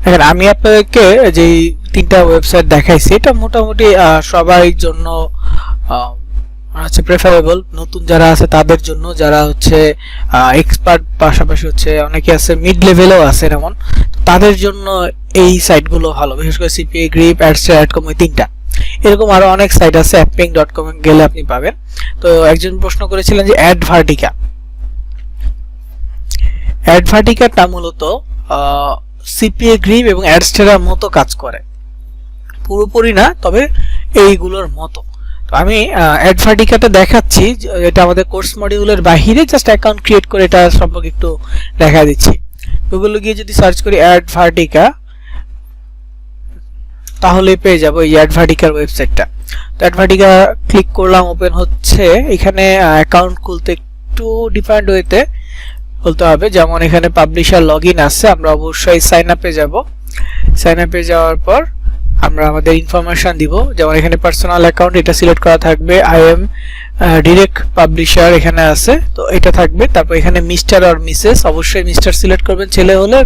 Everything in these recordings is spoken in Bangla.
দেখেন আমি আপনাদেরকে যে তিনটা ওয়েবসাইট দেখাইছি এটা মোটামুটি সবার জন্য প্রেফারেবল। নতুন যারা আছে তাদের জন্য, যারা হচ্ছে এক্সপার্ট, পাশাপাশি হচ্ছে অনেকে আছে মিড লেভেলেও আছে এমন, তাদের জন্য এই সাইটগুলো ভালো। বিশেষ করে সিপিএ গ্রিপ, অ্যাডস্টার.com, ওই তিনটা। এরকম আরো অনেক সাইট আছে, apping.com গেলে আপনি পাবেন। তো একজন প্রশ্ন করেছিলেন যে অ্যাডভার্টিকাটা মূলত সিপিএ গ্রিপ এবং অ্যাডস্টারের মতো কাজ করে, পুরোপুরি না তবে এইগুলোর মতো। তো আমি অ্যাডভার্টিকাটা দেখাচ্ছি, এটা আমাদের কোর্স মডিউলের বাহিরে জাস্ট অ্যাকাউন্ট ক্রিয়েট করে এটা সম্পর্কে একটু দেখা দিচ্ছি। গুগলে গিয়ে যদি সার্চ করি অ্যাডভার্টিকা, তাহলে পেয়ে যাবো এই অ্যাডভার্টিকার ওয়েবসাইটটা। তো অ্যাডভার্টিকা ক্লিক করলাম, ওপেন হচ্ছে। এখানে অ্যাকাউন্ট খুলতে একটু ডিফারেন্ট ওয়েতে খুলতে হবে, যেমন এখানে পাবলিশার লগইন আছে, আমরা অবশ্যই সাইন আপে যাব। সাইন আপে যাওয়ার পর আমরা আমাদের ইনফরমেশন দিব, যেমন এখানে পার্সোনাল অ্যাকাউন্ট এটা সিলেক্ট করা থাকবে, আই এম ডিরেক্ট পাবলিশার এখানে আছে, তো এটা থাকবে। তারপর এখানে মিস্টার আর মিসেস, অবশ্যই মিস্টার সিলেক্ট করবেন ছেলে হলে,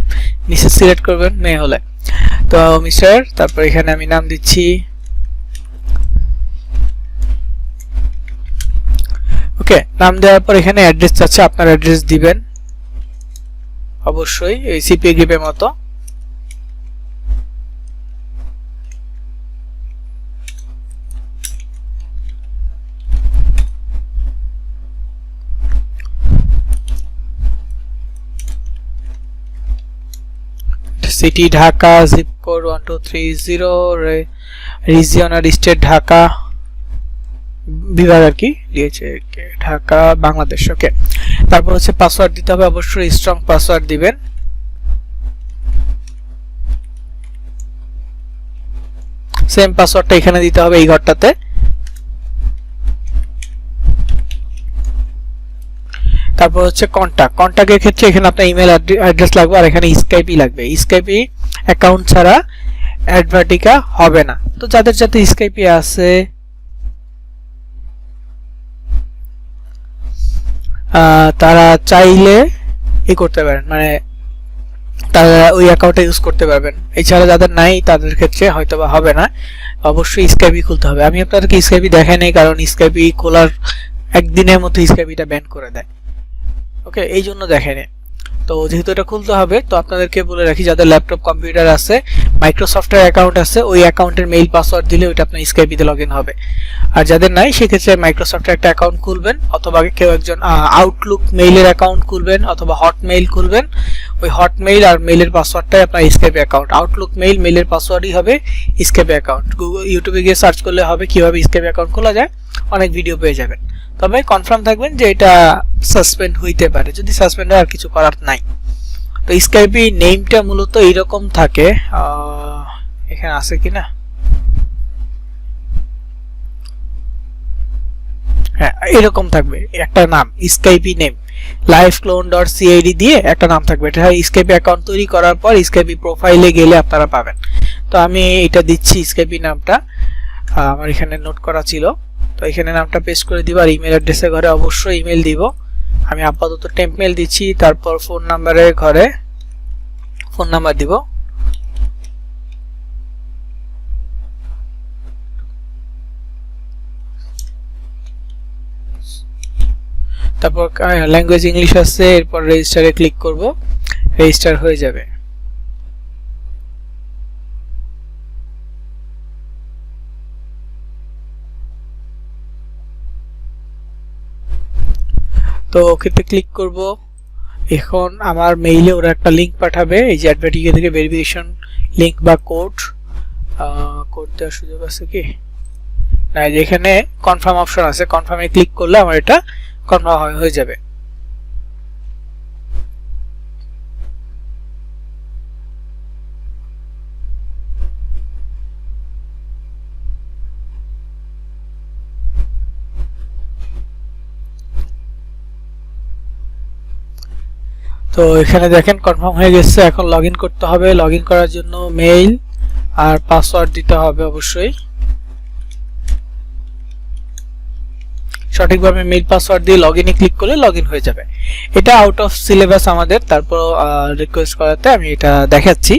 মিসেস সিলেক্ট করবেন মেয়ে হলে। তো মিস্টার, তারপর এখানে আমি নাম দিচ্ছি, ওকে। নাম দেওয়ার পর এখানে অ্যাড্রেস আছে, আপনার অ্যাড্রেস দিবেন অবশ্যই এই সিপিএ গ্রিপের মতো। City Dhaka, zip code 1230, region আর স্টেট ঢাকা, বিভাগ আর কি দিয়েছে ঢাকা বাংলাদেশ, ওকে। তারপর হচ্ছে পাসওয়ার্ড দিতে হবে, অবশ্যই স্ট্রং পাসওয়ার্ড দিবেন। সেম পাসওয়ার্ডটা এখানে দিতে হবে এই ঘরটাতে। তারপর হচ্ছে কন্টাক্টের ক্ষেত্রে এখানে আপনার ইমেল অ্যাড্রেস লাগবে, আর এখানে স্কাইপই লাগবে। স্কাইপি অ্যাকাউন্ট ছাড়া অ্যাডভার্টিকা হবে না। তো যাদের যাতে স্কাইপি আছে তারা চাইলে এই করতে পারেন, মানে তারা ওই অ্যাকাউন্টটা ইউজ করতে পারবেন। এছাড়া যাদের নাই তাদের ক্ষেত্রে হয়তো বা হবে না, অবশ্যই স্কাইপি খুলতে হবে। আমি আপনাদেরকে স্কাইপি দেখাই নাই, কারণ স্কাইপি খোলার একদিনের মধ্যে স্কাইপিটা ব্যান করে দেয়, ওকে, এই জন্য দেখাই নাই। তো যেহেতু এটা খুলতে হবে, তো আপনাদেরকে বলে রাখি, যাদের ল্যাপটপ কম্পিউটার আছে, মাইক্রোসফটের অ্যাকাউন্ট আছে, ওই অ্যাকাউন্টের মেইল পাসওয়ার্ড দিলে ওইটা আপনার স্কাইপিতে লগইন হবে। আর যাদের নাই সেক্ষেত্রে মাইক্রোসফটের একটা অ্যাকাউন্ট খুলবেন, অথবা কেউ একজন আউটলুক মেইলের অ্যাকাউন্ট খুলবেন, অথবা হটমেইল খুলবেন। ওই হটমেইল আর মেইলের পাসওয়ার্ডটাই আপনার স্কাইপি অ্যাকাউন্ট। আউটলুক মেইল, মেইলের পাসওয়ার্ডই হবে স্কাইপি অ্যাকাউন্ট। ইউটিউবে গিয়ে সার্চ করলে হবে কিভাবে স্কাইপি অ্যাকাউন্ট খোলা যায়, অনেক ভিডিও পেয়ে যাবেন। তবে কনফার্ম থাকবেন যে এটা সাসপেন্ড হইতে পারে, যদি সাসপেন্ড হয় আর কিছু করার নাই। তো স্কাইপি নেমটা মূলত এইরকম থাকে, এখানে আছে কিনা, হ্যাঁ এরকম থাকবে একটা নাম, স্কাইপি নেম liveclone.cid দিয়ে একটা নাম থাকবে। এটা স্কাইপি অ্যাকাউন্ট তৈরি করার পর স্কাইপি প্রোফাইলে গেলে আপনারা পাবেন। তো আমি এটা দিচ্ছি স্কাইপি নামটা, আমার এখানে নোট করা ছিল, তো এখানে নামটা পেস্ট করে দিব। আর ইমেল অ্যাড্রেসের ঘরে অবশ্যই ইমেল দিব, আমি আপাতত টেম্প মেল দিচ্ছি। তারপর ফোন নাম্বারের ঘরে ফোন নাম্বার দিব, তারপর ল্যাঙ্গুয়েজ ইংলিশ আছে। এরপর রেজিস্টারে ক্লিক করব, রেজিস্টার হয়ে যাবে। তো ওকেতে ক্লিক করব। এখন আমার মেইলে ওরা একটা লিংক পাঠাবে, এই যে অ্যাডভার্টিকা থেকে ভেরিফিকেশন লিংক বা কোড দেওয়ার সুযোগ আছে কি না, যেখানে কনফার্ম অপশন আছে, কনফার্মে ক্লিক করলে আমার এটা কনফার্ম হয়ে যাবে। তো এখানে দেখেন কনফার্ম হয়ে গেছে। এখন লগইন করতে হবে। লগইন করার জন্য মেইল আর পাসওয়ার্ড দিতে হবে অবশ্যই। সঠিকভাবে মেইল পাসওয়ার্ড দিয়ে লগইনে ক্লিক করলে লগইন হয়ে যাবে। এটা আউট অফ সিলেবাস আমাদের, তারপর রিকোয়েস্ট করাতে আমি এটা দেখাচ্ছি।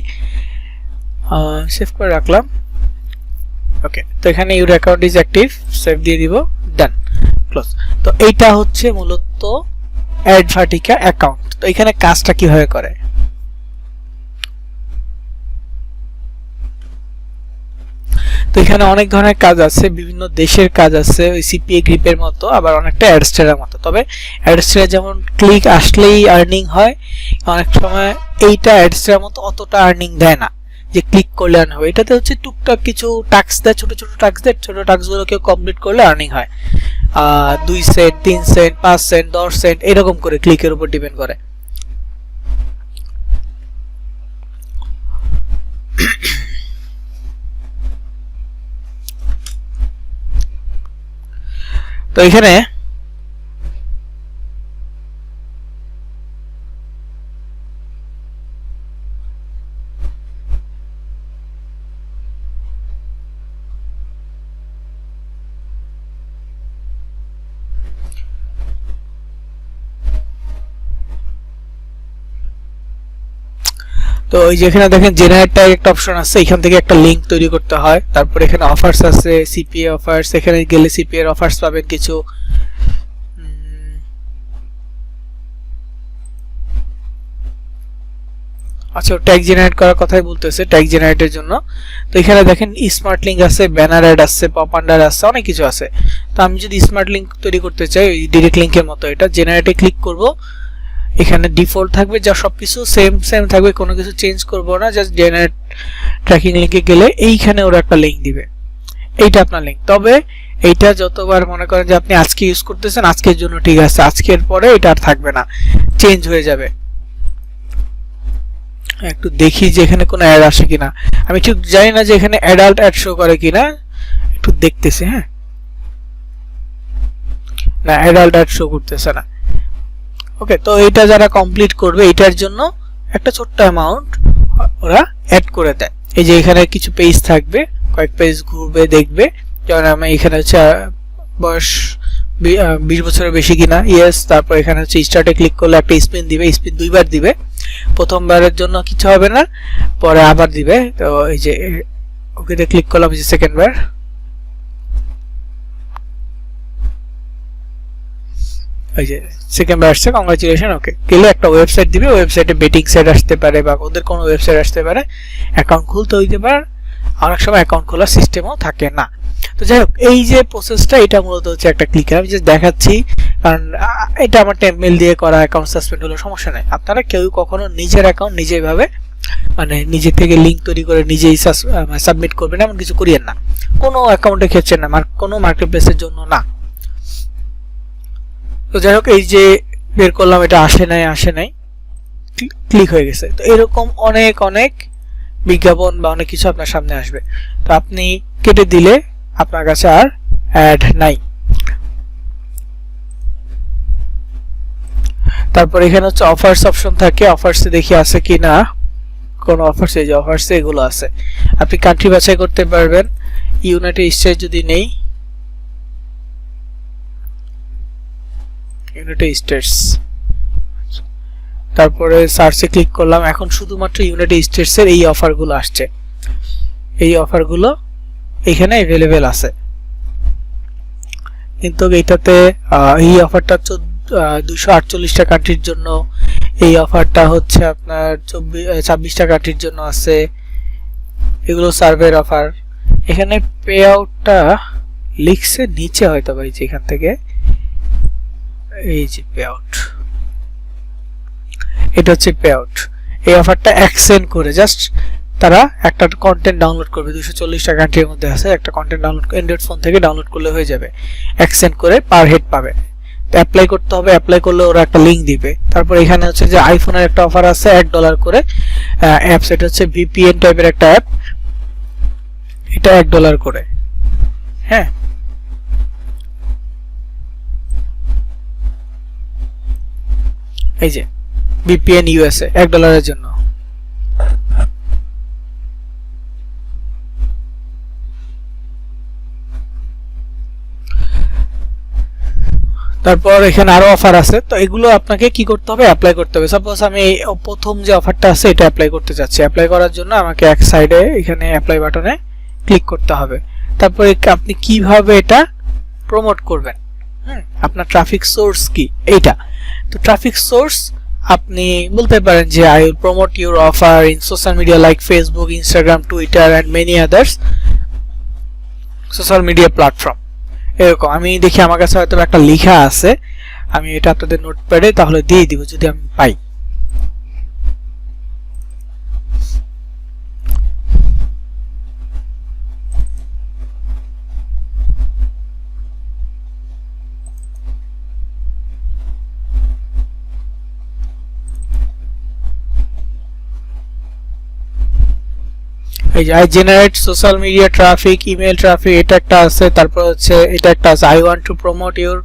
সেভ করে রাখলাম। ওকে, তো এখানে your account is active, save দিয়ে দিব, ডান, ক্লোজ। তো এইটা হচ্ছে মূলত অ্যাডভার্টিকা অ্যাকাউন্ট। তো এখানে কাজটা কিভাবে করে, তো এখানে অনেক ধরনের কাজ আছে, বিভিন্ন দেশের কাজ আছে, ওই সিপিএ গ্রিপের মতো, আবার অনেকটা অ্যাডস্টারের মতো। তবে অ্যাডস্টারে যেমন ক্লিক আসলেই আর্নিং হয়, অনেক সময় এইটা অ্যাডস্টারের মতো অতটা আর্নিং দেয় না যে ক্লিক করলে আর্ন হবে। এটাতে হচ্ছে টুকটাক কিছু টাস্ক দেয়, ছোট ছোট টাস্ক দেয়, ছোট টাস্কগুলো কেউ কমপ্লিট করলে আর্নিং হয় 2 সেন্ট, 3 সেন্ট, 5 সেন্ট, 10 সেন্ট, এরকম করে ক্লিকের উপর ডিপেন্ড করে। তো এখানে তো এই যেখানে দেখেন জেনারেট একটা অপশন আছে, এখান থেকে একটা লিংক তৈরি করতে হয়। তারপর এখানে অফার্স আছে, সিপিএ অফার্স, এখানে গেলে সিপিএ এর অফার্স পাবেন কিছু। আচ্ছা, ট্যাগ জেনারেট করার কথাই বলতেছে, ট্যাগ জেনারেটের জন্য। তো এখানে দেখেন স্মার্ট লিংক আছে, ব্যানার অ্যাড আছে, পপ আন্ডার আছে, অনেক কিছু আছে। তো আমি যদি স্মার্ট লিংক তৈরি করতে চাই, ওই ডিরেক্ট লিংকের মতো এটা জেনারেটে ক্লিক করব। এখানে ডিফল্ট থাকবে, যা সবকিছু সেম সেম থাকবে, কোনো কিছু চেঞ্জ করব না, জাস্ট জেনারেট ট্র্যাকিং লিংকে গেলে এইখানে ওরা একটা লিংক দিবে, এইটা আপনার লিংক। তবে এইটা যতবার মনে করেন যে আপনি আজকে ইউজ করতেছেন, আজকের জন্য ঠিক আছে, আজকের পরে এটা আর থাকবে না, চেঞ্জ হয়ে যাবে। একটু দেখি যে এখানে কোনো অ্যাড আসে কিনা, আমি ঠিক জানি না যে এখানে অ্যাডাল্ট অ্যাড শো করে কিনা, একটু দেখতেছি। হ্যাঁ, না, অ্যাডাল্ট অ্যাড শো করতেছে না। ওকে, তো এটা যারা কমপ্লিট করবে, এটার জন্য একটা ছোট্ট অ্যামাউন্ট ওরা অ্যাড করে দেয়। এই যে এখানে কিছু পেজ থাকবে, কয়েক পেজ ঘুরবে, দেখবে। যেমন আমি এখানে হচ্ছে বয়স 20 বছরের বেশি কিনা, ইয়েস। তারপর এখানে হচ্ছে স্টার্টে ক্লিক করলে একটা স্পিন দিবে, স্পিন 2 বার দিবে, প্রথমবারের জন্য কিছু হবে না, পরে আবার দিবে। তো এই যে ওকেতে ক্লিক করলাম, এই যে সেকেন্ড বার, এই যে সেকেন্ড বার আসছে, কংগ্রাচুলেশন। ওকে, গেলে একটা ওয়েবসাইট দিবে, ওয়েবসাইটে বেটিং সাইট আসতে পারে বা ওদের কোনো ওয়েবসাইট আসতে পারে, অ্যাকাউন্ট খুলতে হইতে পারে, অনেক সময় অ্যাকাউন্ট খোলার সিস্টেমও থাকে না। তো যাই হোক, এই যে প্রসেসটা, এটা মূলত হচ্ছে একটা ক্লিকার, আমি জাস্ট দেখাচ্ছি, কারণ এটা আমার টেম্পমেল দিয়ে করা, অ্যাকাউন্ট সাসপেন্ড হলো সমস্যা নাই। আপনারা কেউ কখনো নিজের অ্যাকাউন্ট নিজেভাবে মানে নিজে থেকে লিংক তৈরি করে নিজেই সাবমিট করবেন, এমন কিছু করিয়েন না, কোনো অ্যাকাউন্টের ক্ষেত্রে না, কোনো মার্কেট প্লেসের জন্য না। তো যাই হোক, এই যে বের করলাম, এটা আসে নাই, ক্লিক হয়ে গেছে। তো এরকম অনেক অনেক বিজ্ঞাপন বা অনেক কিছু আপনার সামনে আসবে, তো আপনি কেটে দিলে আপনার কাছে আর অ্যাড নাই। তারপর এখানে হচ্ছে অফার্স অপশন থাকে, অফার্সে দেখি আছে কি না কোন অফার্স, এই যে অফার্সে এগুলো আছে। আপনি কান্ট্রি বাছাই করতে পারবেন, ইউনাইটেড স্টেটস যদি নেই, ইউনাইটেড স্টেটস, তারপরে সার্চে ক্লিক করলাম, এখন শুধুমাত্র ইউনাইটেড স্টেটস এর এই অফারগুলো আসছে, এই অফারগুলো এখানে अवेलेबल আছে। কিন্তু এইটাতে এই অফারটা 248টা কান্ট্রির জন্য, এই অফারটা হচ্ছে আপনার 26টা কান্ট্রির জন্য আছে, এগুলো সার্ভের অফার। এখানে পে আউটটা লিখছে নিচে হয়তো ভাই, যে এখান থেকে এই যে পে আউট, এটা হচ্ছে পে আউট। এই অফারটা এক্সটেন্ড করে জাস্ট তারা একটা কন্টেন্ট ডাউনলোড করবে, 240টা কান্ট্রির মধ্যে আছে, একটা কন্টেন্ট ডাউনলোড অ্যান্ড্রয়েড ফোন থেকে ডাউনলোড করলে হয়ে যাবে, এক্সটেন্ড করে পার হেড পাবে। তো অ্যাপ্লাই করতে হবে, অ্যাপ্লাই করলে ওরা একটা লিংক দিবে। তারপর এখানে হচ্ছে যে আইফোনের একটা অফার আছে $1 করে অ্যাপস, এটা হচ্ছে ভিপিএন টাইপের একটা অ্যাপ, এটা $1 করে। হ্যাঁ, এই যে ভিপিএন ইউএসএ $1 জন্য। তারপর এখানে আরো অফার আছে, তো এগুলো আপনাকে কি করতে হবে, অ্যাপ্লাই করতে হবে। সাপোজ আমি এই প্রথম যে অফারটা আছে এটা অ্যাপ্লাই করতে চাচ্ছি। অ্যাপ্লাই করার জন্য আমাকে এক সাইডে এখানে অ্যাপ্লাই বাটনে ক্লিক করতে হবে। তারপরে আপনি কিভাবে এটা প্রমোট করবেন, আপনার ট্রাফিক সোর্স কি এইটা। তো ট্রাফিক সোর্স আপনি বলতে পারেন যে I will promote your offer in social media like Facebook, Instagram, Twitter and many others social media platform. এরকম আমি দেখি আমার কাছে হয়তো একটা লেখা আছে, আমি এটা আপনাদের নোটপ্যাডে তাহলে দিয়ে দিব যদি আমি পাই। এই যে I generate social media traffic, email traffic, এটা একটা আছে। তারপর হচ্ছে এটা একটা আছে, I want to promote your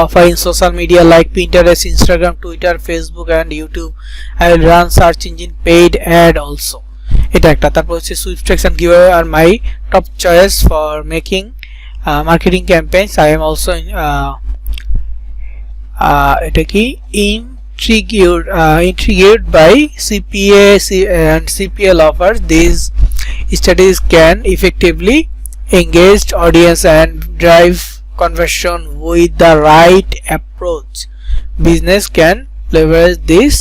offer in social media like Pinterest, Instagram, Twitter, Facebook and YouTube. I will run search engine paid ad also, এটা একটা। তারপর হচ্ছে সুইপস্টেক্স এন্ড গিভঅ্যাওয়ে আর my top choice for making marketing campaigns. I am also এটা কি intrigued by CPA and CPL offers. These studies can effectively engage audience and drive conversion with the right approach. Business can leverage these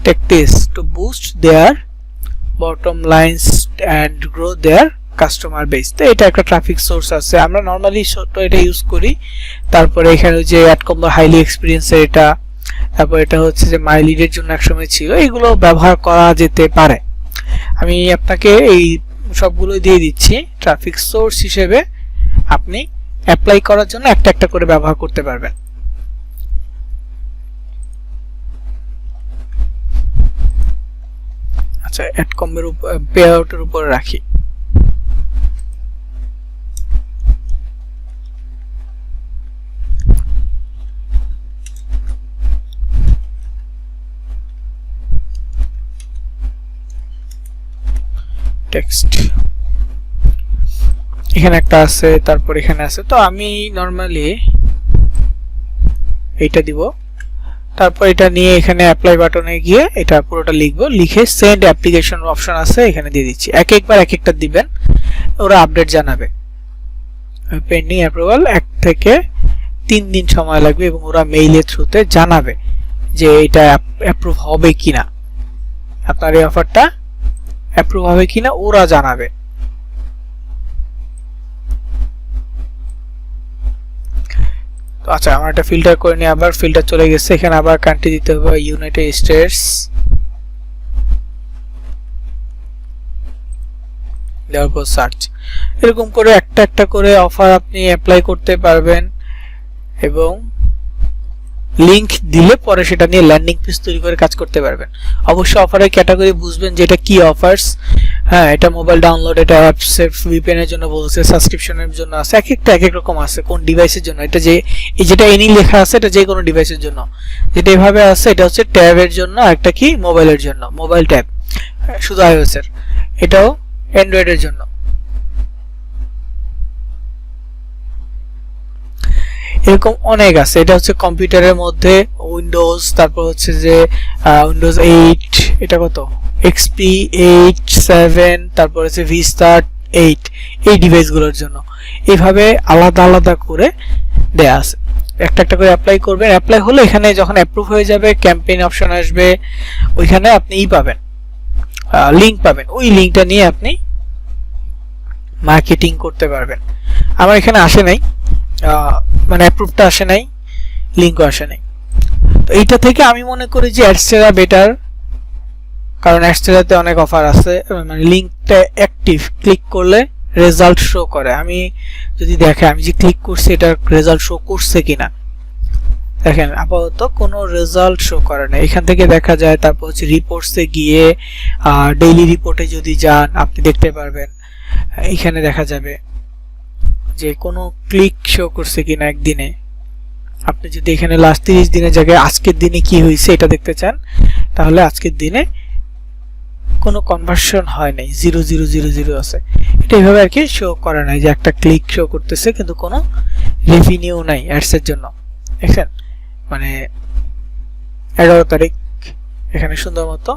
tactics to boost their bottom lines and grow their customer base. তো এটা একটা ট্রাফিক সোর্স আছে, আমরা নরমালি তো এটা ইউজ করি। তারপরে এখানে যে অ্যাড কম্বো হাইলি এক্সপেরিয়েন্সের এটা, তারপর এটা হচ্ছে যে মাই লিডের জন্য একসময় ছিল, এগুলো ব্যবহার করা যেতে পারে। আমি আপনাকে এই সবগুলো দিয়ে দিচ্ছি ট্রাফিক সোর্স হিসেবে, আপনি অ্যাপ্লাই করার জন্য একটা একটা করে ব্যবহার করতে পারবেন। আচ্ছা, অ্যাড কম্বোর পে আউটের উপর রাখি। টেক্সট এখানে একটা আছে, তারপর এখানে আছে। তো আমি নরমালি এইটা দিব, তারপর এটা নিয়ে এখানে অ্যাপ্লাই বাটনে গিয়ে এটা পুরোটা লিখবো, লিখে সেন্ড অ্যাপ্লিকেশন অপশন আছে এখানে দিয়ে দিচ্ছি। এক একবার এক একটা দিবেন, ওরা আপডেট জানাবে। পেন্ডিং অ্যাপ্রুভাল 1 থেকে 3 দিন সময় লাগবে এবং ওরা মেইলের থ্রুতে জানাবে যে এটা অ্যাপ্রুভ হবে কিনা, আপনার এই অফারটা অ্যাপ্রুভ হবে কিনা ওরা জানাবে। তো আচ্ছা, আমার এটা ফিল্টার করে নিয়ে আবার ফিল্টার চলে গেছে, এখানে আবার কান্ট্রি দিতে হবে ইউনাইটেড স্টেটস, দেওয়ার পর সার্চ। এরকম করে একটা একটা করে অফার আপনি অ্যাপ্লাই করতে পারবেন এবং লিংক দিলে পরে সেটা নিয়ে ল্যান্ডিং পেজ তৈরি করে কাজ করতে পারবেন। অবশ্যই অফারের ক্যাটাগরি বুঝবেন যে এটা কি অফারস। হ্যাঁ, এটা মোবাইল ডাউনলোড, এটা অ্যাপস ভিপিএন এর জন্য বলছে, সাবস্ক্রিপশনের জন্য আছে, এক একটা এক এক রকম আছে কোন ডিভাইসের জন্য। এটা যে যেটা এনি লেখা আছে এটা যে কোনো ডিভাইসের জন্য, যেটা এভাবে আছে এটা হচ্ছে ট্যাবের জন্য, আর একটা কি মোবাইলের জন্য, মোবাইল ট্যাব শুধু আইওএস এর, এটাও অ্যান্ড্রয়েডের জন্য। এরকম অনেক আছে। এটা হচ্ছে কম্পিউটারের মধ্যে উইন্ডোজ, তারপর হচ্ছে যে উইন্ডোজ 8, এটা কত এক্সপি 8, 7, তারপর হচ্ছে ভিস্তা 8, এই ডিভাইসগুলোর জন্য এইভাবে আলাদা আলাদা করে দেয়া আছে। একটা একটা করে অ্যাপ্লাই করবেন, অ্যাপ্লাই হলে এখানে যখন অ্যাপ্রুভ হয়ে যাবে ক্যাম্পেইন অপশন আসবে, ওইখানে আপনি পাবেন, লিংক পাবেন, ওই লিংকটা নিয়ে আপনি মার্কেটিং করতে পারবেন। আমার এখানে আসে নাই, মানে অ্যাপ্রুভটা আসে নাই, লিংকও আসে নাই। তো এইটা থেকে আমি মনে করি যে অ্যাডসেরা বেটার, কারণ অ্যাডসেরাতে অনেক অফার আছে, মানে লিংকটা অ্যাক্টিভ, ক্লিক করলে রেজাল্ট শো করে। আমি যদি দেখে আমি যে ক্লিক করছি এটার রেজাল্ট শো করছে কিনা, দেখেন আপাতত কোনো রেজাল্ট শো করে না। এখান থেকে দেখা যায়। তারপর হচ্ছে রিপোর্টসে গিয়ে ডেইলি রিপোর্টে যদি যান আপনি দেখতে পারবেন, এখানে দেখা যাবে যে কোনো ক্লিক শো করছে কিনা একদিনে। আপনি যদি এখানে লাস্ট 30 দিনের জায়গায় আজকের দিনে কি হয়েছে এটা দেখতে চান, তাহলে আজকের দিনে কোনো কনভার্সন হয় নাই, 0,0,0,0 আছে। এটা এইভাবে আর কি শো করে নাই যে একটা ক্লিক শো করতেছে কিন্তু কোনো রেভিনিউ নাই অ্যাডস এর জন্য। দেখেন মানে 11 তারিখ এখানে সুন্দর মতো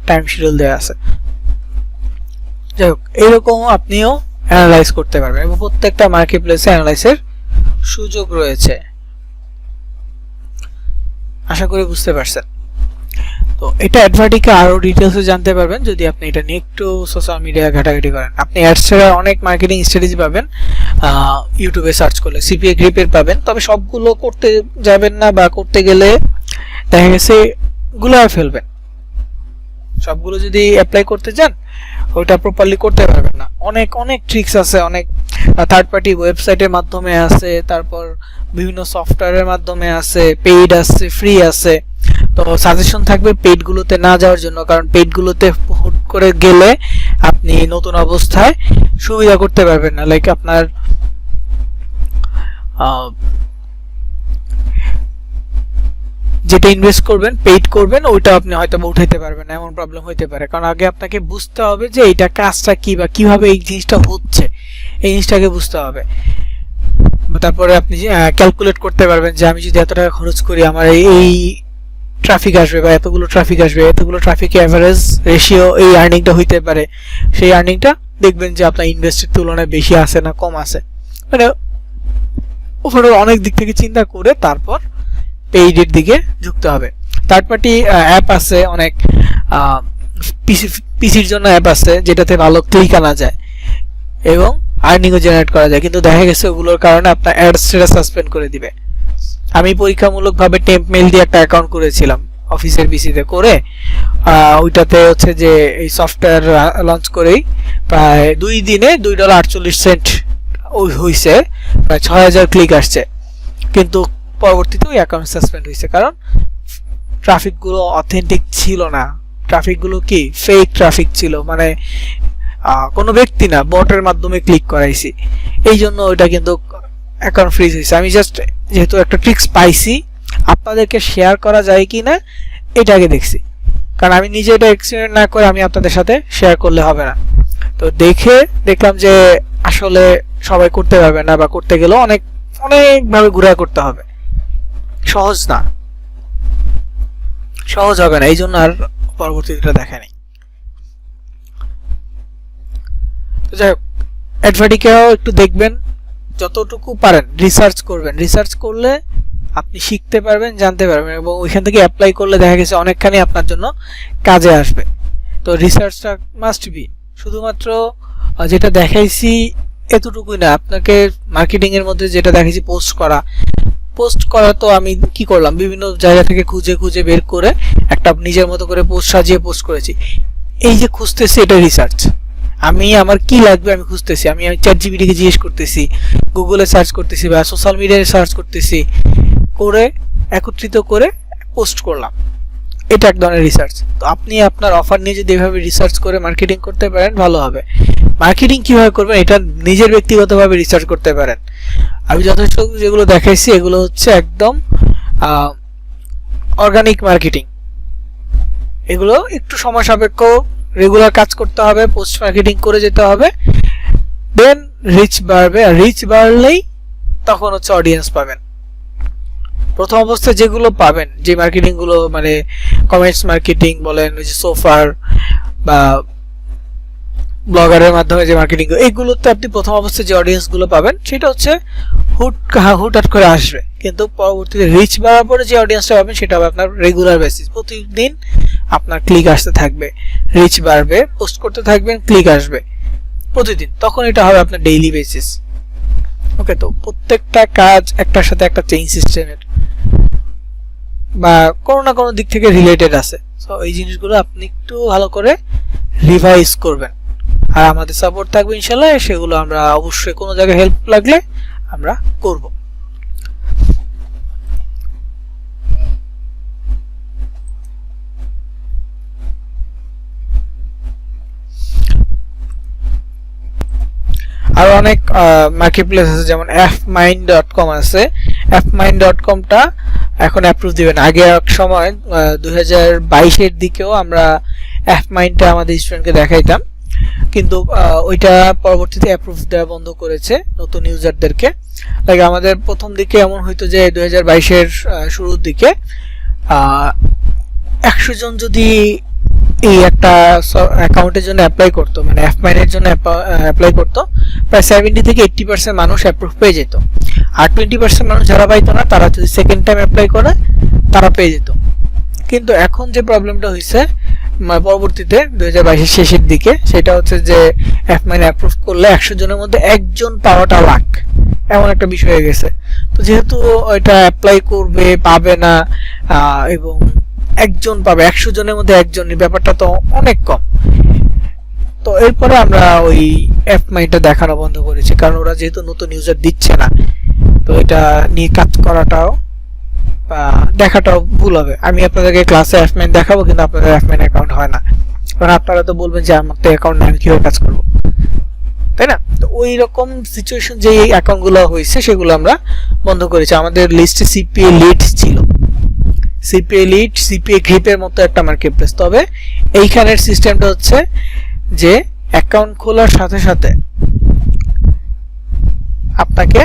টাইম শিডিউল দেওয়া আছে। যাই হোক, এইরকম আপনিও অ্যানালাইজ করতে পারবেন এবং প্রত্যেকটা মার্কেট প্লেসে অ্যানালাইসের সুযোগ রয়েছে। আশা করি বুঝতে পারছেন। তো এটা অ্যাডভার্টিকে আরো ডিটেইলসে জানতে পারবেন যদি আপনি এটা নিয়ে একটু সোশ্যাল মিডিয়া ঘাটাঘাটি করেন। আপনি অ্যাডস ছাড়া অনেক মার্কেটিং স্ট্র্যাটেজি পাবেন ইউটিউবে সার্চ করলে, সিপিএ গ্রিপের পাবেন। তবে সবগুলো করতে যাবেন না, বা করতে গেলে দেখা গেছে গুলায় ফেলবেন। সবগুলো যদি অ্যাপ্লাই করতে যান ওটা প্রপারলি করতে পারবেন না। অনেক অনেক ট্রিক্স আছে, অনেক থার্ড পার্টি ওয়েবসাইটের মাধ্যমে আছে, তারপর বিভিন্ন সফটওয়্যারের মাধ্যমে আছে, পেইড আছে, ফ্রি আছে। তো সাজেশন থাকবে পেইডগুলোতে না যাওয়ার জন্য, কারণ পেইডগুলোতে হুট করে গেলে আপনি নতুন অবস্থায় সুবিধা করতে পারবেন না। লাইক আপনার যেটা ইনভেস্ট করবেন, পেইড করবেন, ওইটা আপনি হয়তো উঠাইতে পারবেন না, এমন প্রবলেম হইতে পারে। কারণ আগে আপনাকে বুঝতে হবে যে এইটা কাজটা কি বা কিভাবে এই জিনিসটা হচ্ছে, এই জিনিসটাকে বুঝতে হবে। তারপরে আপনি ক্যালকুলেট করতে পারবেন যে আমি যদি এত টাকা খরচ করি আমার এই ট্রাফিক আসবে, বা এতগুলো ট্রাফিক আসবে, এতগুলো ট্রাফিকে অ্যাভারেজ রেশিও এই আর্নিংটা হইতে পারে। সেই আর্নিংটা দেখবেন যে আপনার ইনভেস্টের তুলনায় বেশি আছে না কম আছে, মানে ওভারঅল অনেক দিক থেকে চিন্তা করে তারপর পেইডের দিকে ঝুঁকতে হবে। থার্ড পার্টি অ্যাপ আছে অনেক, পিসির জন্য অ্যাপ আছে যেটাতে ভালো ক্লিক আনা যায় এবং আর্নিংও জেনারেট করা যায়, কিন্তু দেখা গেছে ওগুলোর কারণে আপনার অ্যাডস সেটা সাসপেন্ড করে দিবে। আমি পরীক্ষামূলকভাবে টেম্প মেল দিয়ে একটা অ্যাকাউন্ট করেছিলাম অফিসের পিসিতে করে, ওইটাতে হচ্ছে যে এই সফটওয়্যার লঞ্চ করেই প্রায় 2 দিনে $2.48 হয়েছে, প্রায় 6000 ক্লিক আসছে। কিন্তু পরবর্তীতে ওই অ্যাকাউন্ট সাসপেন্ড হয়েছে, কারণ ট্রাফিকগুলো অথেন্টিক ছিল না। ট্রাফিকগুলো কি ফেক ট্রাফিক ছিল, মানে কোনো ব্যক্তি না, বটের মাধ্যমে ক্লিক করাইছি, এই জন্য ওইটা কিন্তু অ্যাকাউন্ট ফ্রিজ হয়েছে। আমি জাস্ট যেহেতু একটা ট্রিক্স পাইছি, আপনাদেরকে শেয়ার করা যায় কি না এটাকে দেখছি, কারণ আমি নিজে এটা এক্সপেরিমেন্ট না করে আমি আপনাদের সাথে শেয়ার করলে হবে না। তো দেখলাম যে আসলে সবাই করতে পারবে না, বা করতে গেলেও অনেকভাবে ঘুরে করতে হবে, সহজ না, সহজ হবে না, এই জন্য আর পরবর্তীটা দেখায়নি। তো যাই হোক, অ্যাডভার্টিকেও একটু দেখবেন, যতটুকু পারেন রিসার্চ করবেন। রিসার্চ করলে আপনি শিখতে পারবেন, জানতে পারবেন, এবং ওইখান থেকে অ্যাপ্লাই করলে দেখা গেছে অনেকখানি আপনার জন্য কাজে আসবে। তো রিসার্চটা মাস্ট বি। শুধুমাত্র যেটা দেখাইছি এতটুকুই না, আপনাকে মার্কেটিং এর মধ্যে যেটা দেখাইছি পোস্ট করা তো আমি কি করলাম, বিভিন্ন জায়গা থেকে খুঁজে খুঁজে বের করে একটা নিজের মতো করে পোস্ট সাজিয়ে পোস্ট করেছি। এই যে খুঁজতেছি এটা রিসার্চ। আমি আমার কি লাগবে আমি খুঁজতেছি, আমি চ্যাট জিপিটিকে জিজ্ঞেস করতেছি, গুগলে সার্চ করতেছি, বা সোশ্যাল মিডিয়ায় সার্চ করতেছি, করে একত্রিত করে পোস্ট করলাম। এটা এক ধরনের রিসার্চ। তো আপনি আপনার অফার নিয়ে যদি এভাবে রিসার্চ করে মার্কেটিং করতে পারেন ভালো হবে। মার্কেটিং কিভাবে করবেন এটা নিজের ব্যক্তিগতভাবে রিসার্চ করতে পারেন। আমি যথেষ্ট যেগুলো দেখাইছি এগুলো হচ্ছে একদম অর্গানিক মার্কেটিং। এগুলো একটু সময় সাপেক্ষ, রেগুলার কাজ করতে হবে, পোস্ট মার্কেটিং করে যেতে হবে, দেন রিচ বাড়বে। আর রিচ বাড়লেই তখন হচ্ছে অডিয়েন্স পাবেন। প্রথম অবস্থায় যেগুলো পাবেন, যে মার্কেটিং গুলো, মানে কমেন্টস মার্কেটিং বলেন, ওই যে সোফার বা ব্লগারের মাধ্যমে যে মার্কেটিং, এইগুলোতে আপনি প্রথম অবস্থায় যে অডিয়েন্স গুলো পাবেন সেটা হচ্ছে হুটহাট করে আসবে, কিন্তু পরবর্তীতে রিচ বাড়ার পরে যে অডিয়েন্সটা পাবেন সেটা হবে আপনার রেগুলার বেসিস। প্রতিদিন আপনার ক্লিক আসতে থাকবে, রিচ বাড়বে, পোস্ট করতে থাকবেন, ক্লিক আসবে প্রতিদিন, তখন এটা হবে আপনার ডেইলি বেসিস। ওকে, তো প্রত্যেকটা কাজ একটার সাথে একটা চেইন সিস্টেমের, বা কোনো না কোনো দিক থেকে রিলেটেড আছে। সো এই জিনিসগুলো আপনি একটু ভালো করে রিভাইজ করবেন, আর আমাদের সাপোর্ট থাকবে ইনশাল্লাহ। সেগুলো আমরা অবশ্যই কোনো জায়গায় হেল্প লাগলে আমরা করব। আর অনেক মার্কেট প্লেস আছে, যেমন fmind.com আছে। fmind.comটা এখন অ্যাপ্রুভ দিবেন। আগে এক সময় 2022-এর দিকেও আমরা fmind-টা আমাদের স্টুডেন্টকে দেখাইতাম, কিন্তু ওইটা পরবর্তীতে অ্যাপ্রুভ দেওয়া বন্ধ করেছে নতুন ইউজারদেরকে। লাইক আমাদের প্রথম দিকে এমন হইতো যে 2022-এর শুরুর দিকে 100 জন যদি এই একটা অ্যাকাউন্টের জন্য অ্যাপ্লাই করতো, মানে এফমাইনের জন্য অ্যাপ্লাই করতো, প্রায় 70 থেকে 80% মানুষ অ্যাপ্রুভ পেয়ে যেত। আর 20% মানুষ যারা পাইতো না, তারা যদি সেকেন্ড টাইম অ্যাপ্লাই করে তারা পেয়ে যেত। কিন্তু এখন যে প্রবলেমটা হয়েছে পরবর্তীতে 2022-এর শেষের দিকে, সেটা হচ্ছে যে এফমাইন অ্যাপ্রুভ করলে 100 জনের মধ্যে একজন পাওয়াটা লাখ, এমন একটা বিষয় হয়ে গেছে। তো যেহেতু এটা অ্যাপ্লাই করবে পাবে না, এবং একজন পাবে 100 জনের মধ্যে একজন, ব্যাপারটা তো অনেক কম। তো এরপরে আমরা ওই এফমাইনটা দেখানো বন্ধ করেছি, কারণ ওরা যেহেতু নতুন ইউজার দিচ্ছে না, তো এটা নিয়ে কাজ করাটাও দেখাটাও ভুল হবে। আমি আপনাদেরকে ক্লাসে এফমাইন দেখাবো, কিন্তু আপনাদের এফমাইন অ্যাকাউন্ট হয় না, কারণ আপনারা তো বলবেন যে আমার তো অ্যাকাউন্ট নাই, আমি কিভাবে কাজ করবো, তাই না? তো ওই রকম সিচুয়েশন যে অ্যাকাউন্টগুলো হয়েছে সেগুলো আমরা বন্ধ করেছি। আমাদের লিস্টে সিপিএ লিড ছিল, সিপিএ লিড, সিপিএ গ্রিপের মতো একটা মার্কেট প্লেস। তবে এইখানের সিস্টেমটা হচ্ছে যে অ্যাকাউন্ট খোলার সাথে সাথে আপনাকে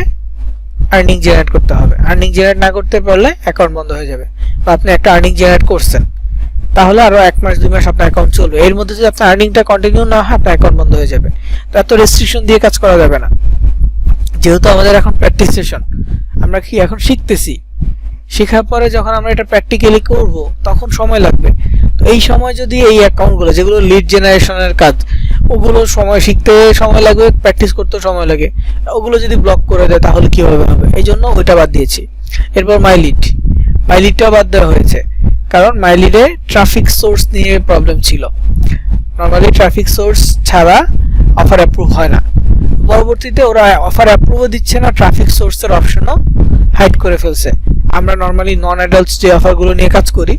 আর্নিং জেনারেট করতে হবে। আর্নিং জেনারেট না করতে পারলে অ্যাকাউন্ট বন্ধ হয়ে যাবে। বা আপনি একটা আর্নিং জেনারেট করছেন, তাহলে আরো 1 মাস 2 মাস আপনার অ্যাকাউন্ট চলবে, এর মধ্যে যদি আপনার আর্নিংটা কন্টিনিউ না হয় আপনার অ্যাকাউন্ট বন্ধ হয়ে যাবে। তো এত রেস্ট্রিকশন দিয়ে কাজ করা যাবে না। যেহেতু আমাদের এখন প্র্যাকটিস সেশন, আমরা কি এখন শিখতেছি, শেখার পরে যখন আমরা এটা প্র্যাকটিক্যালি করব তখন সময় লাগবে। তো এই সময় যদি এই অ্যাকাউন্টগুলো যেগুলো লিড জেনারেশনের কাজ, ওগুলো সময় শিখতে সময় লাগবে, প্র্যাকটিস করতে সময় লাগে, ওগুলো যদি ব্লক করে দেয় তাহলে কিভাবে হবে? এই জন্য ওইটা বাদ দিয়েছি। এরপর মাইলিডটাও বাদ দেওয়া হয়েছে, কারণ মাইলিডে ট্রাফিক সোর্স নিয়ে প্রবলেম ছিল। নর্মালি ট্রাফিক সোর্স ছাড়া অফার অ্যাপ্রুভ হয় না। পরবর্তীতে ওরা অফার অ্যাপ্রুভও দিচ্ছে না, ট্রাফিক সোর্সের অপশনও হাইড করে ফেলছে। আমরা নর্মালি নন অ্যাডাল্টস যে অফারগুলো নিয়ে কাজ করি,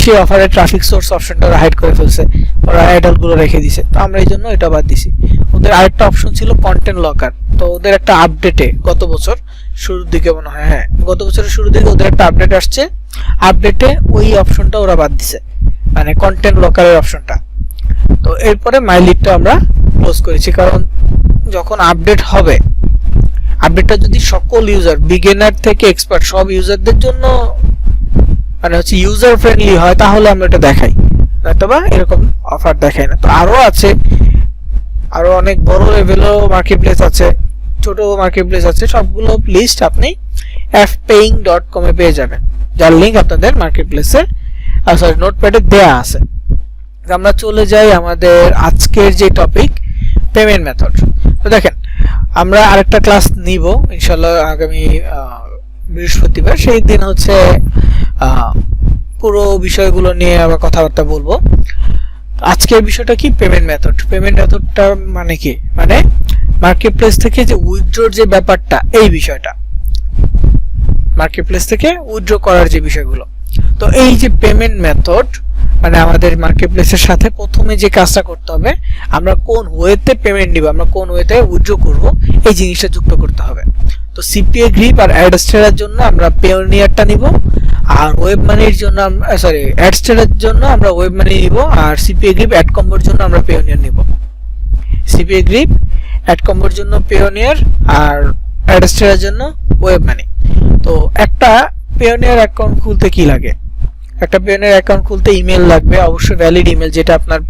সেই অফারে ট্রাফিক সোর্স অপশনটা ওরা হাইড করে ফেলছে, ওরা অ্যাডাল্টগুলো রেখে দিছে। তো আমরা এই জন্য এটা বাদ দিছি। ওদের আরেকটা অপশন ছিল কন্টেন্ট লকার, তো ওদের একটা আপডেটে গত বছর শুরুর দিকে মনে হয়, হ্যাঁ গত বছরের শুরুর দিকে ওদের একটা আপডেট আসছে, আপডেটে ওই অপশনটা ওরা বাদ দিছে, মানে কন্টেন্ট লকারের অপশনটা। তো এরপরে মাইলিডটা আমরা ক্লোজ করেছি, কারণ যখন আপডেট হবে, আপডেটটা যদি সকল ইউজার বিগিনার থেকে এক্সপার্ট সব ইউজারদের জন্য মানে হচ্ছে ইউজার ফ্রেন্ডলি হয়, তাহলে আমরা এটা দেখাই, অথবা এরকম অফার দেখাই না। তো আরো আছে, আরো অনেক বড় লেভেলও মার্কেট প্লেস আছে, ছোট মার্কেট প্লেস আছে, সবগুলো লিস্ট আপনি fpaying.com এ পেয়ে যাবেন, যার লিঙ্ক আপনাদের মার্কেট প্লেসে সরি নোটপ্যাডে দেয়া আছে। আমরা চলে যাই আমাদের আজকের যে টপিক, পেমেন্ট মেথড। তো দেখেন, আমরা আরেকটা ক্লাস নিব ইনশাআল্লাহ আগামী বৃহস্পতিবার, সেই দিন হচ্ছে পুরো বিষয়গুলো নিয়ে আবার কথাবার্তা বলবো। আজকের বিষয়টা কি, পেমেন্ট মেথড। পেমেন্ট মেথডটা মানে কি, মানে মার্কেট প্লেস থেকে যে উইথড্রর যে ব্যাপারটা, এই বিষয়টা মার্কেট প্লেস থেকে উইথড্র করার যে বিষয়গুলো। তো এই যে পেমেন্ট মেথড, মানে আমাদের মার্কেট প্লেসের সাথে প্রথমে যে কাজটা করতে হবে, আমরা কোন ওয়েতে পেমেন্ট নিব, আমরা কোন ওয়েতে উইথড্র করব, এই জিনিসটা যুক্ত করতে হবে। তো সিপিএ গ্রিপ আর অ্যাডস্টেরার জন্য আমরা পেওনিয়ারটা নিব, আর ওয়েব মানির জন্য সরি অ্যাডস্টেরার জন্য আমরা ওয়েব মানি নিব, আর সিপিএ গ্রিপ অ্যাড কম্বোর জন্য আমরা পেওনিয়ার নিব। সিপিএ গ্রিপ অ্যাড কম্বোর জন্য পেওনিয়ার, আর অ্যাডস্টেরার জন্য ওয়েব মানি। তো একটা পেওনিয়ার অ্যাকাউন্ট খুলতে কি লাগে, একটা পেওনিয়ার অ্যাকাউন্ট খুলতে ইমেল লাগবে, অবশ্যই ভ্যালিড ইমেল, যেটা আপনার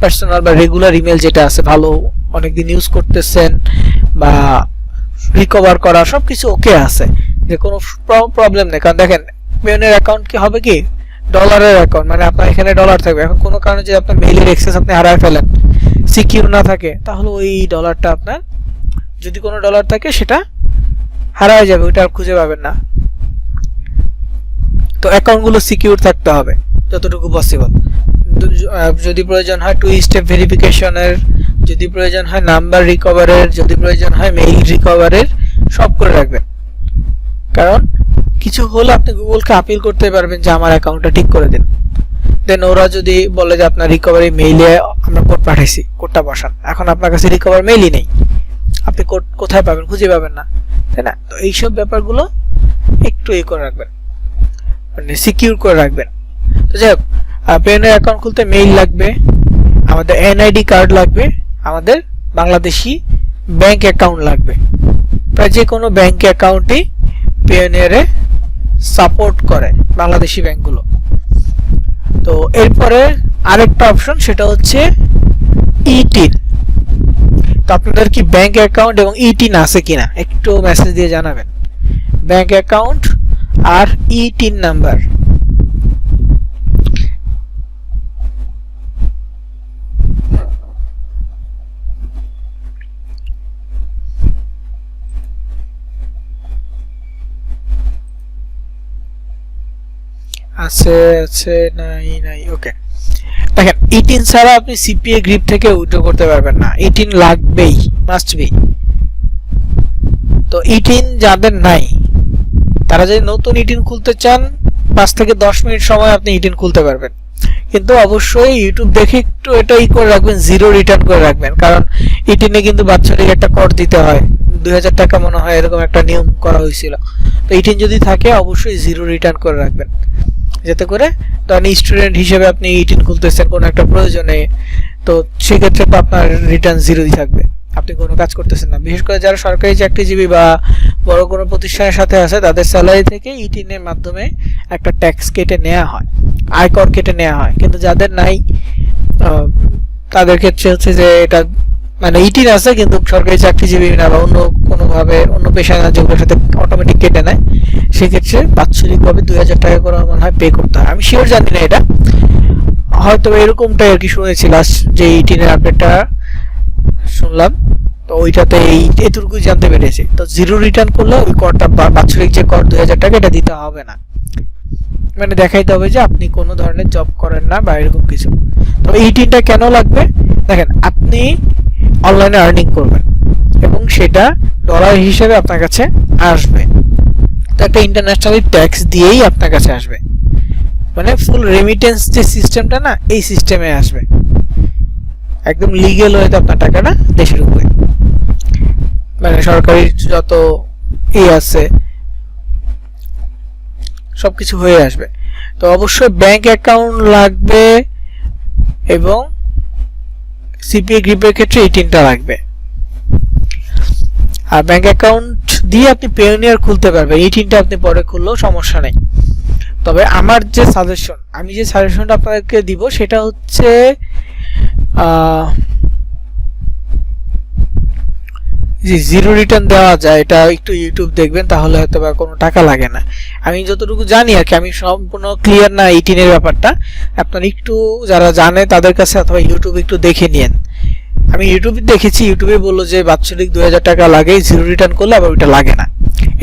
পার্সোনাল বা রেগুলার ইমেল যেটা আছে, ভালো অনেকদিন ইউজ করতেছেন বা রিকভার করা সবকিছু ওকে আছে, যে কোনো প্রবলেম নেই। কারণ দেখেন পেওনিয়ার অ্যাকাউন্ট কি হবে, কি ডলারের অ্যাকাউন্ট, মানে আপনার এখানে ডলার থাকবে। এখন কোনো কারণে যদি আপনার মেইলের অ্যাক্সেস আপনি হারায় ফেলেন, সিকিউর না থাকে, তাহলে ওই ডলারটা আপনার, যদি কোনো ডলার থাকে সেটা হারায় যাবে, ওইটা আর খুঁজে পাবেন না। তো অ্যাকাউন্টগুলো সিকিউর থাকতে হবে যতটুকু পসিবল। যদি প্রয়োজন হয় 2 স্টেপ ভেরিফিকেশনের, যদি প্রয়োজন হয় নাম্বার রিকভারের, যদি প্রয়োজন হয় মেইল রিকভারের, সব করে রাখবেন। কারণ কিছু হলে আপনি গুগলকে আপিল করতে পারবেন যে আমার অ্যাকাউন্টটা ঠিক করে দিন। দেন ওরা যদি বলে যে আপনার রিকভারি মেইলে আমরা কোড পাঠাইছি, কোডটা বসান, এখন আপনার কাছে রিকভার মেইলই নেই, আপনি কোড কোথায় পাবেন, খুঁজে পাবেন না, তাই না? তো এইসব ব্যাপারগুলো একটু করে রাখবেন, মানে সিকিউর করে রাখবেন। তো যাই হোক, পেওনিয়ার অ্যাকাউন্ট খুলতে মেইল লাগবে, আমাদের এনআইডি কার্ড লাগবে, আমাদের বাংলাদেশি ব্যাংক অ্যাকাউন্ট লাগবে, প্রায় যে কোনো ব্যাংক অ্যাকাউন্টই পেওনিয়ারে সাপোর্ট করে, বাংলাদেশি ব্যাংকগুলো। তো এরপরে আরেকটা অপশন, সেটা হচ্ছে ইটিন। তো আপনাদের কি ব্যাংক অ্যাকাউন্ট এবং ইটিন আছে কিনা একটু মেসেজ দিয়ে জানাবেন। ব্যাংক অ্যাকাউন্ট আর ইটিন নাম্বার। আছে আছে নাই নাই ওকে। দেখেন ইটিন ছাড়া আপনি সিপিএ গ্রিপ থেকে উইথড্র করতে পারবেন না, ইটিন লাগবেই, মাস্ট বি। তো ইটিন যাদের নাই তারা যদি নতুন ইটিন খুলতে চান 5 থেকে 10 মিনিট সময় আপনি ইটিন খুলতে পারবেন। কিন্তু অবশ্যই ইউটিউব দেখে একটু এটা করে রাখবেন, জিরো রিটার্ন করে রাখবেন, কারণ ইটিনে কিন্তু বাৎসরিক একটা কর দিতে হয়, 2000 টাকা মনে হয় এরকম একটা নিয়ম করা হয়েছিল। তো ইটিন যদি থাকে অবশ্যই জিরো রিটার্ন করে রাখবেন, যাতে করে ধরেন স্টুডেন্ট হিসেবে আপনি ইটিন খুলতেছেন কোনো একটা প্রয়োজনে, তো সেক্ষেত্রে তো আপনার রিটার্ন জিরোই থাকবে, আপনি কোনো কাজ করতেছেন না। বিশেষ করে যারা সরকারি চাকরিজীবী বা বড় কোনো প্রতিষ্ঠানের সাথে আছে, তাদের স্যালারি থেকে ইটিনের মাধ্যমে একটা ট্যাক্স কেটে নেওয়া হয়, আয়কর কেটে নেওয়া হয়। কিন্তু যাদের নাই তাদের ক্ষেত্রে হচ্ছে যে এটা মানে ইটিন আছে কিন্তু সরকারি চাকরিজীবী না বা অন্য কোনোভাবে অন্য পেশা না, যেগুলোর সাথে অটোমেটিক কেটে নেয়, সেক্ষেত্রে বাৎসরিকভাবে 2000 টাকা করে মনে হয় পে করতে হয়। আমি শিওর জানি না, এটা হয়তো এরকমটাই আর কি শুনেছি লাস্ট যে ইটিনের আপডেটটা শুনলাম, তো ওইটাতে এতটুকুই জানতে পেরেছি। তো জিরো রিটার্ন করলে ওই করটা বাৎসরিক যে কর 2000 টাকা এটা দিতে হবে না, মানে দেখাইতে হবে যে আপনি কোনো ধরনের জব করেন না বা এরকম কিছু। তো ইটিনটা কেন লাগবে, দেখেন আপনি অনলাইনে আর্নিং করবেন এবং সেটা ডলার হিসেবে আপনার কাছে আসবে, তো একটা ইন্টারন্যাশনাল ট্যাক্স দিয়েই আপনার কাছে আসবে, মানে ফুল রেমিটেন্স যে সিস্টেমটা না, এই সিস্টেমে আসবে, একদম লিগ্যাল হয়ে আপনার টাকাটা দেশে ঢুকবে, মানে সরকারি যত আছে সবকিছু হয়ে আসবে। তো অবশ্যই ব্যাংক অ্যাকাউন্ট লাগবে এবং সিপিএ গ্রিপের ক্ষেত্রে ইটিনটা লাগবে। আর ব্যাংক অ্যাকাউন্ট দিয়ে আপনি পেওনিয়ার খুলতে পারবেন, ইটিনটা আপনি পরে খুললেও সমস্যা নেই। তবে আমার যে সাজেশন, আমি যে সাজেশনটা আপনাদেরকে দিব সেটা হচ্ছে জি জিরো রিটার্ন দেওয়া যায়, এটা একটু ইউটিউব দেখবেন তাহলে হয়তো বা কোনো টাকা লাগে না। আমি যতটুকু জানি আর কি, আমি সম্পূর্ণ ক্লিয়ার না ইটিনের ব্যাপারটা, আপনারা একটু যারা জানে তাদের কাছে অথবা ইউটিউব একটু দেখে নিন। আমি ইউটিউবে দেখেছি, ইউটিউবে বললো যে বাৎসরিক 2000 টাকা লাগে, জিরো রিটার্ন করলে আবার ওইটা লাগে না,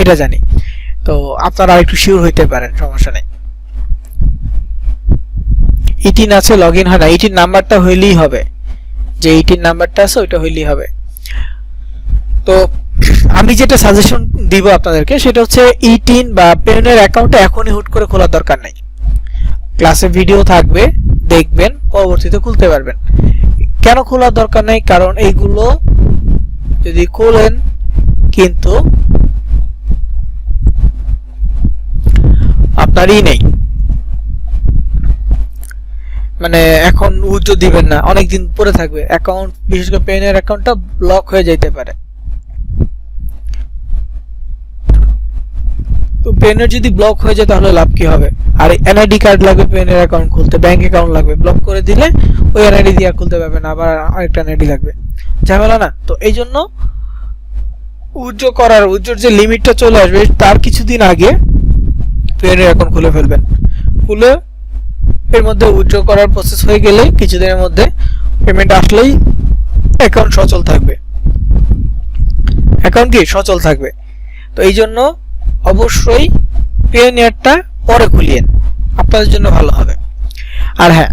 এটা জানি। তো আপনারা একটু শিওর হইতে পারেন, সমস্যা নেই। ইটিন আছে, লগ ইন হয় না, ইটিন নাম্বারটা হইলেই হবে, যে ইটিন নাম্বারটা আছে ওইটা হইলেই হবে। তো আমি যেটা সাজেশন দিব আপনাদেরকে সেটা হচ্ছে ইটিন বা পেওনিয়ার অ্যাকাউন্টটা এখনই হুট করে খোলার দরকার নাই, ক্লাসে ভিডিও থাকবে দেখবেন, পরবর্তীতে খুলতে পারবেন। কেন খোলার দরকার নাই, কারণ এইগুলো যদি খোলেন কিন্তু আপনারই নেই, মানে এখন উইথড্র দিবেন না, অনেকদিন পরে থাকবে অ্যাকাউন্ট, বিশেষ করে পেওনিয়ার অ্যাকাউন্টটা ব্লক হয়ে যেতে পারে। তো পেওনিয়ার যদি ব্লক হয়ে যায় তাহলে লাভ কি হবে? আর এনআইডি কার্ড লাগবে পেওনিয়ার অ্যাকাউন্ট খুলতে, ব্যাংক অ্যাকাউন্ট লাগবে, ব্লক করে দিলে ওই এনআইডি দিয়ে খুলতে পারবেন, আবার আরেকটা এনআইডি লাগবে, ঝামেলা না? তো এই জন্য উইথড্র যে লিমিটটা চলে আসবে তার কিছুদিন আগে পেওনিয়ার অ্যাকাউন্ট খুলে ফেলবেন, খুলে এর মধ্যে উইথড্র করার প্রসেস হয়ে গেলে কিছুদিনের মধ্যে পেমেন্ট আসলেই অ্যাকাউন্ট সচল থাকবে, অ্যাকাউন্ট কি সচল থাকবে। তো এই জন্য অবশ্যই পেওনিয়ারটা পরে খুলিয়েন, আপনাদের জন্য ভালো হবে। আর হ্যাঁ,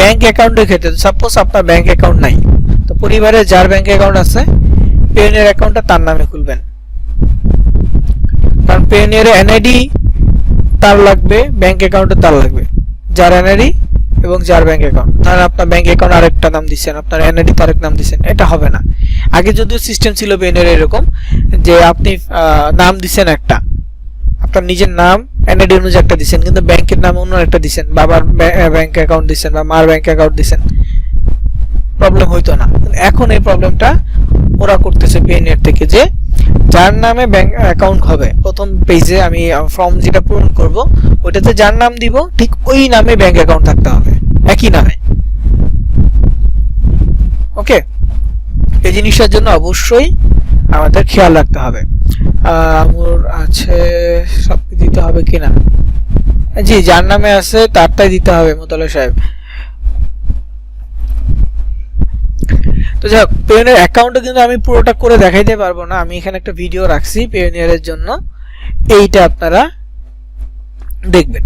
ব্যাংক অ্যাকাউন্টের ক্ষেত্রে সাপোজ আপনার ব্যাংক অ্যাকাউন্ট নাই, তো পরিবারে যার ব্যাংক অ্যাকাউন্ট আছে পেওনিয়ার অ্যাকাউন্টটা তার নামে খুলবেন, কারণ পেওনিয়ারে এনআইডি তার লাগবে, ব্যাংক অ্যাকাউন্টে তার লাগবে, যার এনআইডি এবং যার ব্যাংক অ্যাকাউন্ট। ধরেন আপনার ব্যাংক অ্যাকাউন্ট আরেকটা নাম দিচ্ছেন, আপনার এনআইডি তার এক নাম দিচ্ছেন, এটা হবে না। আগে যদিও সিস্টেম ছিল পেওনিয়ার এরকম যে আপনি নাম দিচ্ছেন একটা, আপনার নিজের নাম এনআইডি অনুযায়ী একটা দিচ্ছেন, কিন্তু ব্যাংকের নাম অন্য একটা দিচ্ছেন, বাবার ব্যাংক অ্যাকাউন্ট দিচ্ছেন বা মার ব্যাংক অ্যাকাউন্ট দিচ্ছেন, প্রবলেম হইতো না। এখন এই প্রবলেমটা ওরা করতেছে পেওনিয়ার থেকে, যে যার নামে ব্যাংক অ্যাকাউন্ট হবে প্রথম পেজে আমি ফর্ম যেটা পূরণ করব ওটাতে যার নাম দিব ঠিক ওই নামে ব্যাংক অ্যাকাউন্ট থাকতে হবে, একই নামে। ওকে, এই জিনিসটার জন্য অবশ্যই আমাদের খেয়াল রাখতে হবে। আমার আছে সব দিতে হবে কিনা, জি যার নামে আছে তারটাই দিতে হবে মোতালে সাহেব। তো যাই হোক, পেওনিয়ার অ্যাকাউন্টে কিন্তু আমি পুরোটা করে দেখাইতে পারবো না, আমি এখানে একটা ভিডিও রাখছি পেওনিয়ারের জন্য, এইটা আপনারা দেখবেন।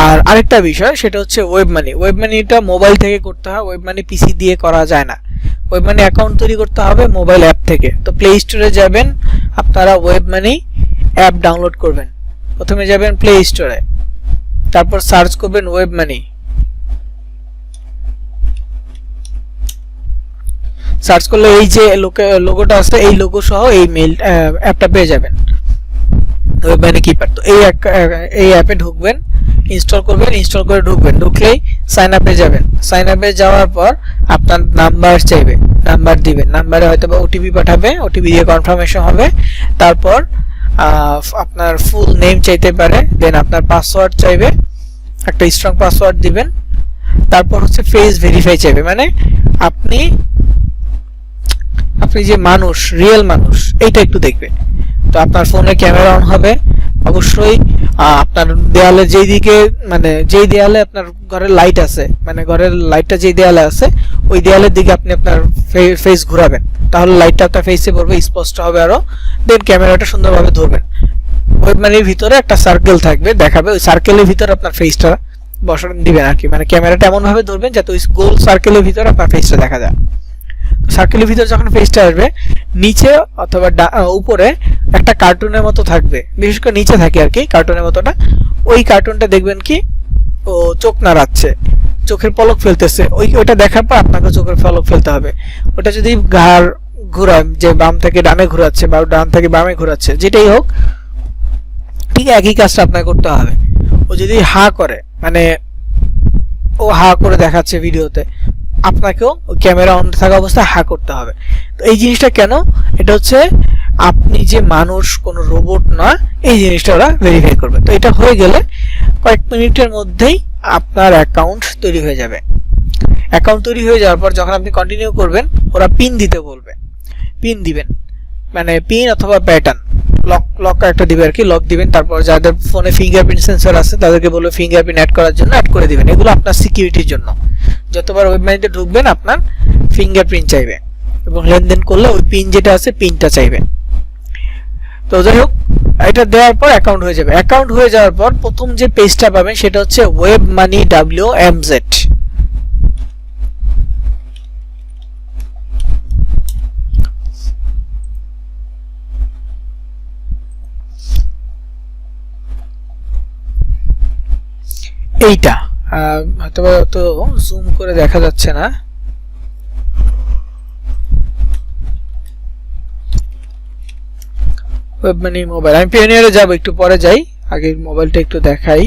আর আরেকটা বিষয় সেটা হচ্ছে ওয়েব মানি। ওয়েব মানিটা মোবাইল থেকে করতে হয়, ওয়েব মানি পিসি দিয়ে করা যায় না। ওয়েব মানি অ্যাকাউন্ট তৈরি করতে হবে মোবাইল অ্যাপ থেকে। তো প্লে স্টোরে যাবেন, আপনারা ওয়েব মানি অ্যাপ ডাউনলোড করবেন। প্রথমে যাবেন প্লে স্টোরে, তারপর সার্চ করবেন ওয়েব মানি। সার্চ করলে এই যে লোগোটা আছে এই লোগো সহ এই মেইল অ্যাপটা পেয়ে যাবেন, ওয়েব মানি কিপার। তো এই অ্যাপে ঢুকবেন, ইনস্টল করবেন, ইনস্টল করে ঢুকবেন, ঢুকলেই সাইন আপে যাবেন। সাইন আপে যাওয়ার পর আপনার নাম্বার চাইবে, নাম্বার দিবেন, নাম্বারে হয়তো বা ওটিপি পাঠাবে, ওটিপি দিয়ে কনফার্মেশন হবে। তারপর আপনার ফুল নেম চাইতে পারে, দেন আপনার পাসওয়ার্ড চাইবে, একটা স্ট্রং পাসওয়ার্ড দিবেন। তারপর হচ্ছে ফেস ভেরিফাই চাইবে, মানে আপনি যে মানুষ, রিয়েল মানুষ এইটা একটু দেখবে। তো আপনার ফোনে ক্যামেরা অন হবে অবশ্যই। আপনার দেয়ালে যেই দিকে, মানে যেই দেয়ালে আপনার ঘরের লাইট আছে, মানে ঘরের লাইটটা যেই দেয়ালে আছে ওই দেয়ালের দিকে আপনি আপনার ফেস ঘোরাবেন, তাহলে লাইটটা আপনার ফেসে পড়বে, স্পষ্ট হবে আরো। দেন ক্যামেরাটা সুন্দরভাবে ধরবেন। ওয়েব মানির ভিতরে একটা সার্কেল থাকবে, দেখাবে, ওই সার্কেলের ভিতরে আপনার ফেসটা বসান দিবেন আর কি, মানে ক্যামেরাটা এমন ভাবে ধরবেন যাতে ওই গোল সার্কেলের ভিতরে আপনার ফেসটা দেখা যায়। সার্কেলের ভিতরে যখন ফেসটা আসবে, নিচে অথবা উপরে একটা কার্টুনের মতো থাকবে, বিশেষ করে নিচে থাকে আর কি কার্টুনের মতোটা। ওই কার্টুনটা দেখবেন কি ও চোখ নাড়াচ্ছে, চোখের পলক ফেলতেছে, ওইটা দেখার পর আপনাকে চোখের পলক ফেলতে হবে। ওটা যদি ঘাড় ঘোরায়, যে বাম থেকে ডানে ঘোরাচ্ছে বা ডান থেকে বামে ঘোরাচ্ছে, যেটাই হোক ঠিক একই কাজটা আপনাকে করতে হবে। ও যদি হা করে, মানে ও হা করে দেখাচ্ছে ভিডিওতে, আপনাকেও ক্যামেরা অন থাকা অবস্থায় হা করতে হবে। তো এই জিনিসটা কেন, এটা হচ্ছে আপনি যে মানুষ, কোনো রোবট না, এই জিনিসটা ওরা ভেরিফাই করবে। তো এটা হয়ে গেলে কয়েক মিনিটের মধ্যেই আপনার অ্যাকাউন্ট তৈরি হয়ে যাবে। অ্যাকাউন্ট তৈরি হয়ে যাওয়ার পর যখন আপনি কন্টিনিউ করবেন, ওরা পিন দিতে বলবে, পিন দিবেন, মানে পিন অথবা প্যাটার্ন, লক একটা দিবে আর কি, লক দিবেন। তারপর যাদের ফোনে ফিঙ্গারপ্রিন্ট সেন্সর আছে তাদেরকে বলবে ফিঙ্গারপ্রিন্ট অ্যাড করার জন্য, অ্যাড করে দিবেন। এগুলো আপনার সিকিউরিটির জন্য। যতবার ওয়েব মানিতে ঢুকবেন আপনার ফিঙ্গারপ্রিন্ট চাইবে, এবং লেনদেন করলে ওই পিন যেটা আছে পিনটা চাইবে। তো যাই হোক, এটা দেওয়ার পর অ্যাকাউন্ট হয়ে যাবে। অ্যাকাউন্ট হয়ে যাওয়ার পর প্রথম যে পেজটা পাবেন সেটা হচ্ছে ওয়েব মানি WMZ। এইটা হয়তো তো জুম করে দেখা যাচ্ছে না, ওয়েব মানি মোবাইল। আমি পেওনিয়ারে যাব, একটু পরে যাই, আগে মোবাইলটা একটু দেখাই।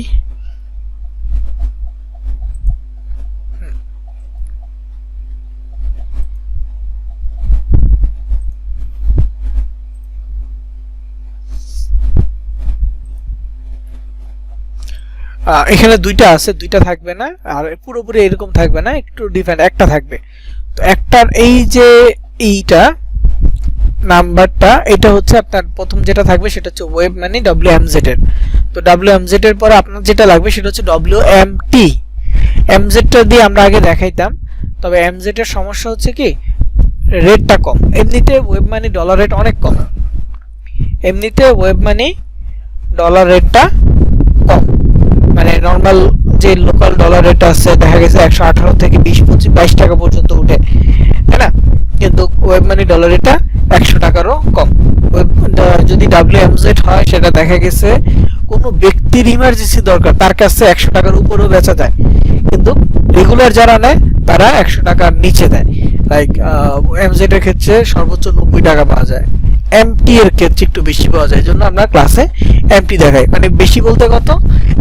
এখানে দুইটা আছে, দুইটা থাকবে না, আর পুরোপুরি এরকম থাকবে না, একটু ডিফারেন্ট একটা থাকবে। তো একটার এই যে এইটা নাম্বারটা, এটা হচ্ছে আপনার প্রথম যেটা থাকবে সেটা হচ্ছে ওয়েব মানি WMZ এর। তো WMZ এর পরে আপনার যেটা লাগবে সেটা হচ্ছে WMT। MZ টা দিয়ে আমরা আগে দেখাইতাম, তবে MZ এর সমস্যা হচ্ছে কি রেটটা কম। এমনিতে ওয়েব মানি ডলার রেট অনেক কম, এমনিতে ওয়েব মানি ডলার রেটটা কম, মানে নর্মাল যে লোকাল ডলার রেট আছে দেখা গেছে 118 থেকে 20-22 টাকা পর্যন্ত উঠে, তাই না? কিন্তু ওয়েব মানি ডলার রেটটা 100 টাকারও কম। যদি WMZ হয় সেটা দেখা গেছে কোনো ব্যক্তির ইমার্জেন্সি দরকার, তার কাছে 100 টাকার উপরেও বেচা যায়, কিন্তু রেগুলার যারা নেয় তারা 100 টাকার নিচে দেয়। লাইক MZ এর ক্ষেত্রে সর্বোচ্চ 90 টাকা পাওয়া যায়, MT এর ক্ষেত্রে একটু বেশি পাওয়া যায়, জন্য আমরা ক্লাসে MT দেখাই। মানে বেশি বলতে কত,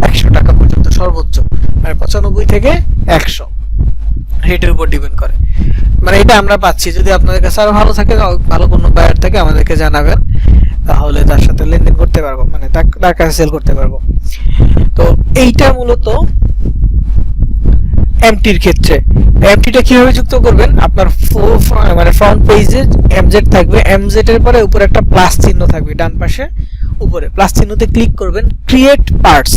100 টাকা পর্যন্ত সর্বোচ্চ, মানে 95 থেকে 100 রেটের উপর ডিপেন্ড করে। মানে এটা আমরা পাচ্ছি। যদি আপনাদের কাছে আরো ভালো থাকে, ভালো কোনো বায়ার থেকে আমাদেরকে জানাবেন। তাহলে তার সাথে লেনদেন করতে পারবো, মানে তার কাছে সেল করতে পারবো। তো এইটা মূলত এমটির ক্ষেত্রে। এমটিটা কিভাবে যুক্ত করবেন, আপনার মানে ফ্রন্ট পেজে এমজেড থাকবে, এমজেড এর পরে উপরে একটা প্লাস চিহ্ন থাকবে ডান পাশে, উপরে প্লাস চিহ্নতে ক্লিক করবেন, ক্রিয়েট পার্টস।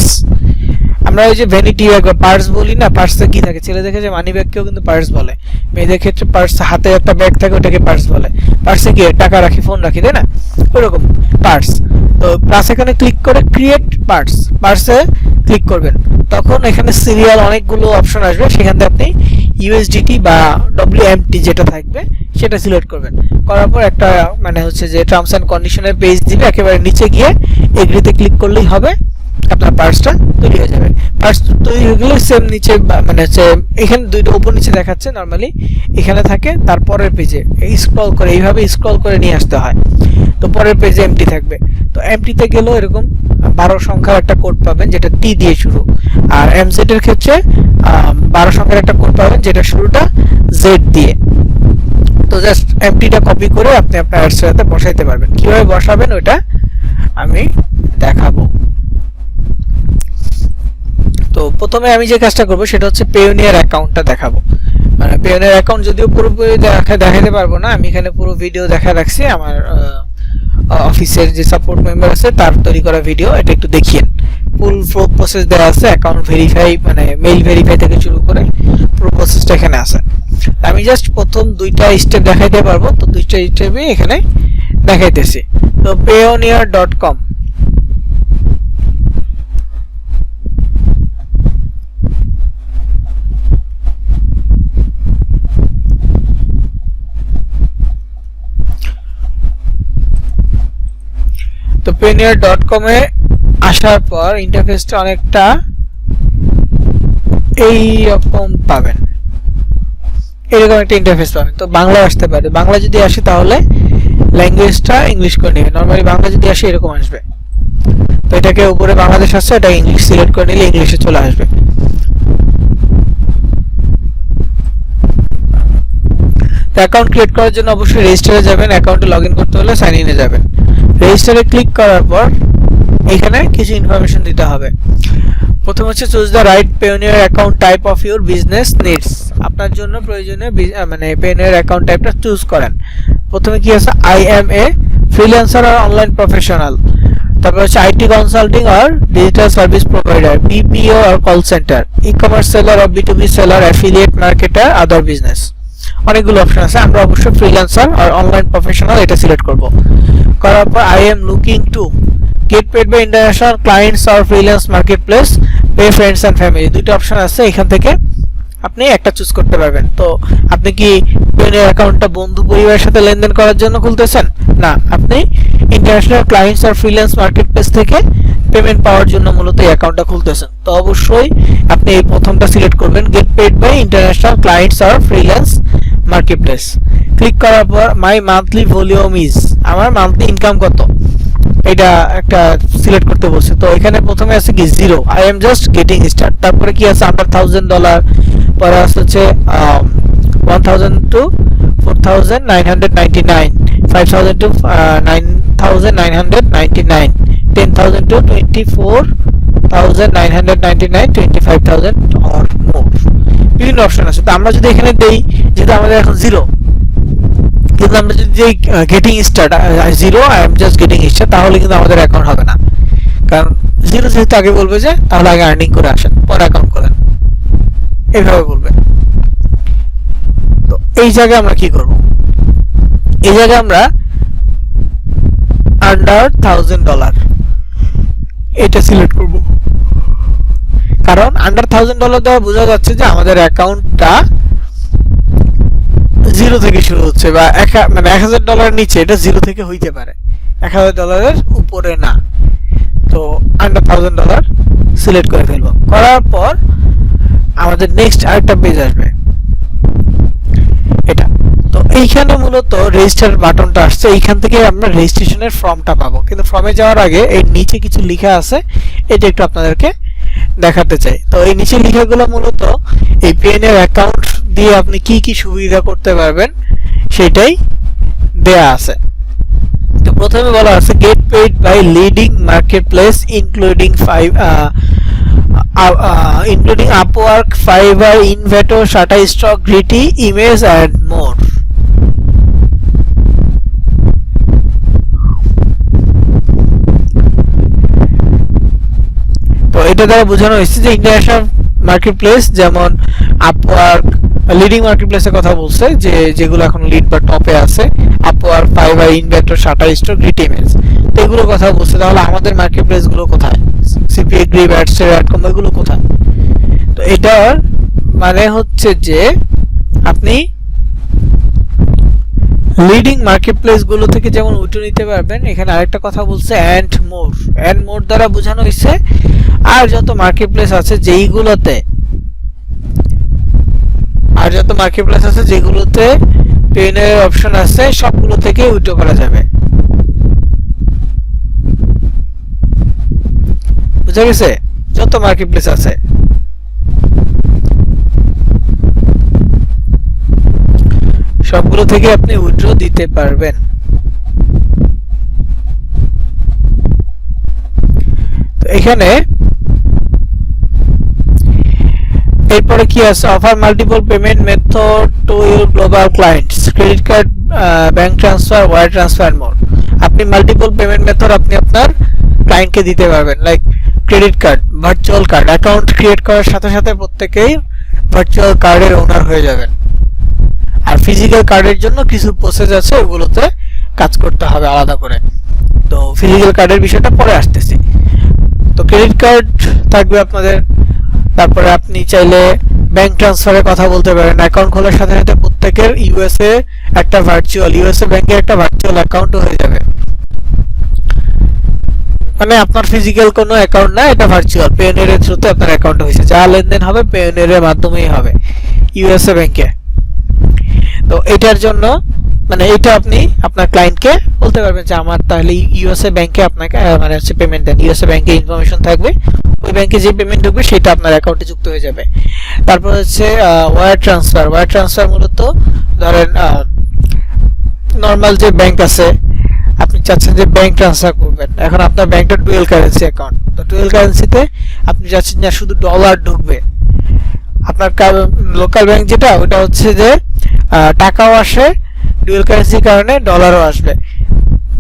আমরা ওই যে ভ্যানিটি ব্যাগ বা পার্স বলি না, পার্সে কি থাকে, ছেলে দেখে যে মানি ব্যাগকেও কিন্তু পার্স বলে, মেয়েদের ক্ষেত্রে পার্স হাতে একটা ব্যাগ থাকে ওটাকে পার্স বলে। পার্সে কি টাকা রাখি, ফোন রাখি, তাই না, ওরকম পার্স। তো প্লাস এখানে ক্লিক করে ক্রিয়েট পার্টস, পার্সে ক্লিক করবেন, তখন এখানে সিরিয়াল অনেকগুলো অপশন আসবে, সেখান থেকে আপনি ইউএসডিটি বা ডব্লিউএমটি যেটা থাকবে সেটা সিলেক্ট করবেন। করার পর একটা মানে হচ্ছে যে টার্মস অ্যান্ড কন্ডিশনের পেজ দিবে, একেবারে নিচে গিয়ে এগ্রিতে ক্লিক করলেই হবে, আপনার পার্সটা তৈরি হয়ে যাবে। পার্স তৈরি হয়ে গেলে সেম নিচে মানে হচ্ছে এখানে দুইটা উপর নিচে দেখাচ্ছে নর্মালি, এখানে থাকে, তারপরের পেজে স্ক্রল করে এইভাবে স্ক্রল করে নিয়ে আসতে হয়। তো পরের পেজে এমটি থাকবে, তো এমটিতে গেলেও এরকম 12 সংখ্যার একটা কোড পাবেন যেটা টি দিয়ে শুরু, আর এমজেড এর ক্ষেত্রে 12 সংখ্যার একটা কোড পাবেন যেটা শুরুটা জেড দিয়ে। তো জাস্ট এমটিটা কপি করে আপনি আপনার অ্যাডস সাথে বসাইতে পারবেন। কিভাবে বসাবেন ওটা আমি দেখাবো। তো প্রথমে আমি যে কাজটা করব সেটা হচ্ছে পেওনিয়ার অ্যাকাউন্টটা দেখাবো। মানে পেওনিয়ার অ্যাকাউন্ট যদিও পুরোপুরি দেখাতে পারবো না, আমি এখানে পুরো ভিডিও দেখা রাখছি আমার অফিসের যে সাপোর্ট মেম্বার আছে তার তৈরি করা ভিডিও, এটা একটু দেখিয়েন। ফুল প্রসেস দেওয়া আছে, অ্যাকাউন্ট ভেরিফাই মানে মেইল ভেরিফাই থেকে শুরু করে পুরো প্রসেসটা এখানে আছে। আমি জাস্ট প্রথম দুইটা স্টেপ দেখাইতে পারবো, তো দুইটা স্টেপই এখানে দেখাইতেছি। তো payoneer.com, তো payoneer.com এ আসার পর ইন্টারফেসটা অনেকটা এই রকম পাবেন, এরকম একটা ইন্টারফেস পাবেন। তো বাংলা আসতে পারে, বাংলা যদি আসে তাহলে ল্যাঙ্গুয়েজটা ইংলিশ করে নেবেন, নরমালি বাংলা যদি আসে এরকম আসবে। তো এটাকে উপরে বাংলাদেশ আসছে, এটা ইংলিশ সিলেক্ট করে নিলে ইংলিশে চলে আসবে। তো অ্যাকাউন্ট ক্রিয়েট করার জন্য অবশ্যই রেজিস্টারে যাবেন, অ্যাকাউন্টে লগইন করতে হলে সাইন ইনে যাবেন। রেজিস্টারে ক্লিক করার পর এখানে কিছু ইনফরমেশন দিতে হবে। প্রথম হচ্ছে choose the right Payoneer account type of your business needs, আপনার জন্য প্রয়োজনীয় মানে পেওনিয়ার অ্যাকাউন্ট টাইপটা চুজ করেন। প্রথমে কি আছে, আই এম এ ফ্রিল্যান্সার আর অনলাইন প্রফেশনাল, তারপর হচ্ছে আইটি কনসাল্টিং আর ডিজিটাল সার্ভিস প্রোভাইডার, বিপিও আর call centre, e commerce seller আর B to B seller, affiliate marketer, other business, অনেকগুলো অপশন আছে। আমরা অবশ্যই ফ্রিল্যান্সার আর অনলাইন প্রফেশনাল এটা সিলেক্ট করব। করার পর I am looking to get paid by international clients আর freelance marketplace, pay friends and family, দুটো অপশন আছে, এখান থেকে আপনি একটা চুজ করতে পারবেন। তো আপনি কি পেওনিয়ার অ্যাকাউন্টটা বন্ধু পরিবারের সাথে লেনদেন করার জন্য খুলতেছেন? না, আপনি ইন্টারন্যাশনাল ক্লায়েন্টস আর ফ্রিল্যান্স মার্কেটপ্লেস থেকে পেমেন্ট পাওয়ার জন্য মূলত এই অ্যাকাউন্টটা খুলতেছেন। তো অবশ্যই আপনি এই প্রথমটা সিলেক্ট করবেন, get paid by international clients আর ফ্রিল্যান্স মার্কেটপ্লেস। ক্লিক করার পর মাই মান্থলি ভলিউম ইজ, আমার মান্থলি ইনকাম কত এটা একটা সিলেক্ট করতে বলছে। তো এখানে প্রথমে আছে কি 0, I am just getting start. তারপরে কি আছে, আন্ডার $1000, পরে আছে হচ্ছে 1000 to 4999, 5000 to 9999, 10000 to 24999, 25000 or more, বিভিন্ন অপশন আছে। তো আমরা যদি এখানে দেই, যেহেতু আমাদের এখন 0, কিন্তু আমরা যদি getting start 0, I am just getting start, তাহলে কিন্তু আমাদের অ্যাকাউন্ট হবে না, কারণ 0 যেহেতু আগে বলবে যে তাহলে আগে আর্নিং করে আসেন পরে অ্যাকাউন্ট করেন, এইভাবে বলবে। তো এই জায়গায় আমরা কি করব, এই জায়গায় আমরা আন্ডার $1000 এটা সিলেক্ট করব, কারণ আন্ডার $1000 দ্বারা বোঝা যাচ্ছে যে আমাদের অ্যাকাউন্টটা 0 থেকে শুরু হচ্ছে, বা মানে $1000 নিচে, এটা 0 থেকে হইতে পারে, $1000 উপরে না। তো আন্ডার $1000 সিলেক্ট করে ফেলবো। করার পর আমাদের নেক্সট আরেকটা পেজ আসবে, এটা। তো এইখানে মূলত রেজিস্টার বাটনটা আসছে, এইখান থেকে আমরা রেজিস্ট্রেশনের ফর্মটা পাবো। কিন্তু ফর্মে যাওয়ার আগে এর নিচে কিছু লেখা আছে, এটা একটু আপনাদেরকে দেখাতে চাই। তো এই নিচে লেখাগুলো মূলত এই পেওনিয়ার অ্যাকাউন্ট দিয়ে আপনি কি কি সুবিধা করতে পারবেন সেটাই দেয়া আছে। তো প্রথমে বলা আছে get paid by leading marketplace including Upwork, Fiverr, Inventor, Shutterstock, Gritty, Image and more. তো এটা দ্বারা বোঝানো হয়েছে যে ইন্টারন্যাশনাল মার্কেটপ্লেস যেমন আপওয়ার্ক, লিডিং মার্কেটপ্লেসের কথা বলছে, যে যেগুলো এখন লিড বা টপে আছে, Upwork, Fiverr, Inventor, Shutterstock, Getty image, তো এগুলো কথা বলছে। তাহলে আমাদের মার্কেটপ্লেস গুলো কোথায়? সিপিএ, গ্রিপ, অ্যাডস্টার, অ্যাডকম, এগুলো কোথায়? তো এটার মানে হচ্ছে যে আপনি লিডিং মার্কেটপ্লেস গুলো থেকে যেমন উইথড্র নিতে পারবেন, এখানে আরেকটা কথা বলছে অ্যান্ড মোর দ্বারা বোঝানো হয়েছে আর যত মার্কেটপ্লেস আছে যেগুলোতে পেনের অপশন আছে সবগুলো থেকে উইথড্র করা যাবে। বুঝা গেছে? যত মার্কেটপ্লেস আছে সবগুলো থেকে আপনি উইথড্র দিতে পারবেন। তো এখানে এরপরে কি আছে? Offer multiple payment method to your global clients, credit card, bank transfer, wire transfer, more. আপনি মাল্টিপল পেমেন্ট মেথড আপনি আপনার ক্লায়েন্টকে দিতে পারবেন, like credit card, virtual card. Account create করার সাথে সাথে প্রত্যেকেই ভার্চুয়াল কার্ডের ওনার হয়ে যাবেন। আর ফিজিক্যাল কার্ডের জন্য কিছু প্রসেস আছে, ওগুলোতে কাজ করতে হবে আলাদা করে। তো ফিজিক্যাল কার্ডের বিষয়টা পরে আসতেছি। তো ক্রেডিট কার্ড থাকবে আপনাদের, তারপরে আপনি চাইলে ব্যাংক ট্রান্সফারের কথা বলতে পারেন। অ্যাকাউন্ট খোলার সাথে সাথে প্রত্যেকের ইউএসএ ব্যাংকে একটা ভার্চুয়াল অ্যাকাউন্টও হয়ে যাবে, মানে আপনার ফিজিক্যাল কোনো অ্যাকাউন্ট না, এটা ভার্চুয়াল পেওনিয়ার এর থ্রুতে আপনার অ্যাকাউন্ট হয়েছে, যা লেনদেন হবে পেওনিয়ার এর মাধ্যমেই হবে ইউএসএ ব্যাংকে। তো এটার জন্য মানে এটা আপনি আপনার ক্লায়েন্টকে বলতে পারবেন যে আমার তাহলে ইউএসএ ব্যাংকে আপনাকে মানে হচ্ছে পেমেন্ট দেন। ইউএসএ ব্যাংকে ইনফরমেশন থাকবে, ওই ব্যাংকে যে পেমেন্ট ঢুকবে সেটা আপনার অ্যাকাউন্টে যুক্ত হয়ে যাবে। তারপর হচ্ছে ওয়ায়ার ট্রান্সফার মূলত ধরেন নর্মাল যে ব্যাংক আছে, আপনি চাচ্ছেন যে ব্যাংক ট্রান্সফার করবেন, এখন আপনার ব্যাংকটা ডুয়েল কারেন্সি অ্যাকাউন্ট, তো ডুয়েল কারেন্সিতে আপনি চাচ্ছেন না শুধু ডলার ঢুকবে, আপনার লোকাল ব্যাংক যেটা ওটা হচ্ছে যে টাকাও আসে ডুয়েল কারেন্সির কারণে, ডলারও আসবে,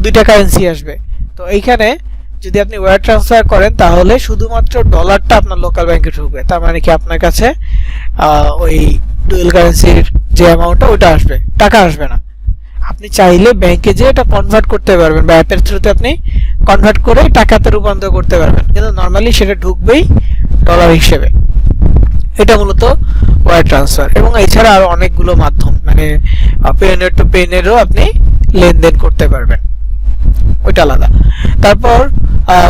দুইটা কারেন্সি আসবে। তো এইখানে যদি আপনি ওয়্যার ট্রান্সফার করেন তাহলে শুধুমাত্র ডলারটা আপনার লোকাল ব্যাংকে ঢুকবে, তার মানে কি আপনার কাছে ওই ডুয়েল কারেন্সির যে অ্যামাউন্টটা ওটা আসবে, টাকা আসবে না। আপনি চাইলে ব্যাংকে যে এটা কনভার্ট করতে পারবেন বা অ্যাপের থ্রুতে আপনি কনভার্ট করে টাকাতে রূপান্তর করতে পারবেন, কিন্তু নর্মালি সেটা ঢুকবেই ডলার হিসেবে। এটা মূলত ওয়্যার ট্রান্সফার। এবং এছাড়া আরো অনেকগুলো মাধ্যম, মানে পেওনিয়ার টু পেওনিয়ারও আপনি লেনদেন করতে পারবেন, ওইটা আলাদা। তারপর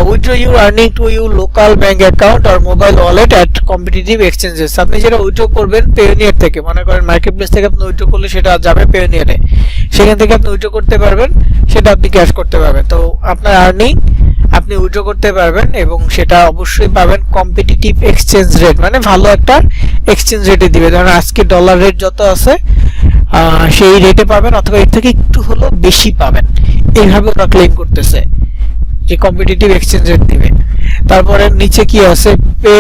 withdraw your earning to your local bank account or mobile wallet at competitive exchanges. আপনি যেটা উইথড্র করবেন পেওনিয়ার থেকে, মনে করেন মার্কেটপ্লেস থেকে আপনি উইথড্র করলে সেটা যাবে পেওনিয়ারে, সেখান থেকে আপনি উইথড্র করতে পারবেন, সেটা আপনি ক্যাশ করতে পারবেন। তো আপনার আর্নিং আপনি উইথড্র করতে পারবেন এবং সেটা অবশ্যই পাবেন কম্পিটিটিভ এক্সচেঞ্জ রেট, মানে ভালো একটা এক্সচেঞ্জ রেটে দিবে। ধরেন আজকে ডলার রেট যত আছে সেই রেটে পাবেন, অথবা এর থেকে একটু হলো বেশি পাবেন, এইভাবে ওরা ক্লেম করতেছে যে কম্পিটিটিভ এক্সচেঞ্জ রেট দিবে। তারপরে নিচে কি আছে? Pay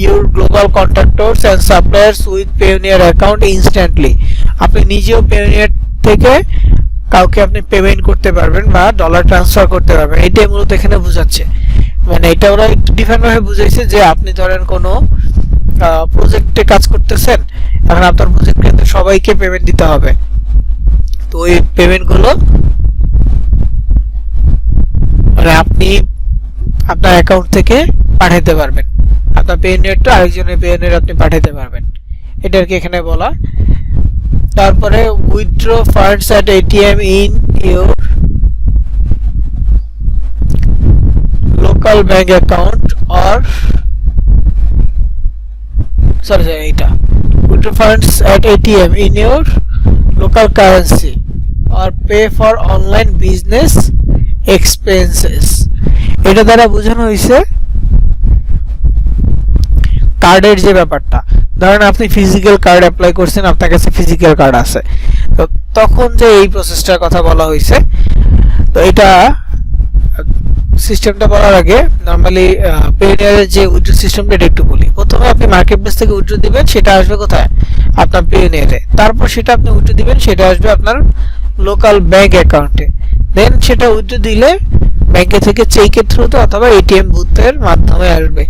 your global contractors and suppliers with Payoneer account instantly. আপনি নিজেও পেওনিয়ার থেকে কাউকে আপনি পেমেন্ট করতে পারবেন বা ডলার ট্রান্সফার করতে পারবেন, এটাই মূলত এখানে বোঝাচ্ছে। মানে এটা ওরা একটু ডিফারেন্ট ভাবে বুঝাইছে যে আপনি ধরেন কোনো প্রজেক্টে কাজ করতেছেন, এখন আপনার প্রজেক্টে সবাইকে পেমেন্ট দিতে হবে, তো ওই পেমেন্টগুলো মানে আপনি আপনার অ্যাকাউন্ট থেকে পাঠাতে পারবেন, আপনার পেওনিয়ারটা আরেকজনের পেওনিয়ার আপনি পাঠাতে পারবেন, এটা আর কি এখানে বলা। তারপরে withdraw funds at ATM in your local bank account or এইটা withdraw funds at ATM in your local currency or pay for online business expenses. এটা দ্বারা বোঝানো হয়েছে কার্ডের যে ব্যাপারটা, ধরেন আপনি ফিজিক্যাল কার্ড অ্যাপ্লাই করছেন, আপনার কাছে ফিজিক্যাল কার্ড আছে, তো তখন যে এই প্রসেসটার কথা বলা হয়েছে। তো এটা সিস্টেমটা বলার আগে নরমালি পেওনিয়ারের যে উইথড্র সিস্টেমটা এটা একটু বলি। প্রথমে আপনি মার্কেট প্লেস থেকে উইথড্র দিবেন, সেটা আসবে কোথায়? আপনার পেওনিয়ারে। তারপর সেটা আপনি উইথড্র দিবেন, সেটা আসবে আপনার লোকাল ব্যাংক অ্যাকাউন্টে। দেন সেটা উইথড্র দিলে ব্যাংকে থেকে চেকের থ্রুতে অথবা এটিএম বুথের মাধ্যমে আসবে।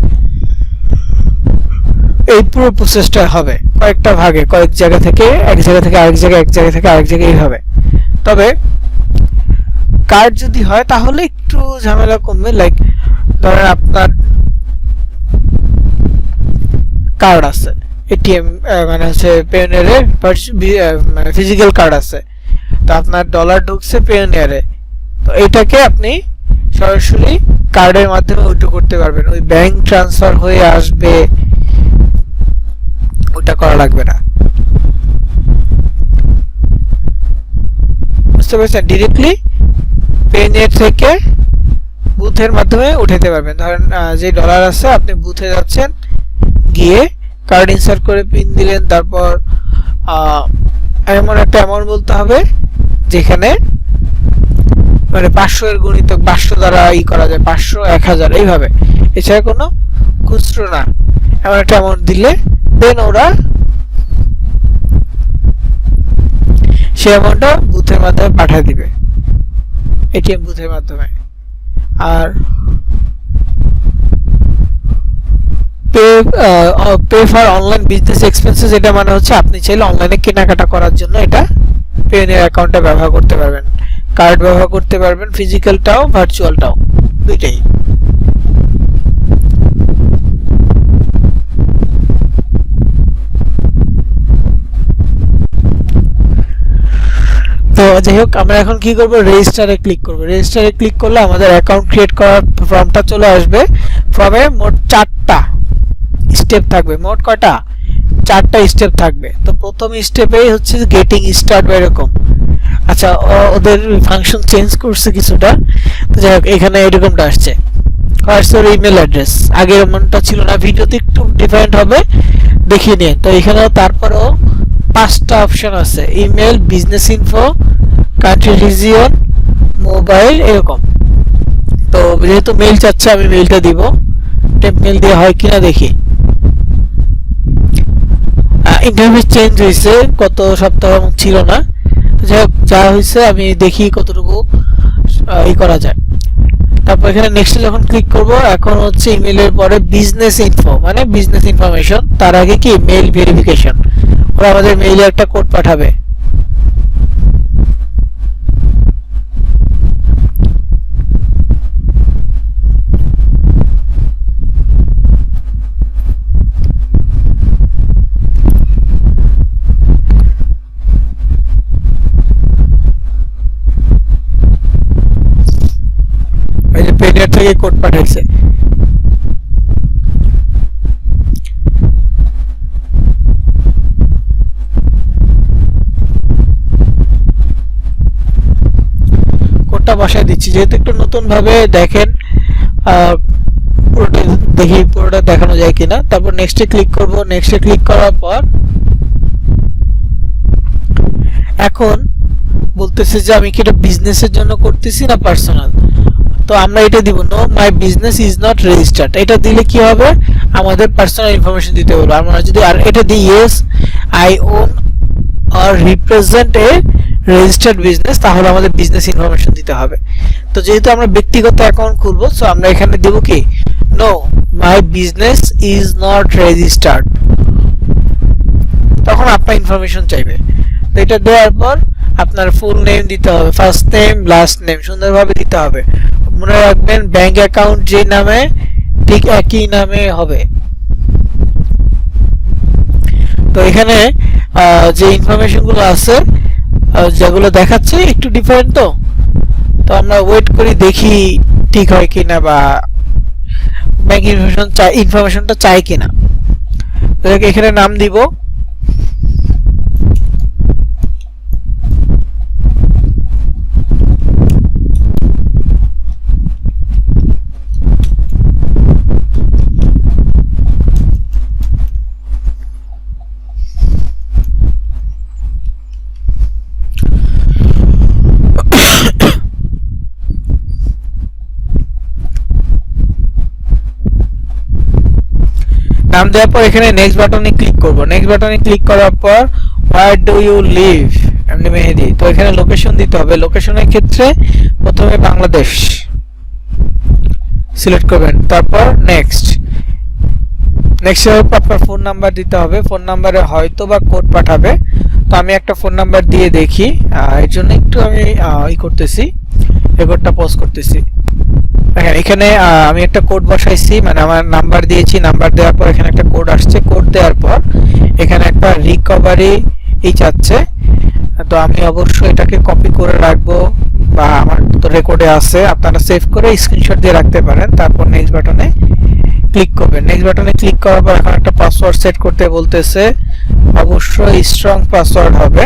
এই পুরো প্রসেসটা হবে কয়েকটা ভাগে, কয়েক জায়গা থেকে এক জায়গা থেকে আরেক জায়গায়, এক জায়গা থেকে আরেক জায়গায় এইভাবে। তবে কার্ড যদি হয় তাহলে একটু ঝামেলা কমবে। লাইক ধরেন আপনার কার্ড আছে, এটিএম মানে হচ্ছে পেওনিয়ারের মানে ফিজিক্যাল কার্ড আছে, তো আপনার ডলার ঢুকছে পেওনিয়ারে, তো এটাকে আপনি সরাসরি কার্ডের মাধ্যমে উইথড্র করতে পারবেন। ওই ব্যাংক ট্রান্সফার হয়ে আসবে, ওটা করা লাগবে না। বুঝতে পারছেন? ডিরেক্টলি পেওনিয়ার থেকে বুথের মাধ্যমে উঠাতে পারবেন। ধরেন যে ডলার আছে, আপনি বুথে যাচ্ছেন, গিয়ে কার্ড ইনসার্ট করে পিন দিলেন, তারপর এমন একটা অ্যামাউন্ট বলতে হবে যেখানে মানে 500 এর গুণিতক 500 দ্বারা করা যায়, 500 1000 এইভাবে, এছাড়া কোনো খুচরো না। এমন একটা অ্যামাউন্ট দিলে দেন ওরা সেই অ্যামাউন্টটা বুথের মাধ্যমে পাঠিয়ে দিবে, এটিএম বুথের মাধ্যমে। আর pay for online business expenses, এটা মানে হচ্ছে আপনি চাইলে অনলাইনে কেনাকাটা করার জন্য এটা পেওনিয়ার অ্যাকাউন্টটা ব্যবহার করতে পারবেন, কার্ড ব্যবহার করতে পারবেন, ফিজিক্যালটাও ভার্চুয়ালটাও দুইটাই। তো যাই হোক, আমরা এখন কি করব? রেজিস্টারে ক্লিক করব। রেজিস্টারে ক্লিক করলে আমাদের অ্যাকাউন্ট ক্রিয়েট করার ফর্মটা চলে আসবে। ফর্মে মোট 4টা স্টেপ থাকবে। মোট কয়টা? 4টা স্টেপ থাকবে। তো প্রথম স্টেপেই হচ্ছে গেটিং স্টার্ট বা এরকম। আচ্ছা, ওদের ফাংশন চেঞ্জ করছে কিছুটা। তো যাই হোক, এখানে এরকমটা আসছে, ফার্স্ট ওর ইমেল অ্যাড্রেস, আগের এমনটা ছিল না। ভিডিওতে একটু ডিফারেন্ট হবে, দেখিয়ে নিন। তো এখানে তারপরও 5টা অপশন আছে, email, business info, country, region, mobile, এরকম। তো যেহেতু মেইল চাচ্ছে, আমি মেইলটা দিব। মেইল দিয়ে হয় কিনা দেখি। ইন্টারভিউ চেঞ্জ হয়েছে, গত সপ্তাহ ছিল না। যাই হোক, যা হয়েছে আমি দেখি কতটুকু করা যায়। তারপর এখানে নেক্সটে যখন ক্লিক করব, এখন হচ্ছে ইমেলের পরে বিজনেস ইনফো মানে বিজনেস ইনফরমেশন, তার আগে কি মেইল ভেরিফিকেশন। ওরা আমাদের মেইলে একটা কোড পাঠাবে। পেওনিয়ার থেকে কোড পাঠাইছে। কোডটা বসাই দিচ্ছি, যেহেতু একটু নতুন ভাবে দেখেন, পুরোটা দেখি পুরোটা দেখানো যায় কিনা। তারপর নেক্সটে ক্লিক করব। নেক্সটে ক্লিক করার পর এখন বলতেছে যে আমি কি এটা বিজনেসের জন্য করতেছি না পার্সোনাল। তো আমরা এটা দিব, no my business is not registered. এটা দিলে কি হবে? আমাদের পার্সোনাল ইনফরমেশন দিতে বলবো। আমরা যদি আর এটা দিই, yes I own or represent a registered business, তাহলে আমাদের বিজনেস ইনফরমেশন দিতে হবে। তো যেহেতু আমরা ব্যক্তিগত অ্যাকাউন্ট খুলবো, সো আমরা এখানে দেব কি, no my business is not registered. তখন আপনার ইনফরমেশন চাইবে। তো এটা দেওয়ার পর আপনার ফুল নেম দিতে হবে, ফার্স্ট নেম, লাস্ট নেম সুন্দরভাবে দিতে হবে। মনে রাখবেন, ব্যাংক অ্যাকাউন্ট যে নামে ঠিক একই নামে হবে। তো এখানে যে ইনফরমেশন গুলো আছে, যেগুলো দেখাচ্ছে একটু ডিফারেন্ট। তো আমরা ওয়েট করি, দেখি ঠিক হয় কিনা বা ব্যাংক ইনফরমেশনটা চাই কিনা। তো এখানে নাম দিব। নাম দেওয়ার পর এখানে নেক্সট বাটনে ক্লিক করব। নেক্সট বাটনে ক্লিক করার পর হোয়ার ডু ইউ লিভ, এমনি মেহেদি। তো এখানে লোকেশন দিতে হবে। লোকেশনের ক্ষেত্রে প্রথমে বাংলাদেশ সিলেক্ট করবেন, তারপর নেক্সট আপনার ফোন নাম্বার দিতে হবে। ফোন নাম্বারে হয়তো বা কোড পাঠাবে, তো আমি একটা ফোন নাম্বার দিয়ে দেখি। এর জন্য একটু আমি করতেছি, রেকর্ডটা পজ করতেছি। দেখেন এখানে আমি একটা কোড বসাইছি, মানে আমার নাম্বার দিয়েছি। নাম্বার দেওয়ার পর এখানে একটা কোড আসছে। কোড দেওয়ার পর এখানে একটা রিকভারি চাচ্ছে। তো আমি অবশ্যই এটাকে কপি করে রাখবো, বা আমার তো রেকর্ডে আছে, আপনারা সেভ করে স্ক্রিনশট দিয়ে রাখতে পারেন। তারপর নেক্সট বাটনে ক্লিক করবেন। নেক্সট বাটনে ক্লিক করার পর এখন একটা পাসওয়ার্ড সেট করতে বলতেছে, অবশ্যই স্ট্রং পাসওয়ার্ড হবে।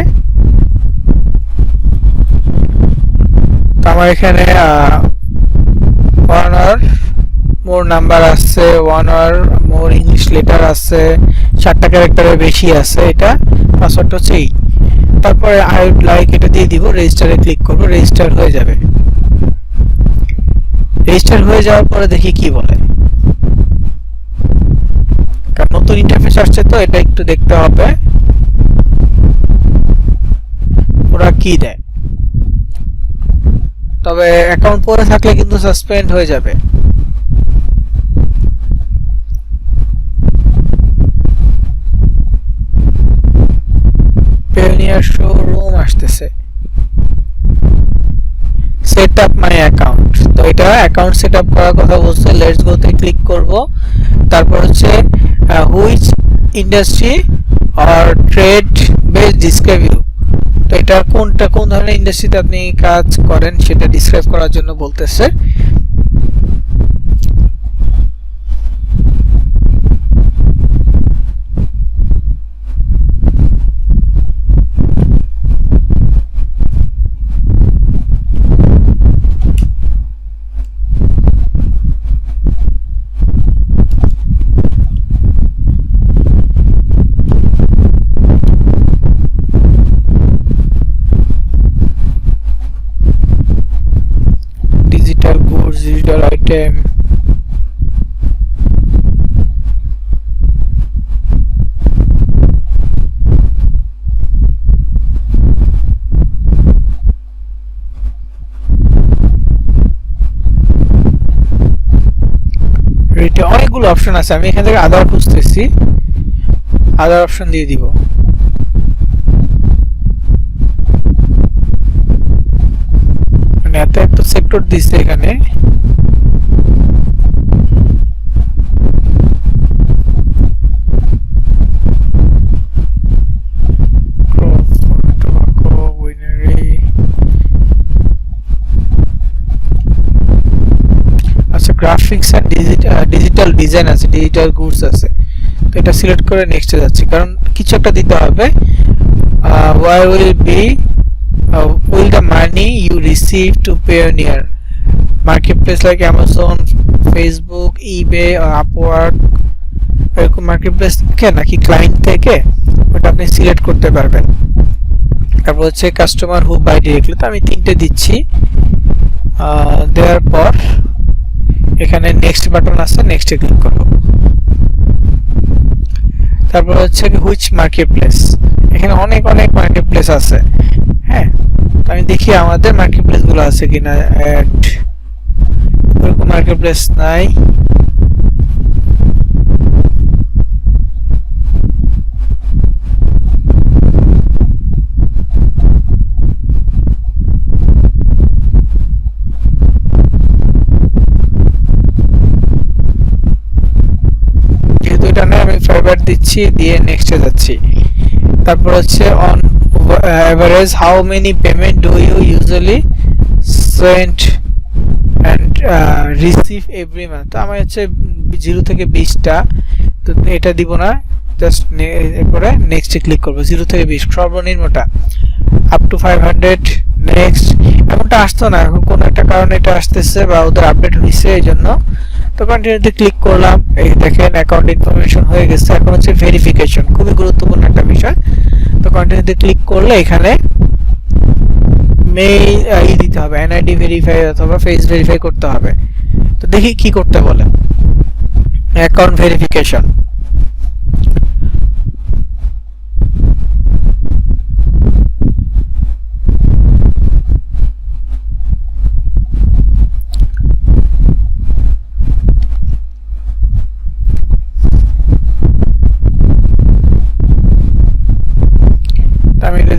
তো আমার এখানে ওয়ান অর মোর নাম্বার আছে, one or more English letter আছে, 4টা ক্যারেক্টারের বেশি আছে। এটা পাসওয়ার্ড হচ্ছে এই। তারপরে আই উড লাইক এটা দিয়ে দিব, রেজিস্টারে ক্লিক করব, রেজিস্টার হয়ে যাবে। রেজিস্টার হয়ে যাওয়ার পরে দেখি কি বলে, কারণ নতুন ইন্টারফেস আসছে তো এটা একটু দেখতে হবে ওরা কি দেয়। তবে অ্যাকাউন্ট পরে থাকলে কিন্তু সাসপেন্ড হয়ে যাবে। পেওনিয়ার শোরুম আসতেছে, সেট আপ মাই অ্যাকাউন্ট। তো এটা অ্যাকাউন্ট সেট আপ করার কথা বলছে। লেটস গো তে ক্লিক করব। তারপর হচ্ছে which industry or trade best describe you. তো এটা কোন ধরনের ইন্ডাস্ট্রিতে আপনি কাজ করেন সেটা ডিসক্রাইব করার জন্য বলতেছে। ডিজিটাল গুডস, ডিজিটাল আইটেম, অনেকগুলো অপশন আছে। আমি এখান থেকে আদার খুঁজতেছি, আদার অপশন দিয়ে দিব। মানে এত সেক্টর দিচ্ছে এখানে। গ্রাফিক্স এন্ড ডিজিটাল ডিজাইন আছে, ডিজিটাল গুডস আছে। তো এটা সিলেক্ট করে নেক্সটে যাচ্ছি, কারণ কিছু একটা দিতে হবে। where will the money you receive to Payoneer marketplace like Amazon, Facebook, eBay or Upwork, এরকম মার্কেটপ্লেস থেকে নাকি ক্লায়েন্ট থেকে, ওটা আপনি সিলেক্ট করতে পারবেন। তারপর হচ্ছে কাস্টমার হু বাই ডিরেক্টলি, তো আমি 3টে দিচ্ছি। দেওয়ার পর এখানে নেক্সট বাটন আছে, নেক্সটে ক্লিক করব। তারপর হচ্ছে হুইচ মার্কেটপ্লেস, এখানে অনেক মার্কেটপ্লেস আছে। হ্যাঁ, তো আমি দেখি আমাদের মার্কেটপ্লেস গুলো আছে কিনা। অ্যাড এরকম মার্কেটপ্লেস নাই। দিচ্ছি, দিয়ে নেক্সটে যাচ্ছি। তারপর হচ্ছে on average how many payment do you usually send and receive every month. তো আমার হচ্ছে 0 থেকে 20টা, তো এটা দিব না, জাস্ট এরপরে নেক্সটে ক্লিক করব। 0 থেকে 20 সর্বনিম্নটা, আপ টু 500 নেক্সট। এমনটা আসতো না, এখন কোনো একটা কারণে এটা আসতেছে বা ওদের আপডেট হয়েছে এই জন্য। তো কন্টিনিউতে ক্লিক করলাম, এই দেখেন অ্যাকাউন্ট ইনফরমেশন হয়ে গেছে। এখন হচ্ছে ভেরিফিকেশন, খুবই গুরুত্বপূর্ণ একটা বিষয়। তো কন্টিনিউতে ক্লিক করলে এখানে মেইল দিতে হবে, এনআইডি ভেরিফাই অথবা ফেস ভেরিফাই করতে হবে। তো দেখি কি করতে বলে। অ্যাকাউন্ট ভেরিফিকেশন,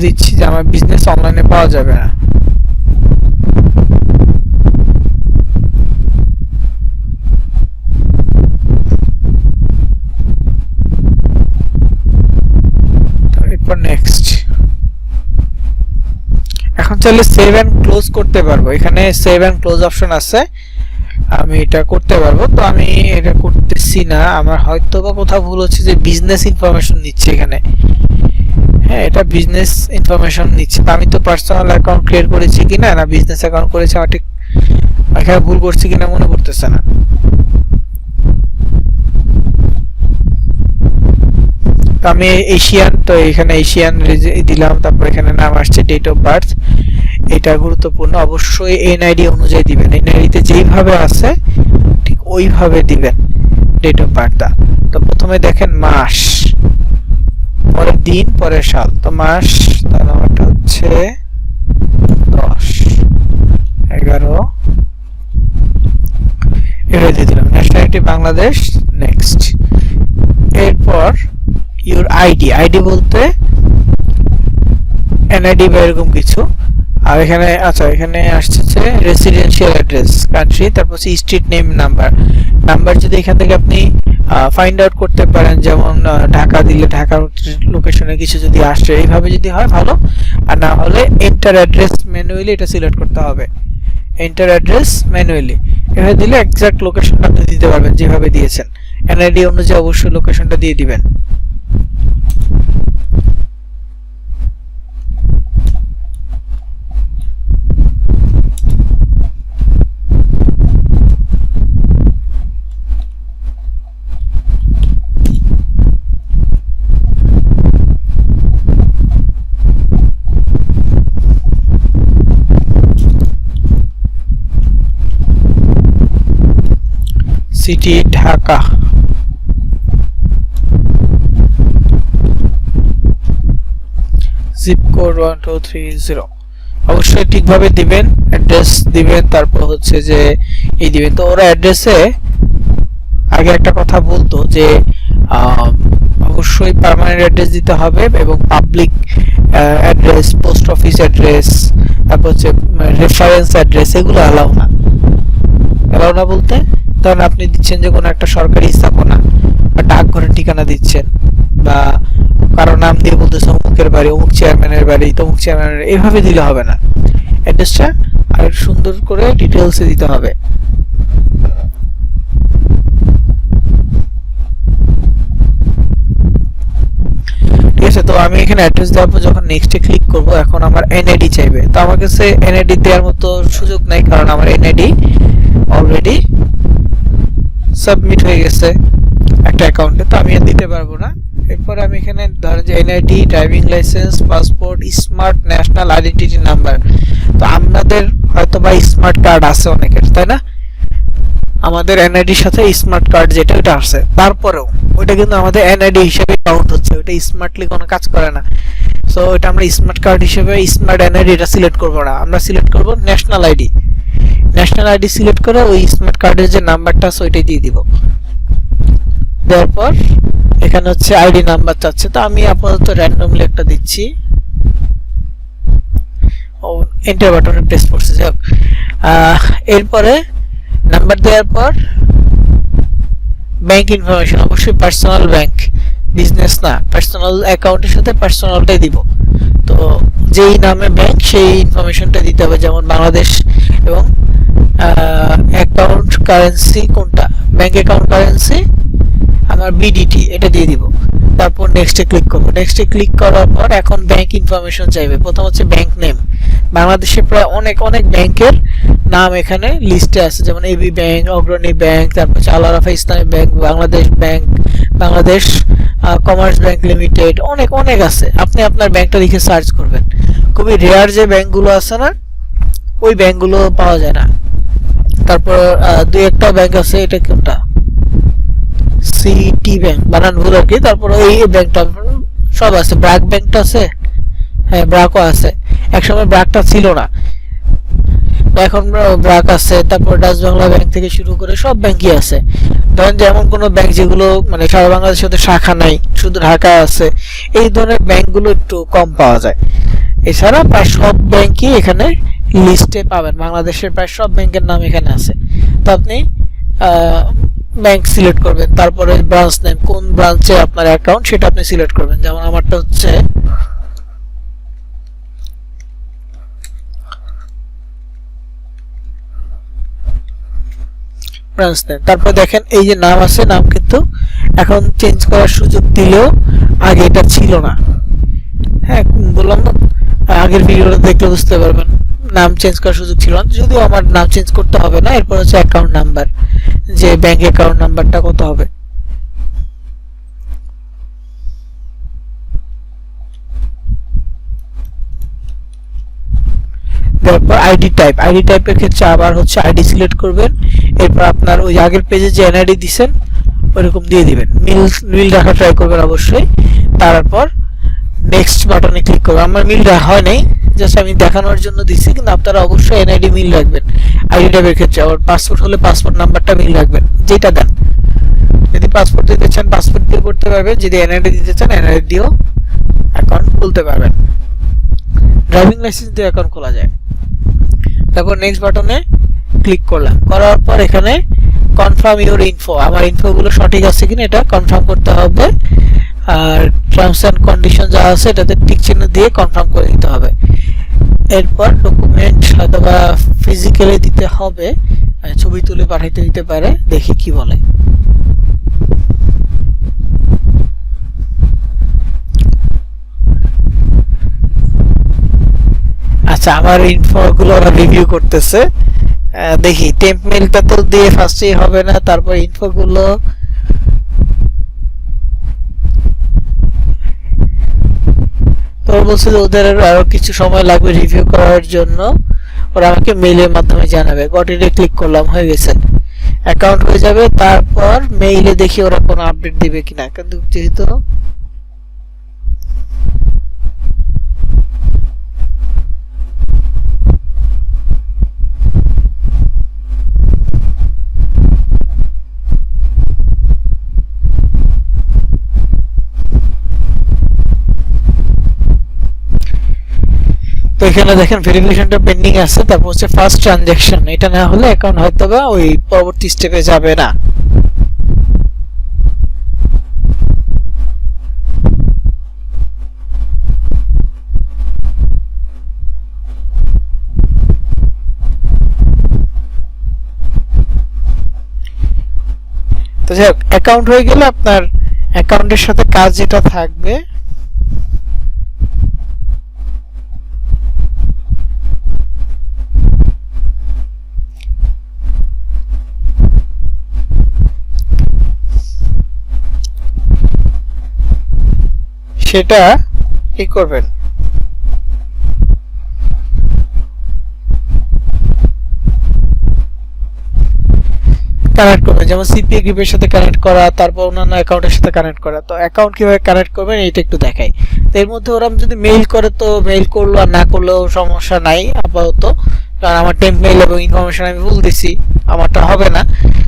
দিচ্ছি যে আমার বিজনেস অনলাইনে পাওয়া যাবে না। এরপর নেক্সট। এখন চাইলে সেভ এন্ড ক্লোজ করতে পারবো, এখানে সেভ এন্ড ক্লোজ অপশন আছে, আমি এটা করতে পারবো। তো আমি এটা করতেছি না, আমার হয়তো বা কোথাও ভুল হচ্ছে যে বিজনেস ইনফরমেশন নিচ্ছে এখানে। হ্যাঁ, এটা বিজনেস ইনফরমেশন নিচ্ছে। তো আমি তো পার্সোনাল অ্যাকাউন্ট ক্রিয়েট করেছি কিনা না বিজনেস অ্যাকাউন্ট করেছি, আমার ঠিক এখানে ভুল করছি কিনা মনে পড়তেছে না। তো আমি এশিয়ান, তো এখানে এশিয়ান দিলাম, তারপর এখানে নাম আসছে, ডেট অফ বার্থ, এটা গুরুত্বপূর্ণ। অবশ্যই এনআইডি অনুযায়ী দিবেন, এনআইডিতে যেইভাবে আছে ঠিক ওইভাবে দিবেন ডেট অফ বার্থটা। তো প্রথমে দেখেন মাস, পরে দিন, পরে সাল। তো মাস, তার নাম্বারটা হচ্ছে 10/11 এটা দিয়ে দিলাম। Nationality Bangladesh, next. এরপর ইউর আইডি, আইডি বলতে এনআইডি বা এরকম কিছু। আর এখানে আচ্ছা, এখানে আসছে রেসিডেন্সিয়াল অ্যাড্রেস, কান্ট্রি, তারপর হচ্ছে স্ট্রিট নেম, নাম্বার। নাম্বার যদি এখান থেকে আপনি ফাইন্ড আউট করতে পারেন, যেমন ঢাকা দিলে ঢাকার লোকেশনে কিছু যদি আসে, এইভাবে যদি হয় ভালো। আর না হলে এন্টার অ্যাড্রেস ম্যানুয়ালি এটা সিলেক্ট করতে হবে, এন্টার অ্যাড্রেস ম্যানুয়ালি এভাবে দিলে এক্সাক্ট লোকেশনটা আপনি দিতে পারবেন যেভাবে দিয়েছেন। এনআইডি অনুযায়ী অবশ্যই লোকেশনটা দিয়ে দিবেন। City Dhaka, zip code 1230। অবশ্যই ঠিকভাবে দিবেন, অ্যাড্রেস দিবেন, তারপর হচ্ছে যে এই দিবেন। তো ওরা অ্যাড্রেসে আগে একটা কথা বলতো যে অবশ্যই পার্মানেন্ট অ্যাড্রেস দিতে হবে এবং public address, post office address, তারপর হচ্ছে রেফারেন্স অ্যাড্রেস, এগুলো অ্যালাউ না। অ্যালাউ না বলতে ধরেন আপনি দিচ্ছেন যে কোনো একটা সরকারি স্থাপনা বা ডাকঘরের ঠিকানা দিচ্ছেন, বা কারো নাম দিয়ে বলতেছে অমুকের বাড়ি, অমুক চেয়ারম্যানের বাড়ি, তমুক চেয়ারম্যানের, এইভাবে দিলে হবে না। অ্যাড্রেসটা আর সুন্দর করে ডিটেলসে দিতে হবে। ঠিক আছে, তো আমি এখানে অ্যাড্রেস দেওয়ার পর যখন নেক্সটে ক্লিক করব, এখন আমার এনআইডি চাইবে। তো আমার কাছে এনআইডি দেওয়ার মতো সুযোগ নাই, কারণ আমার এনআইডি অলরেডি সাবমিট হয়ে গেছে একটা অ্যাকাউন্টে, তো আমি আর দিতে পারবো না। এরপর আমি এখানে ধরেন যে NID, driving licence, passport, smart national identity number. তো আপনাদের হয়তো বা স্মার্ট কার্ড আছে অনেকের, তাই না? আমাদের এনআইডির সাথে স্মার্ট কার্ড যেটা ওটা আছে, তারপরেও ওইটা কিন্তু আমাদের এনআইডি হিসেবে কাউন্ট হচ্ছে, ওইটা স্মার্টলি কোনো কাজ করে না। সো এটা আমরা স্মার্ট কার্ড হিসেবে স্মার্ট এনআইডি এটা সিলেক্ট করবো না, আমরা সিলেক্ট করব national ID. National ID select করে ওই স্মার্ট কার্ডের যে নাম্বারটা আছে ওইটাই দিয়ে দিব। দেওয়ার পর এখানে হচ্ছে আইডি নাম্বার চাচ্ছে, তো আমি আপাতত র্যান্ডমলি একটা দিচ্ছি। ও এন্টার বাটনে প্রেস করছে, যাক। এরপরে নাম্বার দেওয়ার পর ব্যাংক ইনফরমেশন, অবশ্যই পার্সোনাল ব্যাংক, বিজনেস না, পার্সোনাল অ্যাকাউন্টের সাথে পার্সোনালটাই দিব। তো যেই নামে ব্যাংক সেই ইনফরমেশনটা দিতে হবে, যেমন বাংলাদেশ, এবং অ্যাকাউন্ট কারেন্সি কোনটা, ব্যাংক অ্যাকাউন্ট কারেন্সি আমার বিডিটি, এটা দিয়ে দিব। তারপর নেক্সটে ক্লিক করব। নেক্সটে ক্লিক করার পর এখন ব্যাংক ইনফরমেশন চাইবে। প্রথম হচ্ছে ব্যাংক নেম। বাংলাদেশে প্রায় অনেক ব্যাংকের নাম এখানে লিস্টে আছে, যেমন এবি ব্যাংক, অগ্রণী ব্যাংক, তারপর আল আরাফা ইসলামী bank, Bangladesh bank, Bangladesh commerce bank limited, অনেক আছে। আপনি আপনার ব্যাংকটা লিখে সার্চ করবেন। খুবই রেয়ার যে ব্যাংকগুলো আছে না, ওই ব্যাংকগুলো পাওয়া যায় না। তারপর দুই একটা ব্যাংক আছে, এটা কোনটা, সিটি ব্যাংক, বানান ভুল আর কি। তারপর এই ব্যাংকটা সব আছে, ব্র্যাক ব্যাংকটা আছে, হ্যাঁ ব্র্যাকও আছে। একসময় ব্র্যাকটা ছিল না, এখন ব্র্যাক আছে। তারপর ডাচ বাংলা ব্যাংক থেকে শুরু করে সব ব্যাংকই আছে। ধরেন যে এমন কোনো ব্যাংক যেগুলো মানে সারা বাংলাদেশের সাথে শাখা নাই, শুধু ঢাকায় আছে, এই ধরনের ব্যাংকগুলো একটু কম পাওয়া যায়। এছাড়া প্রায় সব ব্যাংকই এখানে লিস্টে পাবেন, বাংলাদেশের প্রায় সব ব্যাংকের নাম এখানে আছে। তো আপনি ব্যাংক সিলেক্ট করবেন, তারপরে ব্রাঞ্চ নেম, কোন ব্রাঞ্চে আপনার অ্যাকাউন্ট সেটা আপনি সিলেক্ট করবেন। যেমন আমারটা হচ্ছে ব্রাঞ্চ নেম। তারপর দেখেন এই যে নাম আছে, নাম কিন্তু এখন চেঞ্জ করার সুযোগ দিলেও আগে এটা ছিল না। হ্যাঁ, বললাম না, আগের ভিডিওটা দেখলে বুঝতে পারবেন নাম চেঞ্জ করার সুযোগ ছিল না। যদিও আমার নাম চেঞ্জ করতে হবে না। এরপর হচ্ছে অ্যাকাউন্ট নাম্বার, যে ব্যাংক অ্যাকাউন্ট নাম্বারটা কত হবে। তারপর আইডি টাইপ, আইডি টাইপের ক্ষেত্রে আবার হচ্ছে আইডি সিলেক্ট করবেন। এরপর আপনার ওই আগের পেজে যে এনআইডি দিছেন ওইরকম দিয়ে দিবেন, মিল রাখা ট্রাই করবেন অবশ্যই। তারপর নেক্সট বাটনে ক্লিক করবেন। আমার মিল হয় নাই, জাস্ট আমি দেখানোর জন্য দিচ্ছি, কিন্তু আপনারা অবশ্যই এনআইডি মিল রাখবেন আইডি টাইপের ক্ষেত্রে। আবার পাসপোর্ট হলে পাসপোর্ট নাম্বারটা মিল রাখবেন, যেটা দেন। যদি পাসপোর্ট দিতে চান পাসপোর্ট দিয়ে করতে পারবেন, যদি এনআইডি দিতে চান এনআইডি দিয়েও অ্যাকাউন্ট খুলতে পারবেন। ড্রাইভিং লাইসেন্স দিয়ে অ্যাকাউন্ট খোলা যায়। তারপর নেক্সট বাটনে ক্লিক করলাম, করার পর এখানে কনফার্ম ইউর ইনফো, আমার ইনফোগুলো সঠিক আছে কিনা এটা কনফার্ম করতে হবে। আর টার্মস অ্যান্ড কন্ডিশন যা আছে এটাতে টিক চিহ্ন দিয়ে কনফার্ম করে দিতে হবে। এরপর ডকুমেন্ট অথবা ফিজিক্যালি দিতে হবে, ছবি তুলে পাঠাইতে দিতে পারে, দেখি কি বলে। আচ্ছা, আমার ইনফোগুলো ওরা রিভিউ করতেছে, দেখি টেম্প মেলটা তো দিয়ে ফার্স্টেই হবে না, তারপর ইনফোগুলো তো বলছে যে ওদের আরো কিছু সময় লাগবে রিভিউ করার জন্য, ওরা আমাকে মেইলের মাধ্যমে জানাবে। গট ইটে ক্লিক করলাম, হয়ে গেছে, অ্যাকাউন্ট হয়ে যাবে। তারপর মেইলে দেখি ওরা কোনো আপডেট দিবে কিনা, কিন্তু যেহেতু তো এখানে দেখেন ভেরিফিকেশনটা পেন্ডিং আছে। তারপর হচ্ছে ফার্স্ট ট্রানজাকশন, এটা না হলে অ্যাকাউন্ট হয়তো বা ওই পরবর্তী স্টেপে যাবে না। তো যাই হোক, অ্যাকাউন্ট হয়ে গেলে আপনার অ্যাকাউন্টের সাথে কাজ যেটা থাকবে সেটা কি করবেন, কানেক্ট করবেন। যেমন সিপিএ গ্রুপের সাথে কানেক্ট করা, তারপর অন্যান্য অ্যাকাউন্টের সাথে কানেক্ট করা। তো অ্যাকাউন্ট কিভাবে কানেক্ট করবেন এইটা একটু দেখাই। তো এর মধ্যে ওরা যদি মেইল করে তো মেইল করলো, আর না করলেও সমস্যা নাই আপাতত, কারণ আমার টেম্প মেইল এবং ইনফরমেশন আমি ভুল দিছি, আমারটা হবে না।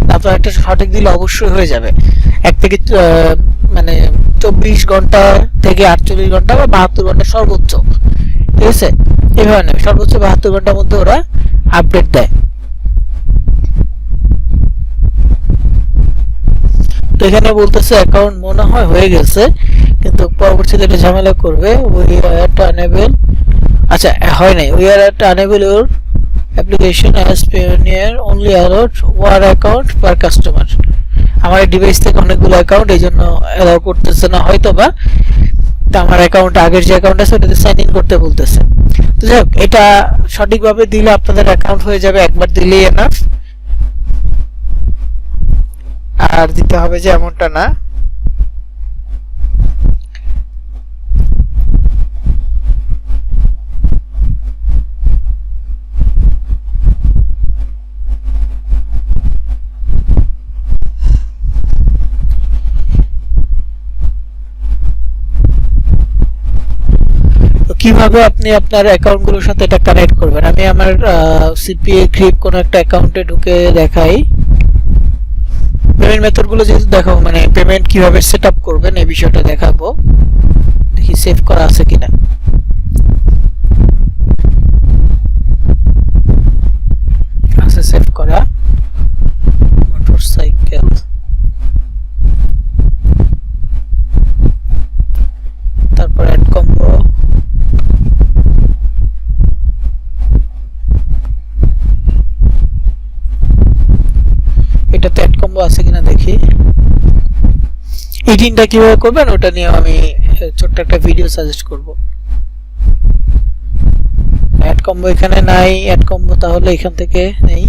তারপর একটা সঠিক দিলে অবশ্যই হয়ে যাবে। এক থেকে মানে 24 ঘন্টা থেকে 48 ঘন্টা বা 72 ঘন্টা সর্বোচ্চ, ঠিক আছে, এভাবে নেবে। সর্বোচ্চ 72 ঘন্টার মধ্যে ওরা আপডেট দেয়। তো এখানে বলতেছে অ্যাকাউন্ট মনে হয় হয়ে গেছে, কিন্তু পরবর্তীতে এটা ঝামেলা করবে। উই আর টু এনেবল, আচ্ছা হয় নাই, we are two enable your application as pioneer only allowed one account per customer. আমার এই ডিভাইস থেকে অনেকগুলো অ্যাকাউন্ট, এই জন্য অ্যালাউ করতেছে না হয়তো বা। তা আমার অ্যাকাউন্ট, আগের যে অ্যাকাউন্ট আছে ওটাতে সাইন ইন করতে বলতেছে। তো যাই হোক, এটা সঠিকভাবে দিলে আপনাদের অ্যাকাউন্ট হয়ে যাবে, একবার দিলেই এনাফ, আর দিতে হবে যে এমনটা না। কিভাবে আপনি আপনার অ্যাকাউন্টগুলোর সাথে এটা কানেক্ট করবেন, আমি আমার সিপিএ গ্রিপ কোনো একটা অ্যাকাউন্টে ঢুকে দেখাই। পেমেন্ট মেথড গুলো যেহেতু দেখাবো, মানে পেমেন্ট কিভাবে সেট আপ করবেন এই বিষয়টা দেখাবো। দেখি সেভ করা আছে কিনা। আছে সেভ করা, মোটরসাইকেল, তারপর অ্যাড কম্বো, এটাতে অ্যাড কম্বো আছে কিনা দেখি। এডিটিংটা কিভাবে করবেন ওটা নিয়ে আমি ছোট্ট একটা ভিডিও সাজেস্ট করব। অ্যাড কম্বো এখানে নাই, অ্যাড কম্বো তাহলে এখান থেকে নেই।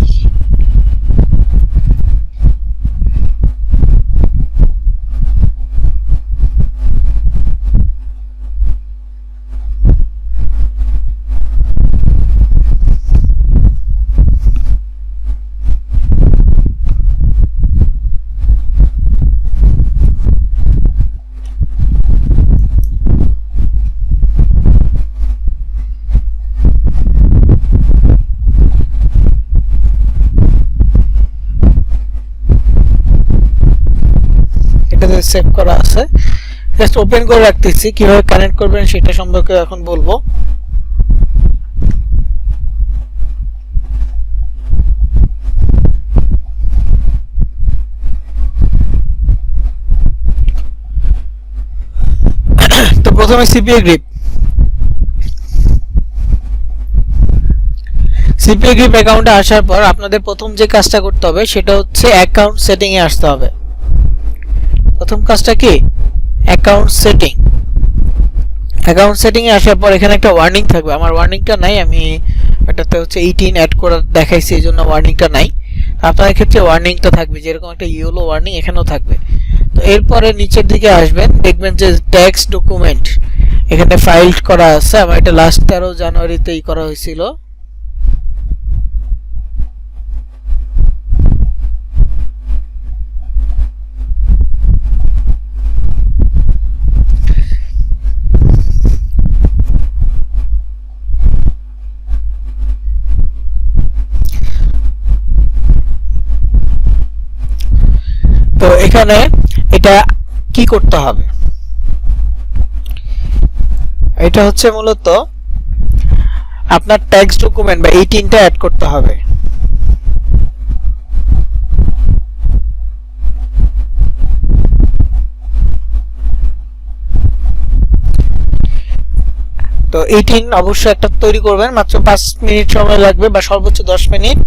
এটাতে সেভ করা আছে, জাস্ট ওপেন করে রাখতেছি। কিভাবে কানেক্ট করবেন সেটা সম্পর্কে এখন বলবো। তো প্রথমে সিপিএ গ্রিপ অ্যাকাউন্টে আসার পর আপনাদের প্রথম যে কাজটা করতে হবে সেটা হচ্ছে অ্যাকাউন্ট সেটিং এ আসতে হবে। প্রথম কাজটা কি? অ্যাকাউন্ট সেটিং এ আসার পর এখানে একটা ওয়ার্নিং থাকবে। আমার ওয়ার্নিংটা নাই, আমি এটাতে হচ্ছে 18 অ্যাড করা দেখাইছি, এই জন্য ওয়ার্নিংটা নাই। আপনাদের ক্ষেত্রে ওয়ার্নিংটা থাকবে, যেরকম একটা ইয়েলো ওয়ার্নিং এখানেও থাকবে। তো এরপরে নিচের দিকে আসবেন, দেখবেন যে ট্যাক্স ডকুমেন্ট এখানে ফাইল করা আছে। আমার এটা লাস্ট 13 জানুয়ারিতেই করা হয়েছিল। তো এখানে এটা কি করতে হবে, এটা হচ্ছে মূলত আপনার ট্যাক্স ডকুমেন্ট বা 18টা অ্যাড করতে হবে। তো 18 অবশ্যই একটা তৈরি করবেন, মাত্র 5 মিনিট সময় লাগবে বা সর্বোচ্চ 10 মিনিট।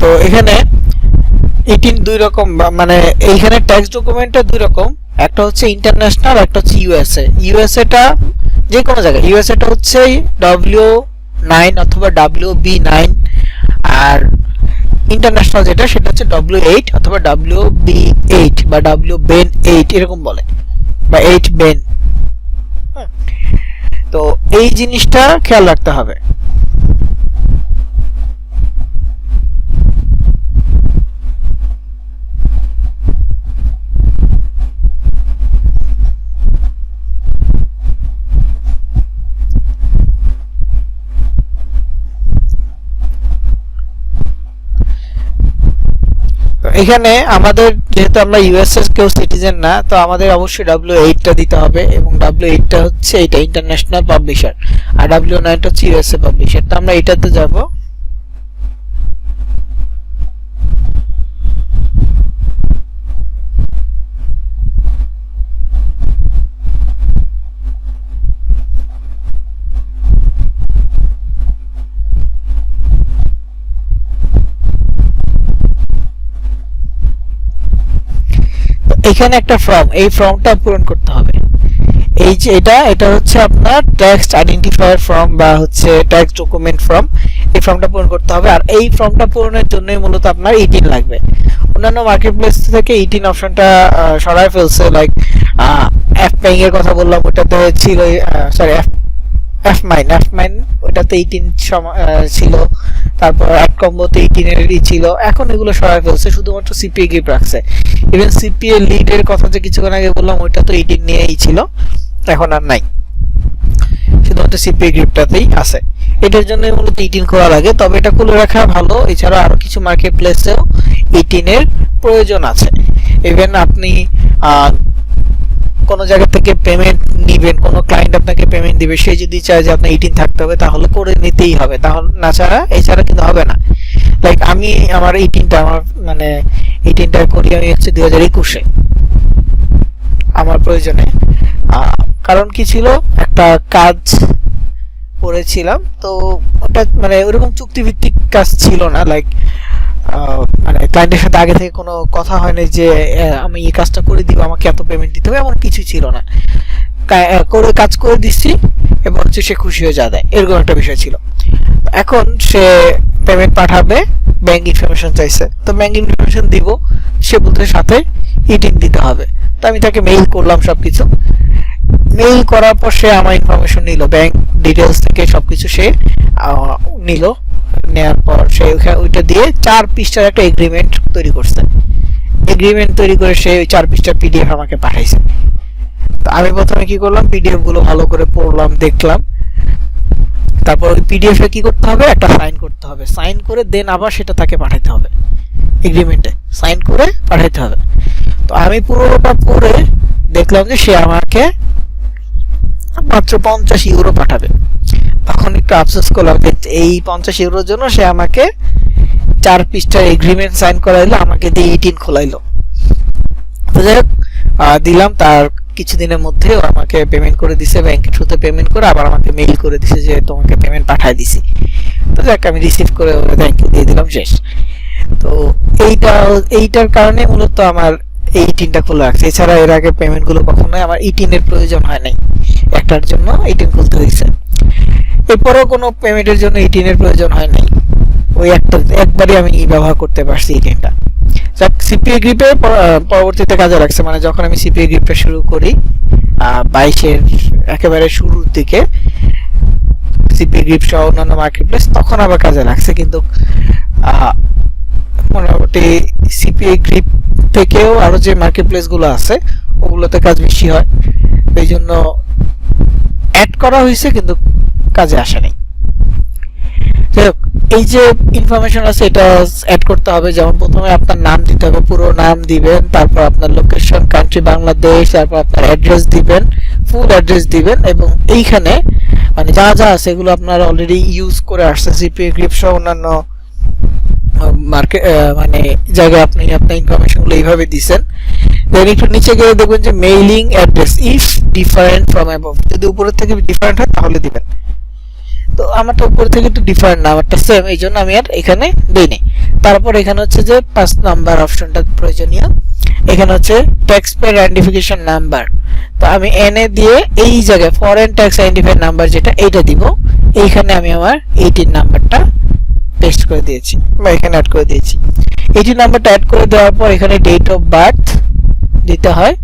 তো এখানে 18 দুই রকম, মানে এইখানে ট্যাক্স ডকুমেন্টটা দুই রকম, একটা হচ্ছে ইন্টারন্যাশনাল, একটা হচ্ছে ইউএসএটা যে কোনো জায়গায়। ইউএসএটা হচ্ছে W9 অথবা WB9, আর ইন্টারন্যাশনাল যেটা সেটা হচ্ছে W8 অথবা WB8 বা WBEN8 এরকম বলে, বা 8BEN। তো এই জিনিসটা খেয়াল রাখতে হবে। এখানে আমাদের যেহেতু আমরা ইউএস এর কেউ সিটিজেন না, তো আমাদের অবশ্যই W8টা দিতে হবে, এবং W8টা হচ্ছে এটা ইন্টারন্যাশনাল পাবলিশার, আর W9টা হচ্ছে ইউএসএ পাবলিশার। তো আমরা এটাতে যাব। এখানে একটা ফর্ম, এই ফর্মটা পূরণ করতে হবে। এই যে এটা হচ্ছে আপনার ট্যাক্স আইডেন্টিফায়ার ফর্ম বা হচ্ছে ট্যাক্স ডকুমেন্ট ফর্ম। এই ফর্মটা পূরণ করতে হবে, আর এই ফর্মটা পূরণের জন্যই মূলত আপনার 18 লাগবে। অন্যান্য মার্কেটপ্লেস থেকে 18 অপশনটা সরায় ফেলছে, লাইক এফমাইন এর কথা বললাম, ওটাতে ছিল, সরি এফমাইন ওটাতে 18 ছিল, তারপর অ্যাড কম্বোতে 18 এরই ছিল। এখন এগুলো সরায় ফেলছে, শুধুমাত্র সিপিএ গিফট রাখছে। ইভেন সিপিএ লিড এর কথা যে কিছুক্ষণ আগে বললাম, ওইটা তো 18 নিয়েই ছিল, এখন আর নাই। শুধুমাত্র সিপিএ গ্রিপটাতেই আছে। এটার জন্য মূলত ইটিন খোলা লাগে, তবে এটা খুলে রাখা ভালো। এছাড়া আরো কিছু মার্কেট প্লেসেও ইটিনের প্রয়োজন আছে। ইভেন আপনি কোনো জায়গা থেকে পেমেন্ট নিবেন, কোনো ক্লায়েন্ট আপনাকে পেমেন্ট দিবে, সে যদি চায় যে আপনার ইটিন থাকতে হবে তাহলে করে নিতেই হবে, তাহলে না ছাড়া এছাড়া কিন্তু হবে না। লাইক আমি আমার ইটিনটা মানে ইটিনটা করি আমি হচ্ছে 2021-এ আমার প্রয়োজনে। কারণ কি ছিল, একটা কাজ করেছিলাম, তো ওটা মানে ওরকম চুক্তিভিত্তিক কাজ ছিল না। লাইক মানে ক্লায়েন্টের সাথে আগে থেকে কোনো কথা হয়নি যে আমি এই কাজটা করে দিব, আমাকে এত পেমেন্ট দিতে হবে, এমন কিছু ছিল না। করে কাজ করে দিচ্ছি এবং হচ্ছে সে খুশি হয়ে যায়, এরকম একটা বিষয় ছিল। এখন সে পেমেন্ট পাঠাবে, ব্যাংক ইনফরমেশন চাইছে, তো ব্যাংক ইনফরমেশন দিব, সে বলতে সাথে ইটিন দিতে হবে। তো আমি তাকে মেইল করলাম সবকিছু। মেইল করার পর সে আমার ইনফরমেশন নিল, ব্যাংক ডিটেলস থেকে সবকিছু সে নিল। নেওয়ার পর সে ওইটা দিয়ে 4 পৃষ্ঠার একটা এগ্রিমেন্ট তৈরি করছে। এগ্রিমেন্ট তৈরি করে সে ওই 4 পৃষ্ঠার পিডিএফ আমাকে পাঠাইছে। তো আমি প্রথমে কি করলাম, পিডিএফ গুলো ভালো করে পড়লাম, দেখলাম। তারপর ওই পিডিএফ এ কি করতে হবে, একটা সাইন করতে হবে। সাইন করে দেন আবার সেটা তাকে পাঠাতে হবে, এগ্রিমেন্টে সাইন করে পাঠাতে হবে। তো আমি পুরোটা পড়ে দেখলাম যে সে আমাকে মাত্র 50 ইউরো পাঠাবে। তখন একটু আফসোস করলাম যে এই 50 ইউরোর জন্য সে আমাকে 4 পৃষ্ঠার এগ্রিমেন্ট সাইন করাইলো, আমাকে দিয়ে ইটিন খোলাইলো। তো যাই হোক, দিলাম। তার কিছুদিনের মধ্যে আমাকে পেমেন্ট করে দিছে, ব্যাংকের থ্রুতে পেমেন্ট করে আবার আমাকে মেইল করে দিছে যে তোমাকে পেমেন্ট পাঠিয়ে দিছি। তো যাক, আমি রিসিভ করে থ্যাংক ইউ দিয়ে দিলাম, শেষ। তো এইটার কারণে মূলত আমার এই ইটিনটা খোলা রাখছে। এছাড়া এর আগে পেমেন্টগুলো কখনোই আমার ইটিনের প্রয়োজন হয় নাই, একটার জন্য ইটিন খুলতে হয়েছে। এরপরেও কোনো পেমেন্টের জন্য ইটিনের প্রয়োজন হয় নাই, ওই একবারই আমি ব্যবহার করতে পারছি ইটিনটা। যাক, সিপিএ গ্রিপে পরবর্তীতে কাজে লাগছে। মানে যখন আমি সিপিএ গ্রিপটা শুরু করি 22-এর একেবারে শুরুর দিকে, সিপিএ গ্রিপ সহ অন্যান্য মার্কেট প্লেস, তখন আবার কাজে লাগছে। কিন্তু মোটামুটি সিপিএ গ্রিপ থেকেও আরো যে মার্কেট প্লেস গুলো আছে ওগুলোতে কাজ বেশি হয়, এই জন্য অ্যাড করা হয়েছে কিন্তু কাজে আসেনি। যাই হোক, এই যে ইনফরমেশন আছে এটা অ্যাড করতে হবে। যেমন প্রথমে আপনার নাম দিতে হবে, পুরো নাম দিবেন, তারপর আপনার লোকেশন কান্ট্রি বাংলাদেশ, তারপর আপনার অ্যাড্রেস দিবেন, ফুল অ্যাড্রেস দিবেন। এবং এইখানে মানে যা যা আছে এগুলো আপনারা অলরেডি ইউজ করে আসছে সিপিএ গ্রিপ সহ অন্যান্য মার্কেট মানে জায়গায় আপনি আপনার ইনফরমেশন গুলো এইভাবে দিবেন। দেন একটু নিচে গিয়ে দেখবেন যে mailing address if different from above, যদি উপরের থেকে ডিফারেন্ট হয় তাহলে দিবেন। তো আমারটা উপর থেকে একটু ডিফারেন্ট না, আমারটা সেম, এই জন্য আমি আর এখানে দিইনি। তারপর এখানে হচ্ছে যে 5 নাম্বার অপশনটা প্রয়োজনীয়। এখানে হচ্ছে ট্যাক্স পেয়ার আইডেন্টিফিকেশন নাম্বার, তো আমি এনএ দিয়ে এই জায়গায় ফরেন ট্যাক্স আইডেন্টিফায়ার নাম্বার যেটা এইটা দিব। এইখানে আমি আমার 18 নাম্বারটা পেস্ট করে দিয়েছি বা এখানে অ্যাড করে দিয়েছি। 18 নাম্বারটা অ্যাড করে দেওয়ার পর এখানে ডেট অফ বার্থ দিতে হয়।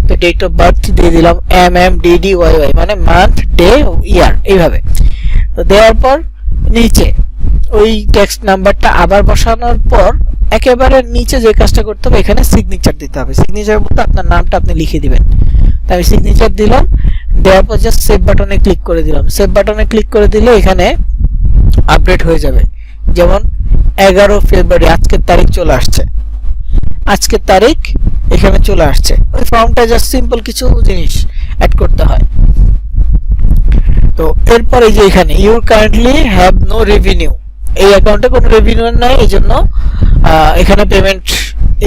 তো ডেট অফ বার্থ দিয়ে দিলাম MMDDYY, মানে মান্থ ডে ইয়ার, এইভাবে। তো দেওয়ার পর নিচে ওই টেক্সট নাম্বারটা আবার বসানোর পর একেবারে নিচে যে কাজটা করতে হবে, এখানে সিগনেচার দিতে হবে। সিগনেচার বলতে আপনার নামটা আপনি লিখে দিবেন। তো আমি সিগনেচার দিলাম, দেওয়ার পর জাস্ট সেভ বাটনে ক্লিক করে দিলাম। সেভ বাটনে ক্লিক করে দিলে এখানে আপডেট হয়ে যাবে। যেমন 11 ফেব্রুয়ারি, আজকের তারিখ চলে আসছে, আজকের তারিখ এখানে চলে আসছে। ওই ফর্মটা জাস্ট সিম্পল কিছু জিনিস অ্যাড করতে হয়। তো এরপরে যে এখানে you currently have no revenue, এই অ্যাকাউন্টে কোনো রেভিনিউ নাই, এই জন্য এখানে পেমেন্ট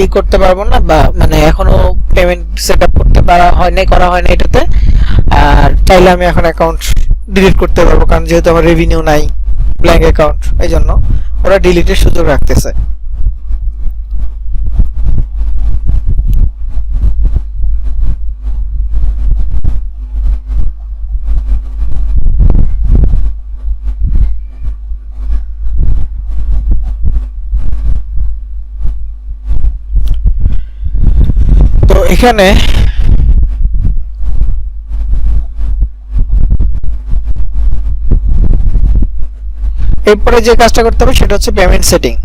এই করতে পারবো না, বা মানে এখনো পেমেন্ট সেট আপ করতে করা হয় না এটাতে। আর চাইলে আমি এখন অ্যাকাউন্ট ডিলিট করতে পারবো, কারণ যেহেতু আমার রেভিনিউ নাই, ব্ল্যাঙ্ক অ্যাকাউন্ট, এই জন্য ওরা ডিলিটের সুযোগ রাখতেছে। এখানে এরপরে যে কাজটা করতে হবে সেটা হচ্ছে পেমেন্ট সেটিং।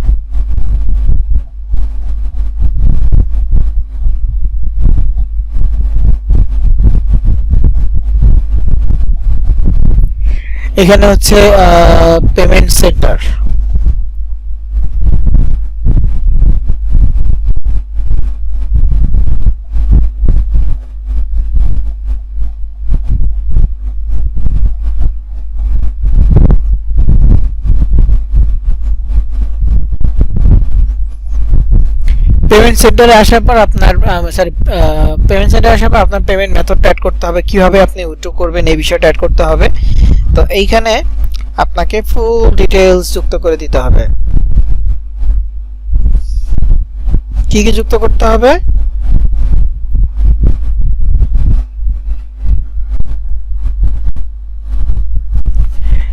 এখানে হচ্ছে পেমেন্ট সেন্টার। পেমেন্ট সেন্টারে আসার পর আপনার পেমেন্ট সেন্টারে আসার পর আপনার পেমেন্ট মেথডটা অ্যাড করতে হবে, কিভাবে আপনি উইথড্র করবেন এই বিষয়টা অ্যাড করতে হবে। তো এইখানে আপনাকে ফুল ডিটেইলস যুক্ত করে দিতে হবে। কি কি যুক্ত করতে হবে?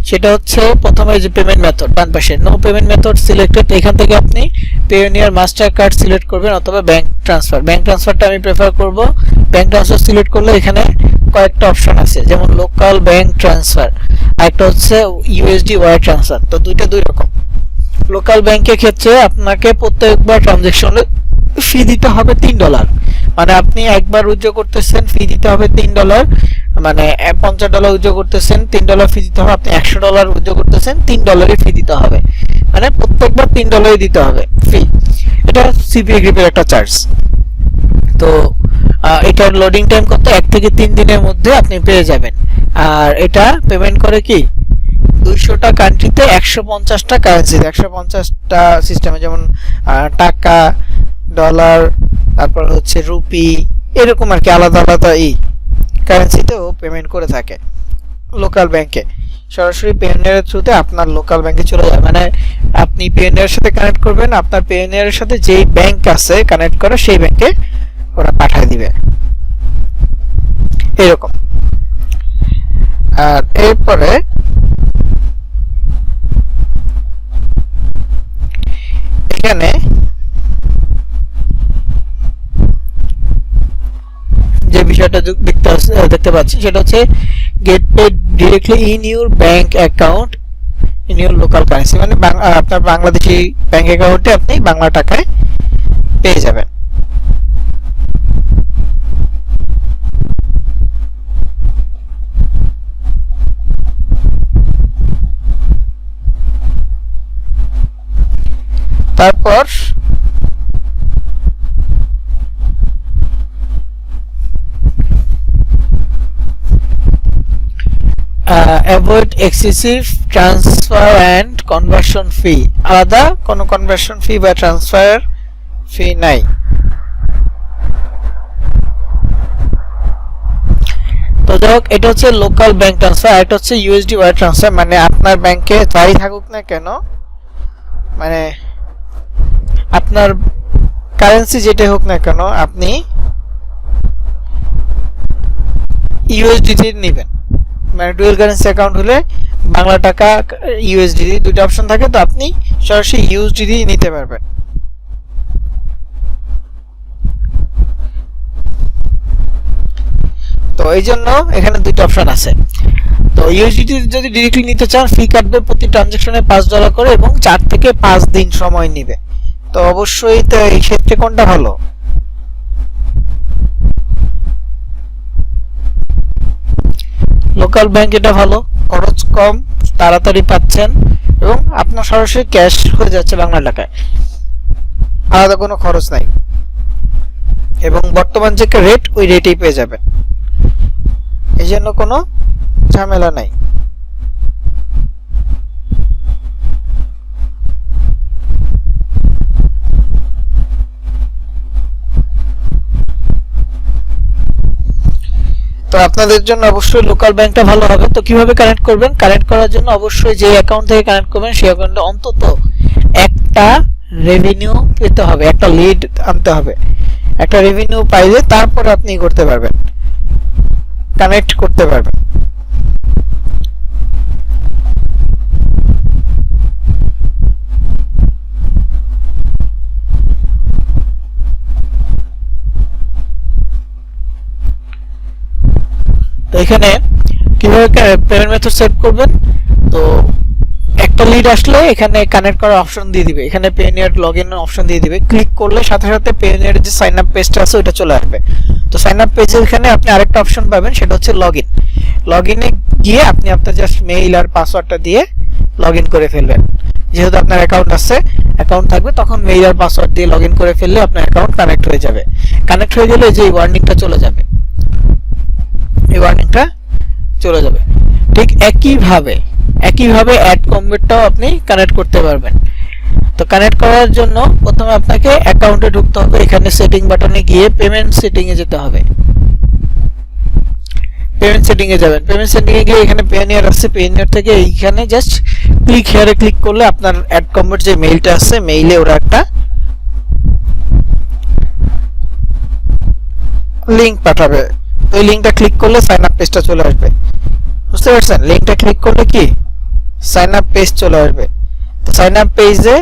সেটা হচ্ছে প্রথমে যে পেমেন্ট মেথড ডান পাশে নো পেমেন্ট মেথড সিলেক্টেড, এখান থেকে আপনি পেওনিয়ার মাস্টার কার্ড সিলেক্ট করবেন অথবা ব্যাংক ট্রান্সফার। ব্যাংক ট্রান্সফারটা আমি প্রেফার করব। ব্যাংক ট্রান্সফার সিলেক্ট করলে এখানে কয়েকটা অপশন আছে, যেমন লোকাল ব্যাংক ট্রান্সফার আর একটা হচ্ছে ইউএসডি ওয়ার ট্রান্সফার। তো দুইটা দুই রকম। লোকাল ব্যাংকের ক্ষেত্রে আপনাকে প্রত্যেকবার ট্রানজ্যাকশনে ফি দিতে হবে $3, মানে আপনি একবার উইথড্র করতেছেন ফি দিতে হবে $3, মানে $50 উইথড্র করতেছেন $3 ফি দিতে হবে, আপনি $100 উইথড্র করতেছেন $3 ফি দিতে হবে, মানে প্রত্যেকবার $3 দিতে হবে ফি। এটা সিপিএ গ্রিপের একটা চার্জ। তো এটার লোডিং টাইম কত? 1 থেকে 3 দিনের মধ্যে আপনি পেয়ে যাবেন। আর এটা পেমেন্ট করে কি 200টা কান্ট্রিতে 150টা কারেন্সি, 150টা সিস্টেমে, যেমন টাকা, ডলার, তারপর হচ্ছে রুপি, এরকম আর কি আলাদা আলাদা কারেন্সিতেও পেমেন্ট করে থাকে লোকাল ব্যাংকে। সরাসরি পেওনিয়ারের থ্রুতে আপনার লোকাল ব্যাংকে চলে যায়, মানে আপনি পেওনিয়ারের সাথে কানেক্ট করবেন, আপনার পেওনিয়ারের সাথে যেই ব্যাংক আছে কানেক্ট করা সেই ব্যাংকে ওরা পাঠিয়ে দিবে এরকম। আর এরপরে এখানে যে বিষয়টা দেখতে পাচ্ছি সেটা হচ্ছে get paid directly in your bank account in your local currency, মানে আপনার বাংলাদেশি ব্যাংক অ্যাকাউন্টে আপনি বাংলা টাকায় পেয়ে যাবেন। তারপর avoid excessive transfer and conversion fee, আলাদা কোনো কনভার্সন ফি বা ট্রান্সফার ফি নাই। তো যাই হোক, এটা হচ্ছে লোকাল ব্যাংক ট্রান্সফার, আর এটা হচ্ছে ইউএসডি ওয়ার ট্রান্সফার, মানে আপনার ব্যাংকে যাই থাকুক না কেন, মানে আপনার কারেন্সি যেটা হোক না কেন আপনি ইউএসডিটি নেবেন, মানে ডুয়াল কারেন্সি অ্যাকাউন্ট হলে বাংলা টাকা ইউএসডিটি দুটো অপশন থাকে, তো আপনি সরাসরি ইউএসডিটি নিতে পারবেন। তো এই জন্য এখানে দুটো অপশন আছে। তো ইউএসডিটি যদি ডিরেক্টলি নিতে চান ফি কাটবে প্রতি ট্রানজ্যাকশনে $5 করে এবং 4 থেকে 5 দিন সময় নেবে। তো অবশ্যই তো এই ক্ষেত্রে কোনটা ভালো? লোকাল ব্যাংক এটা ভালো, খরচ কম, তাড়াতাড়ি পাচ্ছেন এবং আপনার সরাসরি ক্যাশ হয়ে যাচ্ছে বাংলা টাকায়, আলাদা কোনো খরচ নাই, এবং বর্তমান যে রেট ওই রেটেই পেয়ে যাবেন, এই জন্য কোনো ঝামেলা নাই। তো আপনাদের জন্য অবশ্যই লোকাল ব্যাংকটা ভালো হবে। তো কিভাবে কানেক্ট করবেন? কানেক্ট করার জন্য অবশ্যই যে অ্যাকাউন্ট থেকে কানেক্ট করবেন সেই অ্যাকাউন্টে অন্তত একটা রেভিনিউ পেতে হবে, একটা লিড আনতে হবে। একটা রেভিনিউ পাইলে তারপর আপনি করতে পারবেন, কানেক্ট করতে পারবেন। তো এখানে কিভাবে পেমেন্ট মেথড সেট করবেন? তো একটা লিড আসলে এখানে কানেক্ট করার অপশন দিয়ে দিবে, এখানে পেওনিয়ার লগইন অপশন দিয়ে দিবে, ক্লিক করলে সাথে সাথে পেওনিয়ার যে সাইন আপ পেজটা আছে ওটা চলে আসবে। তো সাইন আপ পেজে এখানে আপনি আরেকটা অপশন পাবেন, সেটা হচ্ছে লগইন। লগইনে গিয়ে আপনি আপনার জাস্ট মেইল আর পাসওয়ার্ডটা দিয়ে লগইন করে ফেলবেন। যেহেতু আপনার অ্যাকাউন্ট আছে, অ্যাকাউন্ট থাকবে, তখন মেইল আর পাসওয়ার্ড দিয়ে লগইন করে ফেললে আপনার অ্যাকাউন্ট কানেক্ট হয়ে যাবে। কানেক্ট হয়ে গেলে যে ওয়ার্নিংটা চলে যাবে, এই ওয়ার্নিংটা চলে যাবে। ঠিক একইভাবে অ্যাড কমবেটটাও আপনি কানেক্ট করতে পারবেন। তো কানেক্ট করার জন্য প্রথমে আপনাকে অ্যাকাউন্টে ঢুকতে হবে। এখানে সেটিং বাটনে গিয়ে পেমেন্ট সেটিং এ যেতে হবে। পেমেন্ট সেটিং এ যাবেন। পেমেন্ট সেটিং এ গিয়ে এখানে পেনিয়ার আছে, পেনিয়ার থেকে এইখানে জাস্ট ক্লিক হিয়ারে ক্লিক করলে আপনার অ্যাড কমবেট যে মেইলটা আছে, মেইলে ওরা একটা লিংক পাঠাবে। ওই লিংকটা ক্লিক করলে সাইন আপ পেজটা চলে আসবে। বুঝতে পারছেন? লিংকটা ক্লিক করলে কি সাইন আপ পেজ চলে আসবে। তো সাইন আপ পেজে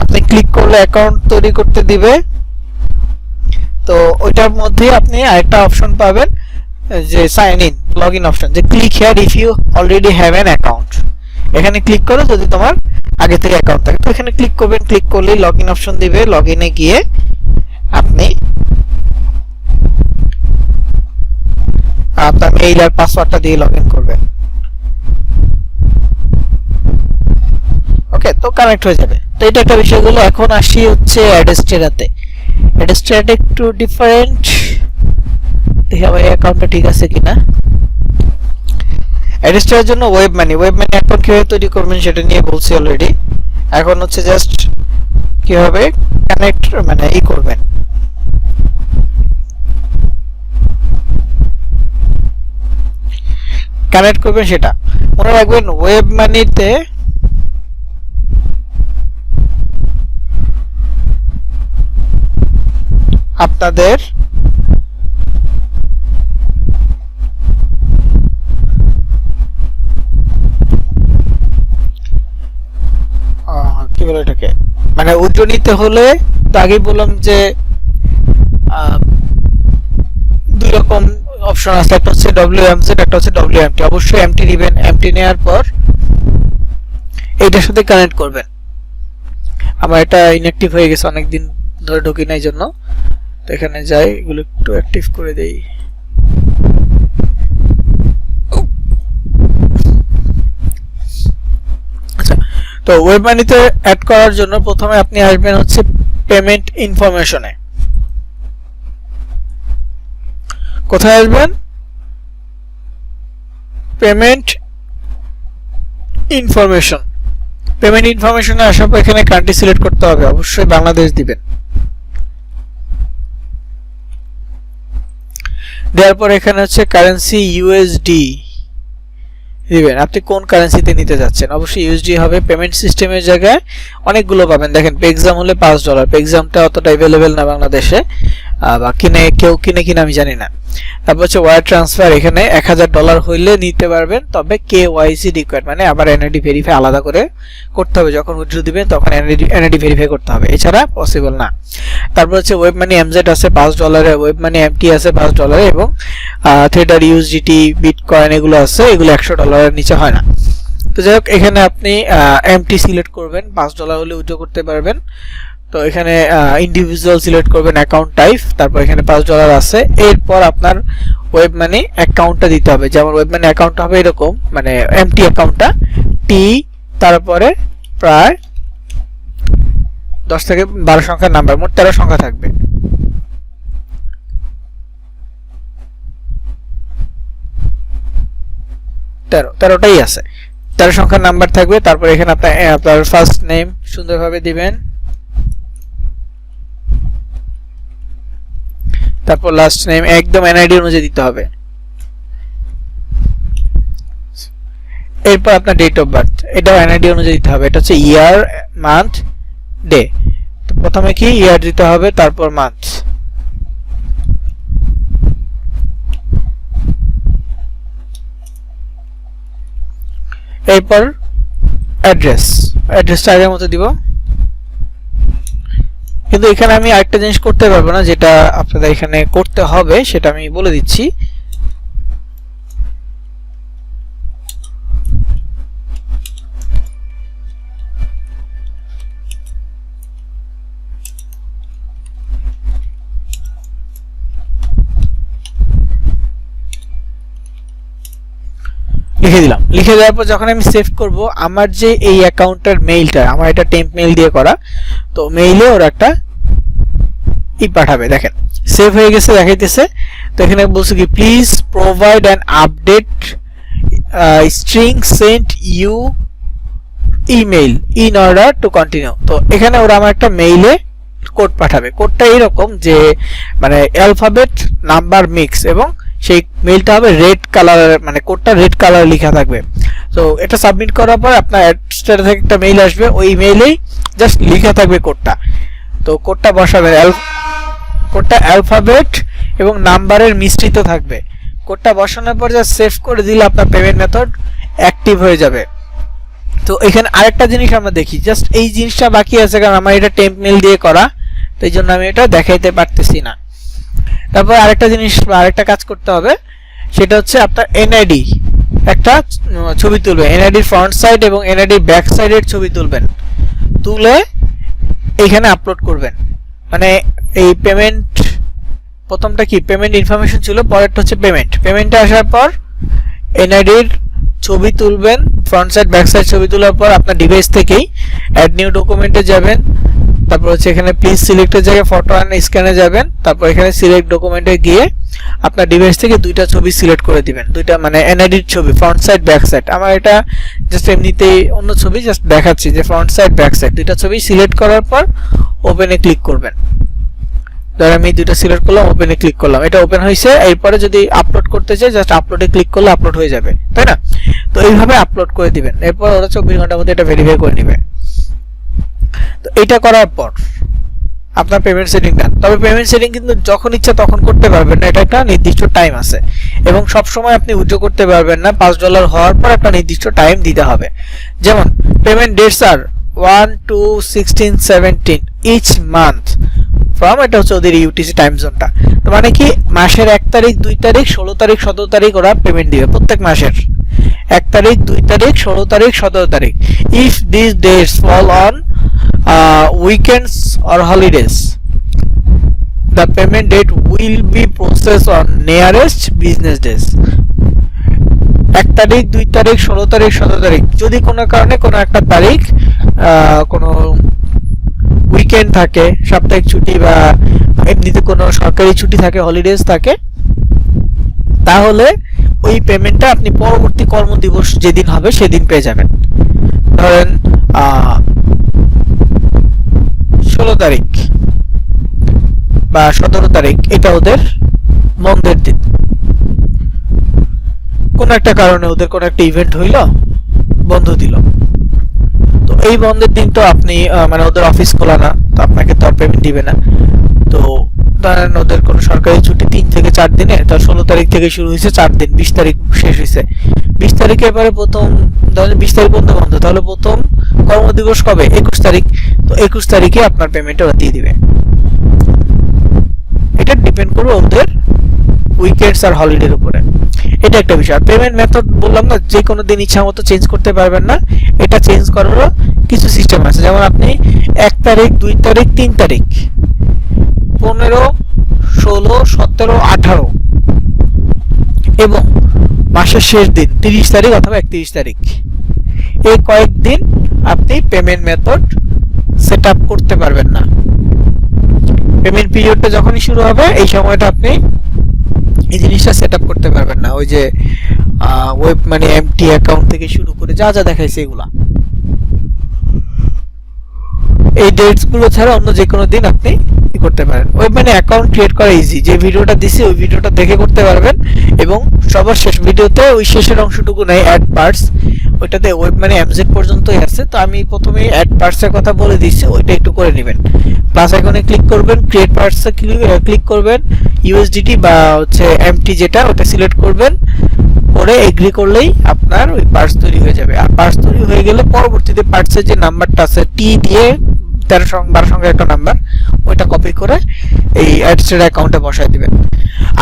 আপনি ক্লিক করলে অ্যাকাউন্ট তৈরি করতে দিবে। তো ওইটার মধ্যে আপনি আরেকটা অপশন পাবেন যে sign in, log in option, যে click here if you already have an account. এখানে ক্লিক করে যদি তোমার আগে থেকে অ্যাকাউন্ট থাকে, তো এখানে ক্লিক করবেন। ক্লিক করলেই লগ ইন অপশন দিবে। লগ ইনে গিয়ে আপনি আপনার মেইল আর পাসওয়ার্ডটা দিয়ে লগ ইন করবেন। ওকে, তো কানেক্ট হয়ে যাবে। তো এটা একটা বিষয়গুলো। এখন আসি হচ্ছে অ্যাডস্টেরাতে। অ্যাডস্টেরাটা একটু ডিফারেন্ট। দেখি আমার অ্যাকাউন্টটা ঠিক আছে কিনা। অ্যাডস্টেরার জন্য ওয়েব মানি অ্যাকাউন্ট কিভাবে তৈরি করবেন সেটা নিয়ে বলছি অলরেডি। এখন হচ্ছে জাস্ট কিভাবে কানেক্ট মানে ই করবেন। কানেক্ট করবেন সেটা মনে রাখবেন। ওয়েব মানিতে আপনাদের কি বলে এটাকে, মানে উইথড্র নিতে হলে তো আগেই বললাম যে দুই রকম অপশন আছে, একটা হচ্ছে WMZ, একটা হচ্ছে WMT। অবশ্যই MT নেবেন। MT নেওয়ার পর এইটার সাথে কানেক্ট করবেন। আমার এটা ইনঅ্যাক্টিভ হয়ে গেছে, অনেকদিন ধরে ঢুকি নাই জন্য। তো এখানে যাই, এগুলো একটু অ্যাক্টিভ করে দেই। আচ্ছা, তো ওয়েব মানিতে অ্যাড করার জন্য প্রথমে আপনি আসবেন হচ্ছে পেমেন্ট ইনফরমেশনে। কোথায় আসবেন? Payment information. পেমেন্ট ইনফরমেশনে আসার পর এখানে কান্ট্রি সিলেক্ট করতে হবে। অবশ্যই বাংলাদেশ দিবেন। দেওয়ার পর এখানে হচ্ছে কারেন্সি USD দিবেন। আপনি কোন কারেন্সিতে নিতে যাচ্ছেন? অবশ্যই USD হবে। পেমেন্ট সিস্টেমের জায়গায় অনেকগুলো পাবেন। দেখেন পেক্সাম হলে $5। পেক্সামটা অতটা অ্যাভেলেবেল না বাংলাদেশে, বা কেউ কিনে কিনা আমি জানি না। তারপর হচ্ছে ওয়ার ট্রান্সফার। এখানে $1000 হইলে নিতে পারবেন, তবে KYC রিকোয়ার্ড, মানে আবার NID ভেরিফাই আলাদা করে করতে হবে। যখন উইথড্র দিবেন তখন NID ভেরিফাই করতে হবে, এছাড়া পসিবল না। তারপর হচ্ছে ওয়েব মানি MZ আছে $5, ওয়েব মানি MT আছে $5, এবং থিয়েটার USDT বিটকয়েন এগুলো আছে, এগুলো $100 নিচে হয় না। তো যাই হোক, এখানে আপনি MT সিলেক্ট করবেন। $5 হলে উইথড্র করতে পারবেন। তো এখানে ইন্ডিভিজুয়াল সিলেক্ট করবেন, অ্যাকাউন্ট টাইপ, তারপর এখানে $5 আছে। এরপর আপনার ওয়েব মানি অ্যাকাউন্টটা দিতে হবে। যেমন ওয়েব মানি অ্যাকাউন্ট হবে এরকম, মানে MT অ্যাকাউন্টটা T, তারপরে প্রায় 10 থেকে 12 সংখ্যার নাম্বার, মোট 13 সংখ্যা থাকবে। 13টাই আছে, 13 সংখ্যার নাম্বার থাকবে। তারপর এখানে আপনার ফার্স্ট নেম সুন্দরভাবে দিবেন। তারপর লাস্ট নেম একদম NID অনুযায়ী দিতে হবে। এরপর আপনার ডেট অফ বার্থ, এটাও NID অনুযায়ী দিতে হবে। এটা হচ্ছে ইয়ার, মান্থ, ডে। তো প্রথমে কি ইয়ার দিতে হবে, তারপর মান্থ। এরপর অ্যাড্রেসটা আগের মতো দিব। কিন্তু এখানে আমি আরেকটা জিনিস করতে পারবো না, যেটা আপনাদের এখানে করতে হবে সেটা আমি বলে দিচ্ছি। লিখে দিলাম। লিখে দেওয়ার পর যখন আমি সেভ করব, আমার যে এই অ্যাকাউন্টের মেইলটা, আমার এটা টেম্প মেইল দিয়ে করা, তো মেইলে ওরা একটা পাঠাবে। দেখেন সেভ হয়ে গেছে দেখাইতেছে। তো এখানে বলছে কি please provide an update string sent you email in order to continue. তো এখানে ওরা আমার একটা মেইলে কোড পাঠাবে। কোডটা এরকম যে মানে অ্যালফাবেট নাম্বার মিক্স, এবং সেই মেইলটা হবে রেড কালারের, মানে কোডটা রেড কালারে লেখা থাকবে। তো এটা সাবমিট করার পর আপনার অ্যাডস্টার থেকে একটা মেইল আসবে, ওই মেইলেই জাস্ট লেখা থাকবে কোডটা। তো কোডটা বসাবেন, কোডটা অ্যালফাবেট এবং নাম্বারের মিশ্রিত থাকবে। কোডটা বসানোর পর জাস্ট সেভ করে দিলে আপনার পেমেন্ট মেথড অ্যাক্টিভ হয়ে যাবে। তো এখানে আরেকটা জিনিস আমরা দেখি, জাস্ট এই জিনিসটা বাকি আছে, কারণ আমার এটা টেম্প মেইল দিয়ে করা, তো এই জন্য আমি এটা দেখাইতে পারতেছি না। তারপর আরেকটা জিনিস বা আরেকটা কাজ করতে হবে, সেটা হচ্ছে আপনার এনআইডি একটা ছবি তুলবেন, এনআইডির ফ্রন্ট সাইড এবং এনআইডির ব্যাক সাইডের ছবি তুলবেন, তুলে এইখানে আপলোড করবেন। মানে এই পেমেন্ট, প্রথমটা কি পেমেন্ট ইনফরমেশন ছিল, পরেরটা হচ্ছে পেমেন্টে আসার পর এনআইডির ছবি তুলবেন, ফ্রন্ট সাইড ব্যাক সাইড ছবি তোলার পর আপনার ডিভাইস থেকেই অ্যাড নিউ ডকুমেন্টে যাবেন, তারপর হচ্ছে এখানে প্লিজ সিলেক্টের জায়গায় ফটো অ্যান্ড স্ক্যানে যাবেন, তারপর এখানে সিলেক্ট ডকুমেন্টে গিয়ে আপনার ডিভাইস থেকে দুইটা ছবি সিলেক্ট করে দিবেন, দুইটা মানে এনআইডির ছবি ফ্রন্ট সাইড ব্যাক সাইড। আমার এটা জাস্ট এমনিতেই অন্য ছবি জাস্ট দেখাচ্ছি যে ফ্রন্ট সাইড ব্যাক সাইড দুইটা ছবি সিলেক্ট করার পর ওপেনে ক্লিক করবেন। ধর আমি দুইটা সিলেক্ট করলাম, ওপেনে ক্লিক করলাম, এটা ওপেন হয়েছে। এরপরে যদি আপলোড করতে চাই জাস্ট আপলোডে ক্লিক করলে আপলোড হয়ে যাবে, তাই না? তো এইভাবে আপলোড করে দিবেন, এরপর ওরা 24 ঘন্টার মধ্যে এটা ভেরিফাই করে নেবে। তো এটা করার পর আপনার পেমেন্ট সেটিং ডান। তবে পেমেন্ট সেটিং কিন্তু যখন ইচ্ছা তখন করতে পারবেন না, এটা একটা নির্দিষ্ট টাইম আছে, এবং সব সময় আপনি উইথড্র করতে পারবেন না। $5 হওয়ার পর একটা নির্দিষ্ট টাইম দিতে হবে। যেমন payment dates are 1, 2, 16, 17 each month from, এটা হচ্ছে ওদের ইউটিসি টাইম জোনটা। তো মানে কি মাসের 1 তারিখ, 2 তারিখ, 16 তারিখ, 17 তারিখ ওরা পেমেন্ট দিবে প্রত্যেক মাসের। 1 তারিখ, 2 তারিখ, 16 তারিখ, 17 তারিখ। If this dates fall on weekends or holidays, the payment date will be processed on nearest business days. 1 তারিখ, 2 তারিখ, 16 তারিখ, 17 তারিখ, যদি কোনো কারণে কোনো একটা তারিখ কোনো উইকেন্ড থাকে, সাপ্তাহিক ছুটি বা এমনিতে কোনো সরকারি ছুটি থাকে, হলিডেজ থাকে, তাহলে ওই পেমেন্টটা আপনি পরবর্তী কর্মদিবস যেদিন হবে সেদিন পেয়ে যাবেন। ধরেন 16 তারিখ বা 17 তারিখ এটা ওদের বন্ধের দিন, কোন একটা কারণে ওদের কোন একটা ইভেন্ট হইল, বন্ধ দিল। তো এই বন্ধের দিন তো আপনি মানে ওদের অফিস খোলা না, তো আপনাকে তো পেমেন্ট দিবে না। তো ধরেন ওদের কোনো সরকারি ছুটি 3 থেকে 4 দিনে, তার 16 তারিখ থেকে শুরু হয়েছে 4 দিন, 20 তারিখ শেষ হয়েছে। 20 তারিখের পরে প্রথম, ধরেন 20 তারিখ পর্যন্ত বন্ধ, তাহলে প্রথম কর্মদিবস কবে? 21 তারিখ। তো 21 তারিখে আপনার পেমেন্টটা দিয়ে দিবে। এটা ডিপেন্ড করবে ওদের উইকেন্ডস আর হলিডের উপরে। এটা একটা বিষয়। পেমেন্ট মেথড বললাম না, যে কোনো দিন ইচ্ছা মতো চেঞ্জ করতে পারবেন না, এটা চেঞ্জ করারও কিছু সিস্টেম আছে। যেমন আপনি 1 তারিখ, 2 তারিখ, 3 তারিখ, 15, 16, 17, 18 এবং মাসের শেষ দিন 30 তারিখ অথবা 31 তারিখ, এই কয়েকদিন আপনি পেমেন্ট মেথড সেট আপ করতে পারবেন না। পেমেন্ট পিরিয়ডটা যখনই শুরু হবে এই সময়টা আপনি এই জিনিসটা সেট আপ করতে পারবেন না। ওই যে ওয়েব মানে এমটি অ্যাকাউন্ট থেকে শুরু করে যা যা দেখাইছে এগুলা, এই ডেটস গুলো ছাড়া অন্য যে কোনো দিন আপনি করতে পারেন। ওয়েব মানে অ্যাকাউন্ট ক্রিয়েট করা ইজি। যে ভিডিওটা দিছি ওই ভিডিওটা দেখে করতে পারবেন, এবং সবার শেষ ভিডিওতে ওই শেষের অংশটুকু নাই, অ্যাড পার্টস, ওইটাতে ওয়েব মানে এমজেড পর্যন্তই আছে। তো আমি প্রথমে অ্যাড পার্টসের কথা বলে দিচ্ছি, ওইটা একটু করে নেবেন। প্লাস আইকনে ক্লিক করবেন, ক্রিয়েট পার্টসে ক্লিক করবেন, ইউএসডিটি বা হচ্ছে এমটি যেটা ওটা সিলেক্ট করবেন, করে এগ্রি করলেই আপনার ওই পার্টস তৈরি হয়ে যাবে। আর পার্টস তৈরি হয়ে গেলে পরবর্তীতে পার্টসের যে নাম্বারটা আছে টি দিয়ে 13 সংখ্যা একটা নাম্বার, ওইটা কপি করে এই অ্যাডসের অ্যাকাউন্টে বসায় দিবেন।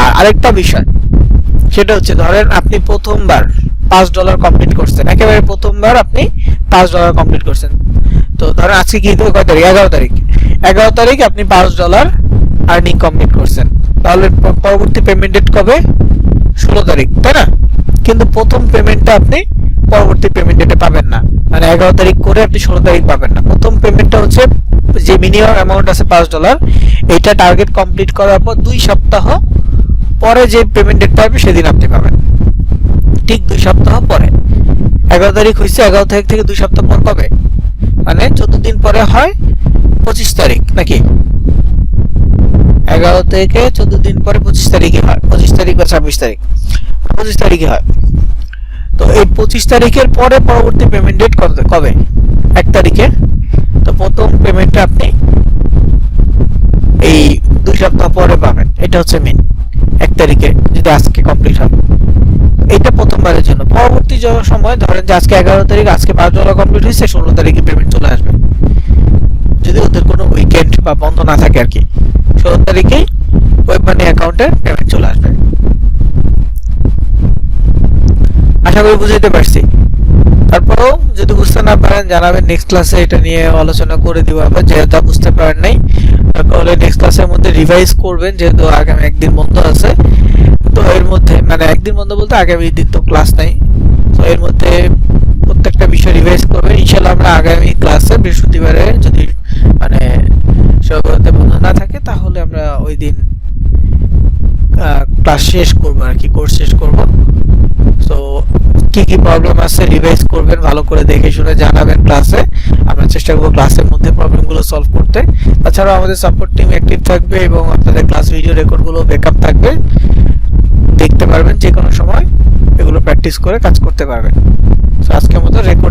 আর আরেকটা বিষয়, সেটা হচ্ছে ধরেন আপনি প্রথমবার $5 কমপ্লিট করছেন, একেবারে প্রথমবার আপনি $5 কমপ্লিট করছেন। তো ধরেন আজকে কি কয় তারিখ? 11 তারিখ। 11 তারিখ আপনি $5 আর্নিং কমপ্লিট করছেন, তাহলে পরবর্তী পেমেন্ট ডেট কবে? 16 তারিখ, তাই না? কিন্তু প্রথম পেমেন্টটা আপনি পরবর্তী পেমেন্ট ডেটে পাবেন না, মানে 11 তারিখ করে আপনি 16 তারিখ পাবেন না। প্রথম পেমেন্টটা হচ্ছে যে মিনিমাম অ্যামাউন্ট আছে $5, এটা টার্গেট কমপ্লিট করার পর 2 সপ্তাহ পরে যে পেমেন্ট ডেটটা হবে সেদিন আপনি পাবেন, ঠিক 2 সপ্তাহ পরে। 11 তারিখ হয়েছে, 11 তারিখ থেকে 2 সপ্তাহ পর পাবে, মানে 14 দিন পরে হয় 25 তারিখ নাকি, 11 থেকে 14 দিন পরে 25 তারিখে হয়, 25 তারিখ বা 26 তারিখ, 25 তারিখে হয়। তো এই 25 তারিখের পরে পরবর্তী পেমেন্ট ডেট কবে? 1 তারিখে। তো প্রথম পেমেন্টটা আপনি এই 2 সপ্তাহ পরে পাবেন, এটা হচ্ছে মেন। 1 তারিখে যদি আজকে কমপ্লিট হয়, এটা প্রথমবারের জন্য। পরবর্তী সময় ধরেন যে আজকে 11 তারিখ, আজকে $5 কমপ্লিট হয়েছে, 16 তারিখে পেমেন্ট চলে আসবে, যদি ওদের কোনো উইকেন্ড বা বন্ধ না থাকে আর কি। 16 তারিখেই ওয়েব মানি অ্যাকাউন্টে পেমেন্ট চলে আসবে। আশা করি বুঝাইতে পারছি। তারপরেও যদি বুঝতে না পারেন জানাবেন, নেক্সট ক্লাসে এটা নিয়ে আলোচনা করে দিব আবার, যেহেতু বুঝতে পারেন নাই তাহলে নেক্সট ক্লাসের মধ্যে রিভাইজ করবেন, যেহেতু আগামী একদিন বন্ধ আছে। তো এর মধ্যে মানে একদিন বন্ধ বলতে আগামী দিন তো ক্লাস নাই, তো এর মধ্যে প্রত্যেকটা বিষয় রিভাইজ করবেন। ইনশাআল্লাহ আমরা আগামী ক্লাসে বৃহস্পতিবারে যদি মানে সবাইতে বন্ধ না থাকে তাহলে আমরা ওই দিন ক্লাস শেষ করবো আর কি, কোর্স শেষ করব। তো কি কি প্রবলেম আছে রিভাইজ করবেন, ভালো করে দেখে শুনে জানাবেন ক্লাসে, আমরা চেষ্টা করব ক্লাসের মধ্যে প্রবলেমগুলো সলভ করতে। তাছাড়াও আমাদের সাপোর্ট টিম অ্যাক্টিভ থাকবে এবং আপনাদের ক্লাস ভিডিও রেকর্ডগুলো ব্যাকআপ থাকবে, দেখতে পারবেন যে কোনো সময়, এগুলো প্র্যাকটিস করে কাজ করতে পারবেন। তো আজকের মতো রেকর্ড